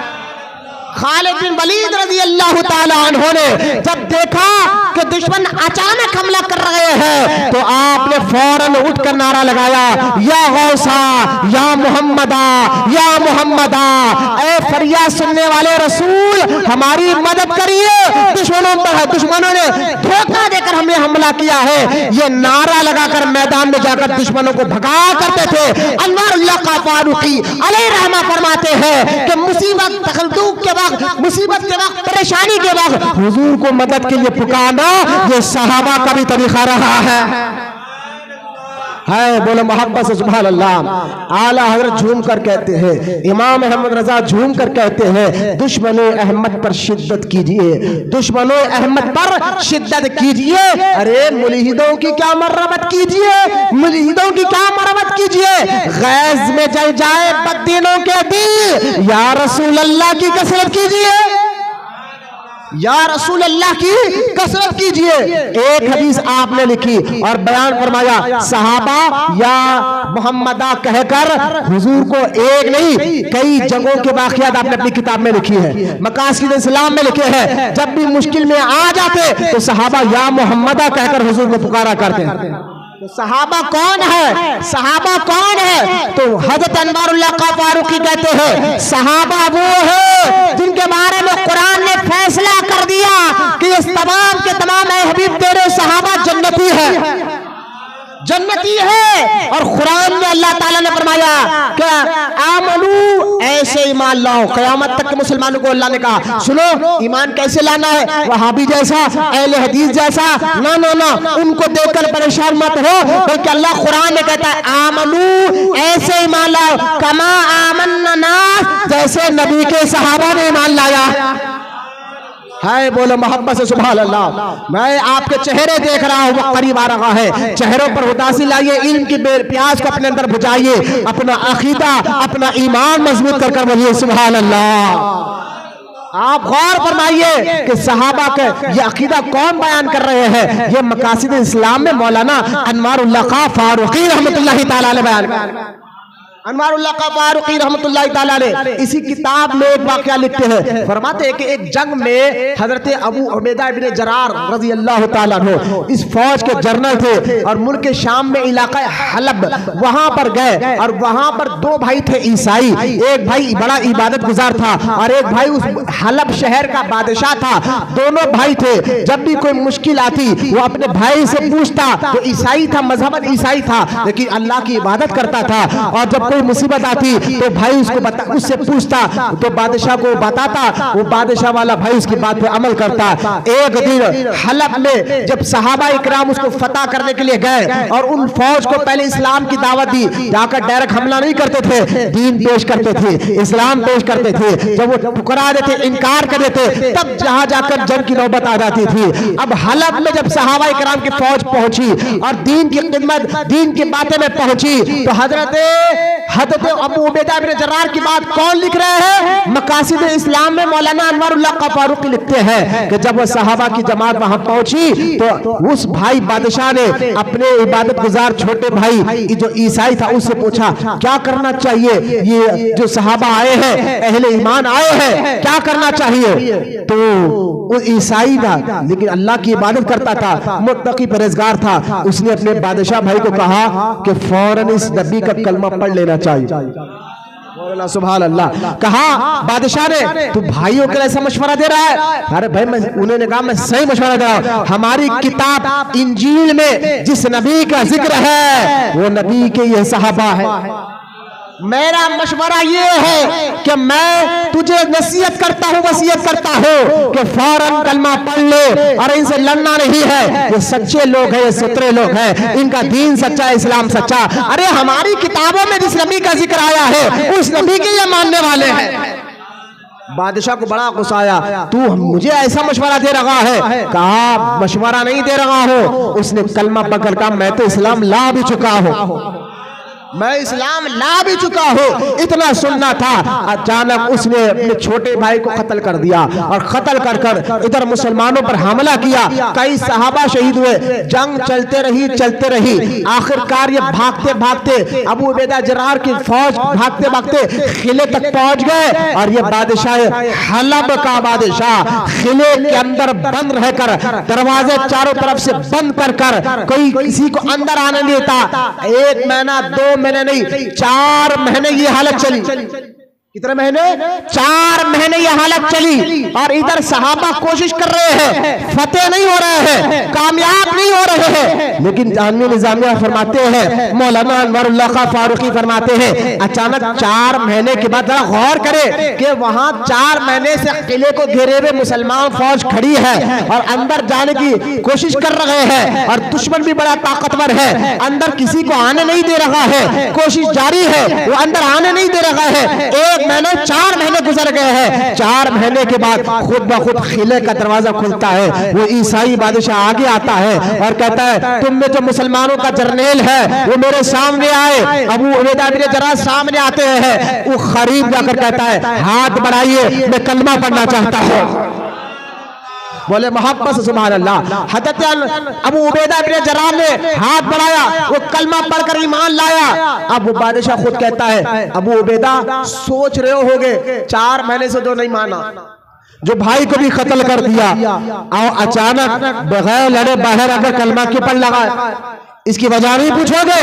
खालिद बिन वलीद रज़ी अल्लाह ताला अन्हु ने जब देखा कि दुश्मन अचानक हमला कर रहे हैं तो आपने फौरन उठकर नारा लगाया, या गौसा या मुहम्मदा या मुहम्मदा, ऐ फरियाद सुनने वाले रसूल हमारी मदद करिए, दुश्मनों ने धोखा देकर हमें हमला किया है। ये नारा लगाकर मैदान में जाकर दुश्मनों को भगा करते थे। अनवारुल्लाह खां फारूकी अलैहि रहमा फरमाते हैं कि मुसीबत तकल्लुफ के मुसीबत के वक्त, परेशानी के वक्त हुजूर को मदद के लिए पुकारना ये सहाबा का भी तरीका रहा है। बोलो मोहब्बत से सुभान अल्लाह। आला हज़रत झूम कर कहते हैं, इमाम अहमद रजा झूम कर कहते हैं, दुश्मनों अहमद पर शिद्दत कीजिए, दुश्मनों अहमद पर शिद्दत कीजिए। अरे मुल्हिदों की क्या मरम्मत कीजिए, मुल्हिदों की क्या मरम्मत कीजिए, गैज़ में जल जाए बददीनों के दिल, या रसूल अल्लाह की कसरत कीजिए, या रसूल अल्लाह की कसरत कीजिए। एक हदीस आपने लिखी और बयान फरमाया, सहाबा या मुहम्मदा कहकर हुजूर को एक नहीं कई जगहों के वाक़यात आपने अपनी किताब में लिखी है, मकासिद इस्लाम में लिखे हैं। जब भी मुश्किल में आ जाते तो सहाबा या मुहम्मदा कहकर हुजूर को पुकारा करते हैं। तो सहाबा कौन है, सहाबा कौन है? तो हज़रत अनवारुल्लाह खां फारूकी कहते हैं सहाबा वो है जिनके बारे में कुरान ने फैसला कर दिया कि इस तमाम के तमाम ऐ हबीब तेरे सहाबा जन्नती है, जन्नती है। और कुरान में अल्लाह ताला ने फरमाया क्या आमनू, ऐसे ईमान लाओ। क़यामत तक के मुसलमानों को अल्लाह ने कहा सुनो ईमान कैसे लाना है, वहाबी जैसा, अहले हदीस जैसा, ना ना ना, उनको देखकर परेशान मत हो, बल्कि अल्लाह कुरान में कहता है आमनू, ऐसे ईमान लाओ, कमा आमन्ना नास, जैसे नबी के सहाबा ने ईमान लाया है। बोलो मोहब्बत से सुभान अल्लाह। मैं आपके चेहरे देख रहा हूँ, वक्त करीब आ रहा है, चेहरों पर उदासी लाइए, इल्म की प्यास को अपने अंदर बुझाइए, अपना अकीदा अपना ईमान मजबूत कर कर बोलिए सुभान अल्लाह। आप गौर फरमाइए कि सहाबा के ये अकीदा कौन बयान कर रहे हैं, ये मकासिद इस्लाम में मौलाना अनवारुल्लाह खां फारूकी रहमतुल्लाह ताला अलैह बयान कर। अनवारुल्लाह खां फारूकी रहमतुल्लाह ताला अलैह इसी किताब में एक वाक़या लिखते हैं, फरमाते हैं कि एक जंग में हजरत अबू उबैदा इब्न जरार रज़ी अल्लाह ताला अन्हु इस फौज के जनरल थे और मुल्क शाम में इलाका हलब वहां पर गए और वहां पर दो भाई थे ईसाई, एक भाई बड़ा इबादत गुजार था और एक भाई उस हलब शहर का बादशाह था। दोनों भाई थे, जब भी कोई मुश्किल आती वो अपने भाई से पूछता। तो ईसाई था, मजहबन ईसाई था, लेकिन अल्लाह की इबादत करता था, और जब कोई मुसीबत आती तो भाई उससे पूछता, तो बादशाह को बताता, वो बादशाह वाला भाई उसकी बात पे अमल करता। एक दिन हलब में जब सहाबा इकराम उसको फतह करने के लिए गए और उन फौज को पहले इस्लाम की दावत दी, जाकर डायरेक्ट हमला नहीं करते थे, दीन पेश करते थे, इस्लाम पेश करते थे। जब वो ठुकरा देते, इनकार कर देते, तब जहां जाकर जंग की नौबत आ जाती थी। अब हलब में जब सहाबा इकराम की फौज पहुंची और दीन की खिदमत, दीन की बातें में पहुंची, तो हजरत अबू उबैदा बिन जर्राह की बात कौन लिख रहे हैं? मकासिद इस्लाम में मौलाना अनवरुल्लाह क़फ़ारूक़ी लिखते हैं कि जब वो सहाबा की जमात वहां पहुंची तो उस भाई बादशाह ने अपने इबादत गुजार छोटे भाई जो ईसाई था उससे पूछा क्या करना चाहिए, ये जो सहाबा आए हैं, अहले ईमान आए हैं, क्या करना चाहिए? तो वो ईसाई था लेकिन अल्लाह की इबादत करता था, मुत्तकी परहेज़गार था। उसने अपने बादशाह भाई को कहा कि फौरन इस नबी का कलमा पढ़ लेना चाहिए। सुभान अल्लाह। कहा बादशाह ने, तू भाइयों के लिए ऐसा मशवरा दे रहा है? अरे भाई उन्होंने कहा मैं सही मशवरा दे रहा हूं। हमारी किताब इंजील में जिस नबी का जिक्र है वो नबी के ये सहाबा है। मेरा मशवरा ये है कि मैं तुझे नसीहत करता हूँ, वसीयत करता हूँ कि फौरन कलमा पढ़ ले और इनसे लड़ना नहीं है। ये सच्चे लोग हैं, ये सुथरे लोग हैं, इनका दीन सच्चा, इस्लाम सच्चा। अरे हमारी किताबों में जिस नबी का जिक्र आया है उस नबी के ये मानने वाले हैं। बादशाह को बड़ा गुस्सा आया, तू मुझे ऐसा मशवरा दे रहा है? कहा मशवरा नहीं दे रहा हो। उसने कलमा पकड़ कहा मैं तो इस्लाम ला भी चुका हूँ, मैं इस्लाम ला भी चुका हूँ। इतना सुनना था, अचानक उसने अपने छोटे भाई को कत्ल कर दिया और कत्ल कर कर इधर मुसलमानों पर हमला किया। कई सहाबा शहीद हुए। जंग चलते रही। आखिरकार ये भागते भागते अबू उबैदा जर्राह की फौज भागते भागते किले तक पहुंच गए और ये बादशाह हलब का बादशाह किले के अंदर बंद रहकर, दरवाजे चारों तरफ से बंद कर कोई किसी को अंदर आने नहीं देता। 1 महीना 2 महीने नहीं, 4 महीने ये हालत चली। कितने महीने? 4 महीने ये हालत चली और इधर सहाबा कोशिश कर रहे हैं, फतेह नहीं हो रहे हैं, कामयाब नहीं हो रहे हैं। लेकिन जामिया निजामिया फरमाते हैं, मौलाना अनवरुल्लाह क़फ़ारूक़ी फरमाते हैं, अचानक 4 महीने के बाद गौर करें कि वहां 4 महीने से किले को घेरे हुए मुसलमान फौज खड़ी है और अंदर जाने की कोशिश कर रहे हैं और दुश्मन भी बड़ा ताकतवर है, अंदर किसी को आने नहीं दे रहा है, कोशिश जारी है, वो अंदर आने नहीं दे रहा है। 1 महीने 4 महीने गुजर गए हैं। 4 महीने के बाद खुद ब खुद किले का दरवाजा खुलता है। वो ईसाई बादशाह आगे आता है और कहता है तुम में जो मुसलमानों का जर्नेल है वो मेरे सामने आए। अबू उबैदा बिन जर्राह सामने आते हैं। वो खरीब जाकर कहता है हाथ बढ़ाइए, मैं कलमा पढ़ना चाहता हूँ। बोले मोहब्बत से सुभान अल्लाह। हज़रत अबू उबैदा बिन जर्राह ने हाथ बढ़ाया, वो कलमा पढ़कर ईमान लाया। अब वो बादशाह खुद कहता है अबू उबैदा सोच रहे होगे 4 महीने से तो नहीं माना, जो भाई को भी कत्ल कर दिया और अचानक बगैर लड़े बाहर आकर कलमा क्यों पढ़ लगा? इसकी वजह नहीं पूछोगे?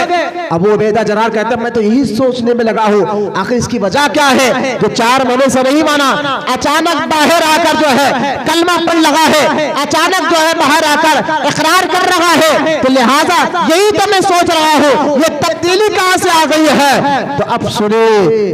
अबू उबैदा जर्राह कहता है मैं तो यही सोचने में लगा हूँ आखिर इसकी वजह क्या है जो 4 महीने से नहीं माना, अचानक बाहर आकर जो है कलमा पढ़ लगा है, अचानक जो है बाहर आकर इकरार कर रहा है। तो लिहाजा यही तो मैं सोच रहा हूँ ये तब्दीली कहाँ से आ गई है? तो अब सुने,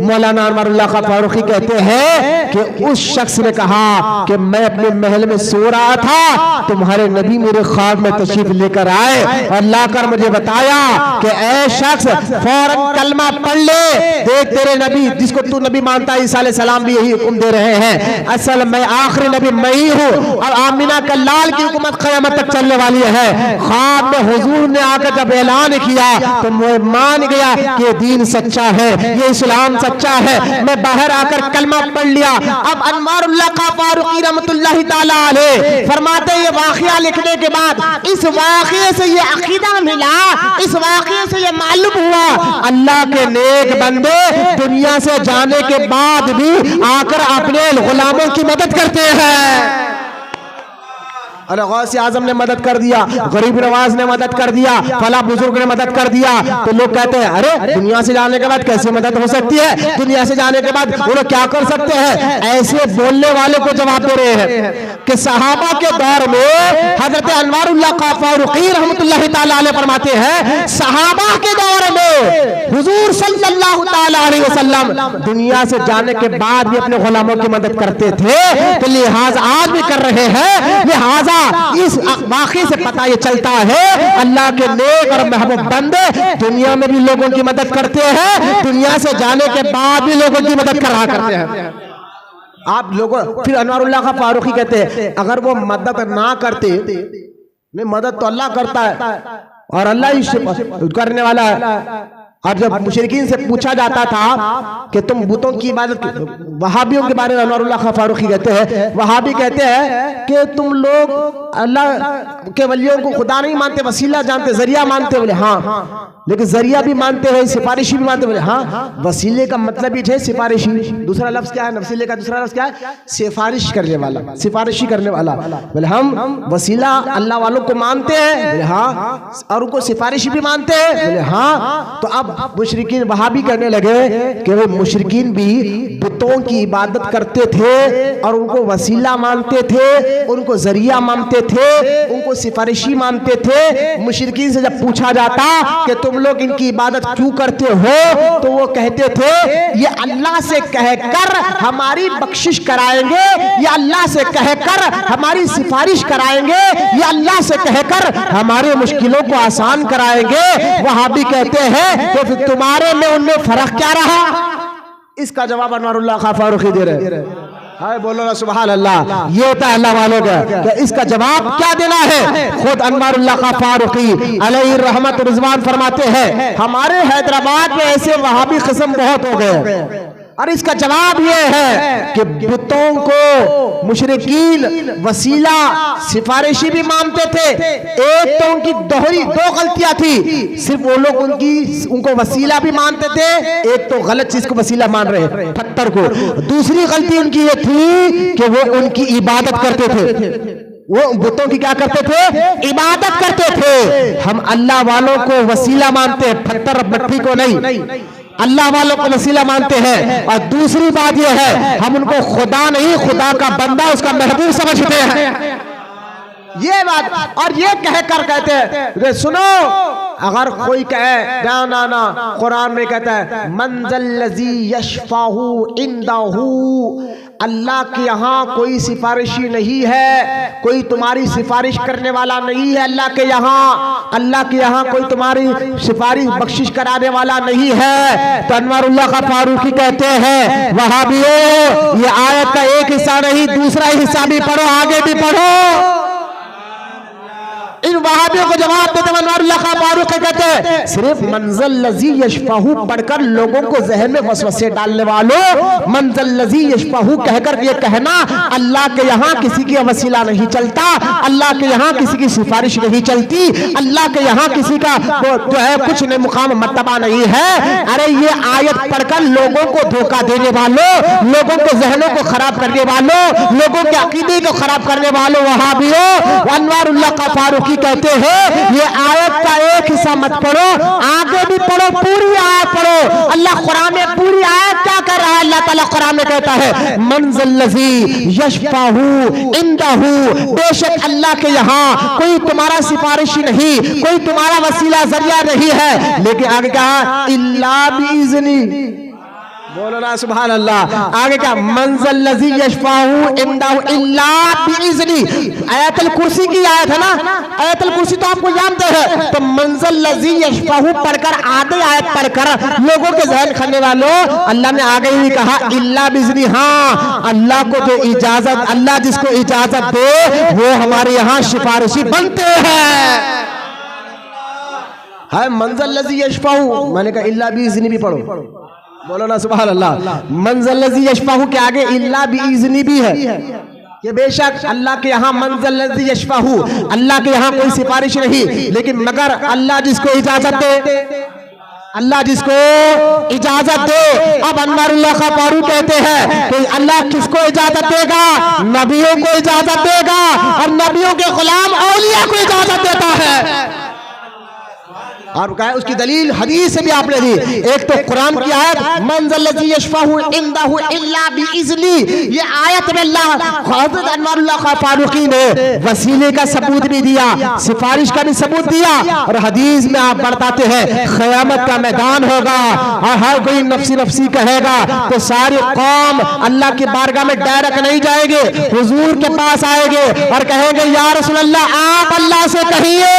मौलाना अनवरुल्लाह क़फ़ारूक़ी कहते हैं कि उस शख्स ने कहा कि मैं अपने महल में सो रहा था, तुम्हारे नबी मेरे ख्वाब में तशरीफ लेकर आए और लाकर मुझे बताया कि ऐ शख्स फौरन कलमा पढ़ ले, देख तेरे नबी जिसको तू नबी मानता है ईसा अलैहिस्सलाम भी यही हुक्म दे रहे हैं, असल मैं आखिरी नबी मैं ही हूँ और आमिना का लाल की हुकूमत क़यामत तक चलने वाली है। ख्वाब में हुजूर ने आकर जब ऐलान किया तो मैं मान गया कि ये दीन सच्चा है, ये इस्लाम सच्चा है। मैं बाहर आकर कलमा पढ़ लिया। अब अनवरुल्लाह क़फ़ारूक़ी रहमतुल्लाहि तआला अलैह फरमाते ये वाक़या लिखने के बाद इस वाक़ये से ये अक़ीदा मिला, इस वाक़ये से ये मालूम हुआ अल्लाह के नेक बंदे दुनिया से जाने के बाद भी आकर अपने गुलामों की मदद करते हैं। अरे गौस आजम ने मदद कर दिया, गरीब नवाज ने मदद कर दिया, फला बुजुर्ग ने मदद कर दिया, तो लोग कहते हैं अरे दुनिया से जाने के बाद कैसे मदद हो सकती है, दुनिया से जाने के बाद वो लोग क्या कर सकते हैं। ऐसे बोलने वाले को जवाब दे रहे हैं कि सहाबा के दौर में हजरत अनवारुल्लाह फारूकी रहमतुल्लाह ताला अलैह फरमाते हैं, सहाबा के दौर में हुजूर सल्लल्लाहु ताला अलैहि वसल्लम दुनिया से जाने के बाद भी अपने गुलामों की मदद करते थे, तो लिहाजा आज भी कर रहे हैं। लिहाजा इस वाक़े से पता ये चलता है अल्लाह के नेक और महबूब बंदे दुनिया में भी लोगों की मदद करते हैं, दुनिया से जाने के बाद भी लोगों की मदद करा करते हैं। आप लोगों फिर अनवारुल्लाह का फारूकी कहते हैं अगर वो मदद ना करते, नहीं मदद तो अल्लाह करता है और अल्लाह ही करने वाला है। और जब मुशरिकीन से पूछा जाता था कि तुम बुतों की इबादत, वहाबियों के बारे में अनवारुल्लाह फारूकी कहते हैं, वहाबी कहते हैं कि तुम लोग अल्लाह के वलियों को खुदा नहीं मानते, वसीला जानते, जरिया मानते। बोले हाँ, लेकिन जरिया भी मानते हैं, सिफारिशी भी मानते। बोले हाँ, वसीले का मतलब ही है सिफारिशी। दूसरा लफ्ज क्या है वसीले का? दूसरा लफ्ज क्या है? सिफारिश करने वाला, सिफारिशी करने वाला। बोले हम वसीला अल्लाह वालों को मानते हैं। बोले हाँ, और उनको सिफारिशी भी मानते हैं। बोले हाँ। तो अब मुशरिकीन वहाबी कहने लगे कि वे मुशरिकीन भी बुतों की इबादत करते थे और उनको वसीला मानते थे, उनको जरिया मानते थे, उनको सिफारिशी मानते थे। मुशरिकीन से जब पूछा जाता कि तुम लोग इनकी इबादत क्यों करते हो, तो वो कहते थे ये अल्लाह से कहकर हमारी बख्शिश कराएंगे, ये अल्लाह से कहकर हमारी सिफारिश कराएंगे, ये अल्लाह से कहकर हमारे मुश्किलों को आसान कराएंगे। वहाबी कहते हैं तो फिर तुम्हारे में उनमें फर्क क्या रहा? इसका जवाब अनवारुल्लाह फारूकी दे रहे। हाय बोलो ना सुभान अल्लाह। ये होता है अल्लाह वालों का कि इसका जवाब क्या देना है। खुद अनवारुल्लाह फारूकी अलैहि रहमत रिजवान फरमाते हैं हमारे हैदराबाद में ऐसे वहाबी किस्म बहुत हो गए, और इसका जवाब ये है कि बुतों को मुशरिकीन वसीला सिफारिशी भी मानते थे। एक तो उनकी दो गलतियां थी, सिर्फ वो लोग उनको वसीला भी मानते थे, एक तो गलत चीज को वसीला मान रहे पत्थर को। दूसरी गलती उनकी ये थी कि वो उनकी इबादत करते थे, वो बुतों की क्या करते थे? इबादत करते थे। हम अल्लाह वालों को वसीला मानते हैं, पत्थर मट्टी को नहीं, अल्लाह वालों को वसीला मानते हैं। और दूसरी बात यह है हम उनको खुदा नहीं, खुदा का बंदा, उसका महबूब समझते हैं। ये बात, और ये कहकर कहते हैं सुनो, अगर कोई कहे ना ना ना, कुरान में कहता है मंज़ल्लज़ी यशफ़ाहु इंदहू, अल्लाह के यहाँ कोई सिफारिशी नहीं है, कोई तुम्हारी सिफारिश करने वाला नहीं है अल्लाह के यहाँ, अल्लाह के यहाँ कोई तुम्हारी सिफारिश बख्शिश कराने वाला नहीं है। तो अनवारुल्लाह फारूकी कहते हैं वहाबियों ये आयत का एक हिस्सा नहीं दूसरा हिस्सा भी पढ़ो, आगे भी पढ़ो। इन वहाबियों को जवाब देते अनवारुल्लाह फारूकी कहते हैं सिर्फ मंज़ल्लज़ी यशफ़ाहु पढ़कर लोगों को जहन में वसवसे डालने वालों, मंज़ल्लज़ी यशफ़ाहु कहकर ये कहना अल्लाह के यहाँ किसी की वसीला नहीं चलता, अल्लाह के यहाँ किसी की सिफारिश नहीं चलती, अल्लाह के यहाँ किसी का जो है कुछ नहीं मुकाम मर्तबा नहीं है। अरे ये आयत पढ़कर लोगों को धोखा देने वालों, लोगों के जहनों को खराब करने वालों, लोगों के अकीदे को खराब करने वालों वहाबियों, अनवारुल्लाह फारूकी कहते हैं ये आयत का एक हिस्सा मत पढ़ो, आगे भी पढ़ो, पूरी आयत पढ़ो। अल्लाह कुरान में पूरी आयत क्या कर रहा है? अल्लाह ताला कुरान में कहता है मंज़ल्लज़ी यशफ़ाहु इंदहू, बेशक अल्लाह के यहाँ कोई तुम्हारा सिफारिशी नहीं, कोई तुम्हारा वसीला जरिया नहीं है। लेकिन आगे कहा इल्ला बिइज़्नी, बोलो ना सुभान अल्लाह। आगे क्या? मंज़ल्लज़ी यशफ़ाहु इंदहु इल्ला बिइज़्नी। आयतुल कुर्सी की आयत है ना, आयतुल कुर्सी तो आपको जानते हैं। तो मंज़ल्लज़ी यशफ़ाहु पढ़कर आधे आयत पढ़कर लोगों के जहन खाने वालों, अल्लाह ने आगे ही कहा इल्ला बिइज़्नी। हाँ, अल्लाह को जो इजाजत, अल्लाह जिसको इजाजत दे वो हमारे यहाँ सिफारिशी बनते हैं। है मंज़ल्लज़ी यशफ़ाहु, मैंने कहा इल्ला बिइज़्नी भी पढ़ो, बोलो ना सुभान अल्लाह। मंज़ल्लज़ी यशफ़ाहु के आगे इल्ला बिइज़्नी भी है कि बेशक अल्लाह के यहाँ मंज़ल्लज़ी यशफ़ाहु, अल्लाह के यहाँ कोई सिफारिश नहीं, लेकिन मगर अल्लाह जिसको इजाजत दे, अल्लाह जिसको इजाजत दे। अब अनवारुल्लाह खां फारूकी कहते हैं कि अल्लाह किसको इजाजत देगा? नबियों को इजाजत देगा, और नबियों के गुलाम औलिया को इजाजत देता है। और कहा उसकी दलील हदीस से भी आपने दी। एक तो कुरान की आयत मन ज़ल्लज़ी यशफ़अहु इंदहु इल्ला बिइज़्नी, ये आयत में अल्लाह हज़रत अनवारुल्लाह खां फारूकी ने वसीले का सबूत भी दिया, सिफारिश का भी सबूत दिया। और हदीस में आप बताते हैं क़यामत का मैदान होगा और हर कोई नफ्सी नफ्सी कहेगा, तो सारी कौम अल्लाह की बारगाह में डायरेक्ट नहीं जाएंगे, हुजूर के पास आएंगे और कहेंगे या रसूल अल्लाह आप अल्लाह से कहिए।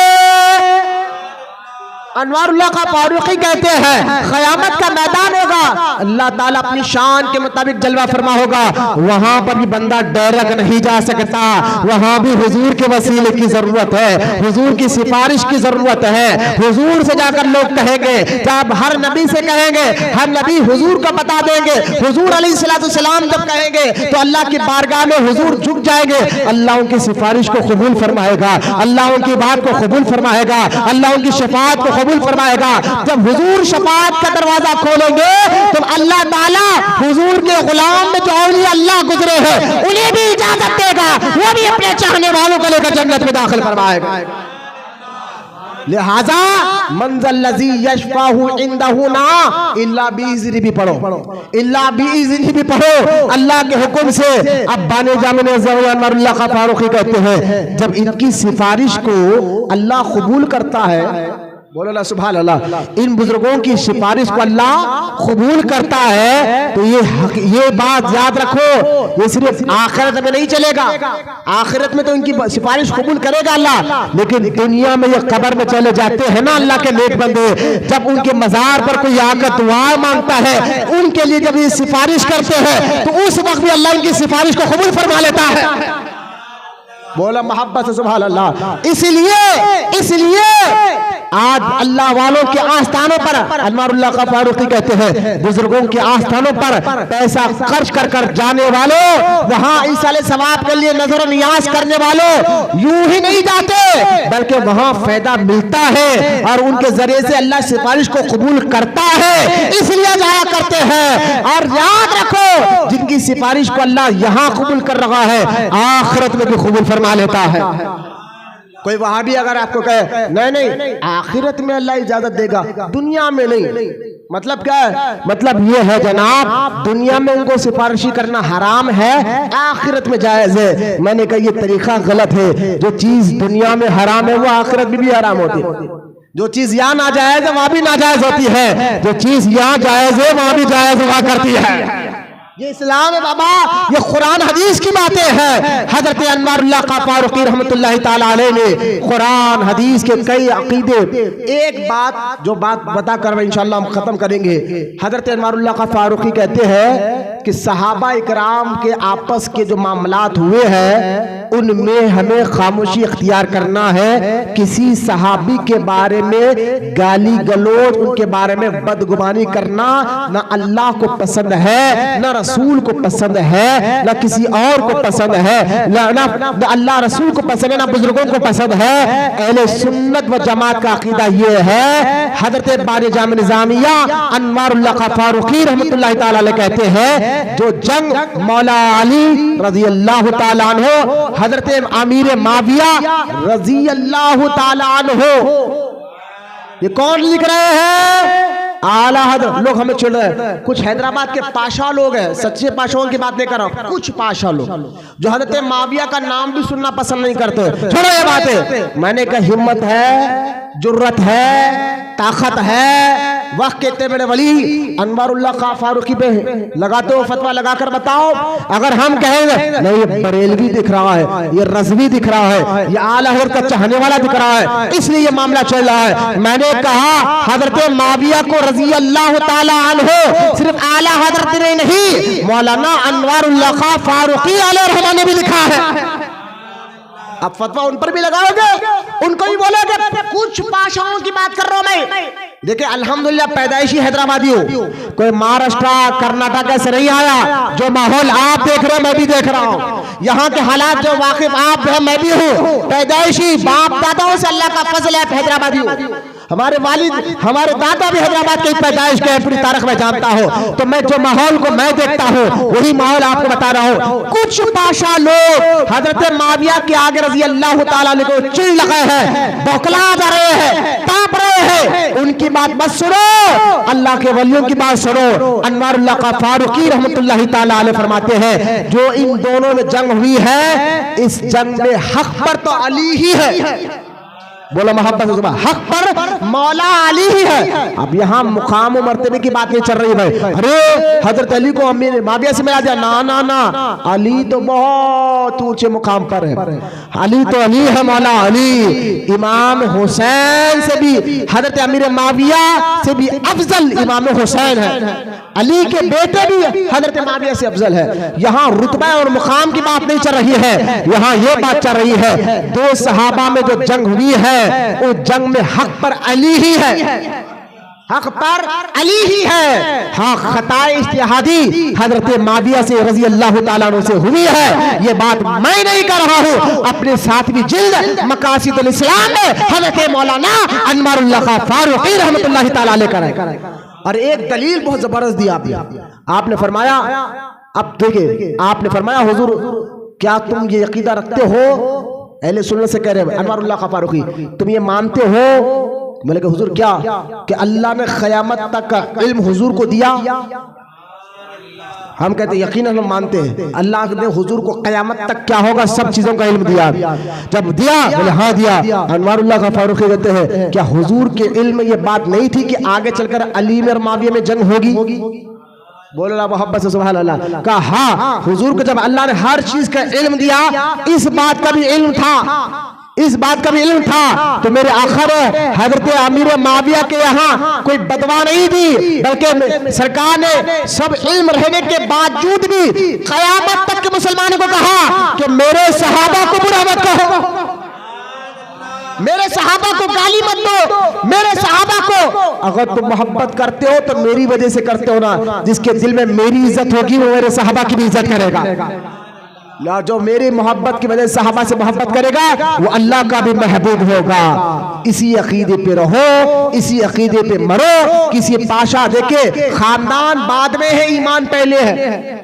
अनवारुल्लाह खां फारूकी कहते हैं क़यामत का मैदान होगा, अल्लाह ताला अपनी शान के मुताबिक जलवा फरमा होगा, वहां पर भी बंदा डायरेक्ट नहीं जा सकता, वहां भी हुजूर के वसीले की जरूरत है, हुजूर की सिफारिश की जरूरत है। हुजूर से जाकर लोग कहेंगे, जब हर नबी से कहेंगे, हर नबी हुजूर को बता देंगे, हुजूर अलैहिस्सलाम जब कहेंगे तो अल्लाह की बारगाह में हुजूर झुक जाएंगे, अल्लाह उनकी सिफारिश को कबूल फरमाएगा, अल्लाह उनकी बात को कबूल फरमाएगा, अल्लाह उनकी शफाअत को कबूल फरमाएगा। जब हुजूर शफाअत का दरवाजा खोलेंगे तो अल्लाह ताला हुजूर के गुलाम में जो औलिया अल्लाह गुजरे हैं उन्हें भी इजाजत देगा, वो भी अपने चाहने वालों को लेकर जन्नत में दाखिल करवाएगा। लिहाजा मंज़ल्लज़ी यशफ़अहु इंदहु ना इल्ला बिइज़्नी भी पढ़ो, इल्ला बिइज़्नी भी पढ़ो, अल्लाह के हुक्म से। अब बाने जामिन अनवारुल्लाह खां फारूकी कहते हैं जब इनकी सिफारिश को अल्लाह कबूल करता है, बोलो ना सुभान अल्लाह, इन बुजुर्गों की सिफारिश को अल्लाह कबूल करता है, तो ये बात याद रखो, ये सिर्फ आखिरत में नहीं चलेगा। आखिरत में तो इनकी सिफारिश कबूल करेगा अल्लाह, लेकिन दुनिया में ये कब्र में चले जाते हैं ना अल्लाह के नेक बंदे, जब उनके मजार पर कोई आकर दुआ मांगता है, उनके लिए जब ये सिफारिश करते हैं तो उस वक्त भी अल्लाह इनकी सिफारिश को कबूल फरमा लेता है। बोला मोहब्बत से सुभान अल्लाह। इसलिए आज अल्लाह वालों के आस्थानों पर अनवारुल्लाह खां फारूकी कहते हैं बुजुर्गों के आस्थानों पर पैसा खर्च कर कर जाने वालों, वहां ईसाले सवाब के लिए नजर नियाज करने वालों यूं ही नहीं जाते, बल्कि वहां फायदा मिलता है और उनके जरिए से अल्लाह सिफारिश को कबूल करता है, इसलिए जाया करते हैं। और याद रखो जिनकी सिफारिश को अल्लाह यहां कबूल कर रहा है, आखिरत में भी कबूल फरमा लेता है। कोई वहां भी अगर आपको कहे नहीं आखिरत में अल्लाह इजाजत देगा, दुनिया में नहीं, मतलब क्या है? मतलब ये है जनाब दुनिया में उनको सिफारिशी करना हराम है, आखिरत में जायज है। मैंने कहा ये तरीका गलत है, जो चीज दुनिया में हराम है वो आखिरत में भी हराम होती है, जो चीज यहाँ नाजायज है वहां भी नाजायज होती है, जो चीज यहाँ जायज है वहां भी जायज हुआ करती है। ये इस्लाम है बाबा, ये कुरान हदीस की बातें हैं। हजरत अनवारुल्लाह खां फारूकी रहमतुल्लाहि ताला अलैह ने कुरान हदीस के कई अकीदे, एक बात जो बात बता कर इंशाअल्लाह हम खत्म करेंगे। हजरत अनवारुल्लाह खां फारूकी कहते हैं कि सहाबा इकराम के आपस के जो मामलात हुए हैं उनमें हमें खामोशी इख्तियार करना है, किसी सहाबी के बारे में गाली गलोच, उनके बारे में बदगुमानी करना ना अल्लाह को पसंद है, ना रसूल को पसंद है, ना किसी और को पसंद है, ना अल्लाह रसूल को पसंद है, ना बुजुर्गों को पसंद है। अहले सुन्नत व जमात का अकीदा ये है। हजरत बानी जाम निजामिया अनवारुल्लाह खां फारूकी रहमतुल्लाहि ताला अलैह कहते हैं जो जंग मौला अली रजी अल्लाह ताला अन्हु, हजरत अमीर माविया रजी अल्लाह ताला अन्हु, ये कौन लिख रहे हैं? आला हजरत। लोग हमें छोड़ रहे हैं, कुछ हैदराबाद के पाशा लोग हैं, सच्चे पाशाओं की बात नहीं कर रहा हूं, कुछ पाशा लोग जो हजरत माविया का नाम भी सुनना पसंद नहीं करते। छोड़ो ये बातें। मैंने कहा हिम्मत है, जुर्रत है, ताकत है, वक्त के इतने बड़े वली अनवारुल्लाह खां फारूकी पे लगाते हो फतवा लगाकर बताओ। अगर हम कहेंगे नहीं ये बरेलवी दिख रहा है, ये रज़वी दिख रहा है, ये आला हज़रत का चाहने वाला दिख रहा है, इसलिए ये मामला चल रहा है। मैंने कहा हजरत माविया को रज़ी अल्लाह ताला अन्हु सिर्फ आला हज़रत ने नहीं, मौलाना अनवारुल्लाह खां फारूकी अलैहि ने भी लिखा है। अब फतवा उन पर भी लगाओगे, उनको भी बोलोगे, कुछ भाषाओं की बात कर रहा हूं मैं। देखिए अल्हम्दुलिल्लाह पैदाइशी हैदराबादी हो, कोई महाराष्ट्र कर्नाटक से नहीं आया। जो माहौल आप देख रहे हो मैं भी देख रहा हूँ, यहाँ के हालात जो वाकिफ आप है मैं भी हूँ। पैदाइशी बाप दादाओं से अल्लाह का फजल है, हैदराबादी हो। हमारे वालिद हमारे दादा भी हैदराबाद की पैदाइश के पूरी तारीख में जानता हो, तो मैं जो माहौल को मैं देखता हूँ वही माहौल आपको बता रहा हूँ। कुछ पाशा लोग हजरत माविया के आगे रजी अल्लाह ताला को चिड़ लगाए हैं, बौखला जा रहे हैं, कांप रहे हैं। उनकी बात मत सुनो, अल्लाह के वलियों की बात सुनो। अनवारुल्लाह का फारूकी रहमतुल्लाहि ताला अलैह फरमाते हैं, जो इन दोनों में जंग हुई है, इस जंग में हक पर तो अली ही है। बोलो मोहब्बत से सुबह, हक पर मौला अली ही है। अब यहाँ मुकाम और मर्तबे की बात नहीं चल रही भाई। अरे हजरत अली को अमीर माविया से मिला दिया, ना ना ना, अली तो बहुत ऊंचे मुकाम पर है। अली तो अली है, मौला अली। इमाम हुसैन से भी, हजरत अमीर माविया से भी अफजल इमाम हुसैन है। अली के बेटे भी हजरत माविया से अफजल है। यहाँ रुतबा और मुकाम की बात नहीं चल रही है, यहाँ ये बात चल रही है, दो सहाबा में जो जंग हुई है उस जंग में हक पर अली ही है, हक पर अली ही है। हाँ, खताए इज्तिहादी हजरत माविया से रजी अल्लाह ताला अन्हु से हुई है, ये बात मैं नहीं कर रहा हूँ। अपने सातवीं जिल्द मकासिदुल इस्लाम में हजरत मौलाना अनवारुल्लाह का फारूकी रहमतुल्लाहि ताला अलैह करे। और एक दलील बहुत जबरदस्त दी आपने फरमाया, अब देखिए, आपने फरमाया हुजूर क्या तुम ये अकीदा रखते हो, अहले सुन्नत से कह रहे हैं अनवारुल्लाह का फारूकी, तुम ये मानते हो? बोले कि हुजूर क्या, कि अल्लाह ने क़यामत तक का इल्म हुजूर को दिया? हम कहते हैं यकीनन हम मानते हैं, अल्लाह ने हुजूर को क़यामत तक क्या होगा सब चीजों का इल्म दिया। जब दिया, बोले हाँ दिया। अनवारुल्लाह का फारूकी कहते हैं, क्या हुजूर के इल्म में ये बात नहीं थी कि आगे चलकर अली और माविया में जंग होगी? बोलो ना मोहब्बत से सुभान अल्लाह। कहा हाँ, हुजूर को जब अल्लाह ने हर चीज का इल्म दिया, इस बात का भी इल्म था, इस बात का भी इल्म था। तो मेरे आखिर हजरत अमीर माविया के यहाँ कोई बदवा नहीं थी, बल्कि सरकार ने सब इल्म रहने के बावजूद भी क़यामत तक के मुसलमानों को कहा कि मेरे सहाबा को बुरा मत कहो, मेरे सहाबा को गाली मत दो, मेरे सहाबा को अगर तुम मोहब्बत करते हो तो मेरी वजह से करते हो ना, जिसके दिल में मेरी इज्जत होगी वो मेरे सहाबा की भी इज्जत करेगा। जो मेरी मोहब्बत की वजह से सहाबा से मोहब्बत करेगा वो अल्लाह का भी महबूब होगा। इसी अकीदे पे रहो, इसी अकीदे पे मरो। किसी पाशा देखे खानदान बाद में है, ईमान पहले है।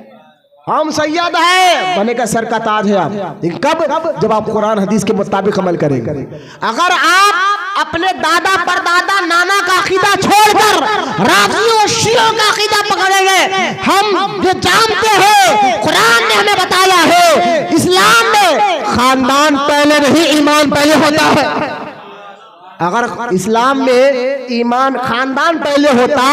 हम सैयद है, बने का सर का ताज है आप, लेकिन कब? जब आप कुरान हदीस के मुताबिक अमल करेंगे। अगर आप अपने दादा परदादा नाना का अकीदा छोड़कर राफियों और शियों का अकीदा पकड़ेंगे, हम ये जानते हैं, कुरान ने हमें बताया है, इस्लाम में खानदान पहले नहीं ईमान पहले होता है। अगर इस्लाम में ईमान खानदान पहले होता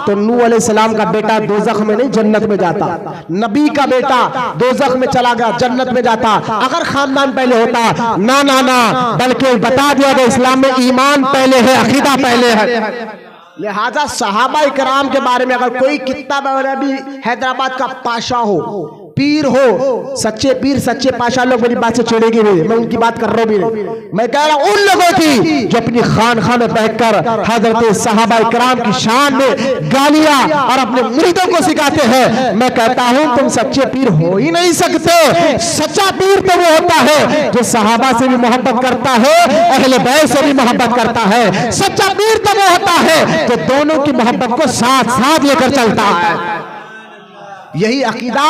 तो नूह अलैहिस्सलाम का बेटा दोज़ख में नहीं जन्नत में जाता, नबी का बेटा दोज़ख में चला गया जन्नत में जाता अगर खानदान पहले होता। ना ना ना, बल्कि बता दिया गया इस्लाम में ईमान पहले है, अकीदा पहले है। लिहाजा सहाबा इकराम के बारे में अगर कोई किताब भी हैदराबाद का पाशा हो, पीर हो, सच्चे पीर सच्चे पाशा लोग मेरी बात से छोड़ेगी नहीं, मैं उनकी बात कर रहा हूँ भी नहीं। मैं कह रहा हूँ उन लोगों की जो अपनी खानखा में बैठकर हजरत सहाबा इकराम की शान में गालियां और अपने मुरीदों को सिखाते हैं। मैं कहता हूँ तुम सच्चे पीर हो ही नहीं सकते। सच्चा पीर तो वो होता है जो सहाबा से भी मोहब्बत करता है, अहले बैत से भी मोहब्बत करता है। सच्चा पीर तो वो होता है जो दोनों की मोहब्बत को साथ साथ लेकर चलता है। यही अकीदा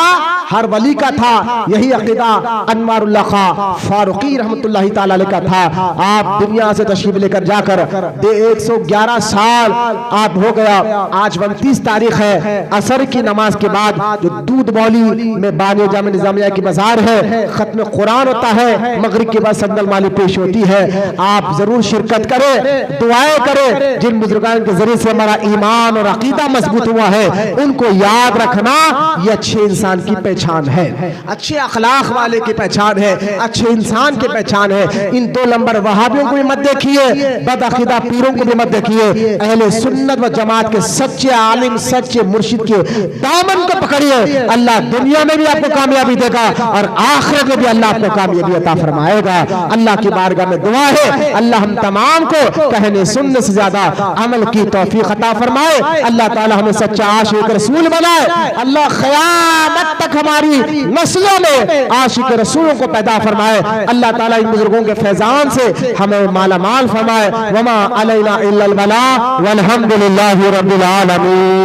हर वली का था, यही अकीदा अनवारुल्लाह का फारूकी रहमतुल्लाहि ताला अलैह का था। आप दुनिया से तशरीफ लेकर जाकर 111 साल आप हो गया। आज 29 तारीख है, असर की नमाज के बाद जो दूध मौली में बानी जामे निजामिया की मज़ार है, खत्म कुरान होता है, मगरिब के बाद सदल माली पेश होती है। आप जरूर शिरकत करें, दुआएं करें। जिन बुजुर्गान के जरिए से हमारा ईमान और अकीदा मजबूत हुआ है उनको याद रखना, ये अच्छे इंसान की पहचान है, अच्छे अखलाक वाले की पहचान है, अच्छे इंसान की पहचान है। इन 2 नंबर वहाबियों को भी मत देखिए, बदअकीदा पीरों को भी मत देखिए। अहले सुन्नत व जमात के सच्चे आलिम सच्चे मुर्शिद के दामन को पकड़िए। अल्लाह दुनिया में भी आपको कामयाबी देगा और आखिरत में भी अल्लाह आपको कामयाबी अता फरमाएगा। अल्लाह की बारगाह में दुआ है अल्लाह हम तमाम को कहने सुनने से ज्यादा अमल की तौफीक अता फरमाए। अल्लाह ताला हमें सच्चा आशिक रसूल बनाए। अल्लाह क़यामत तक हमारी नस्लों में आशिक रसूलों को पैदा फरमाए। अल्लाह ताला इन बुजुर्गों के फैजान से हमें माला माल फरमाए। वमा अलैना इल्लल बलाग वल्हम्दुलिल्लाहि रब्बिल आलमीन।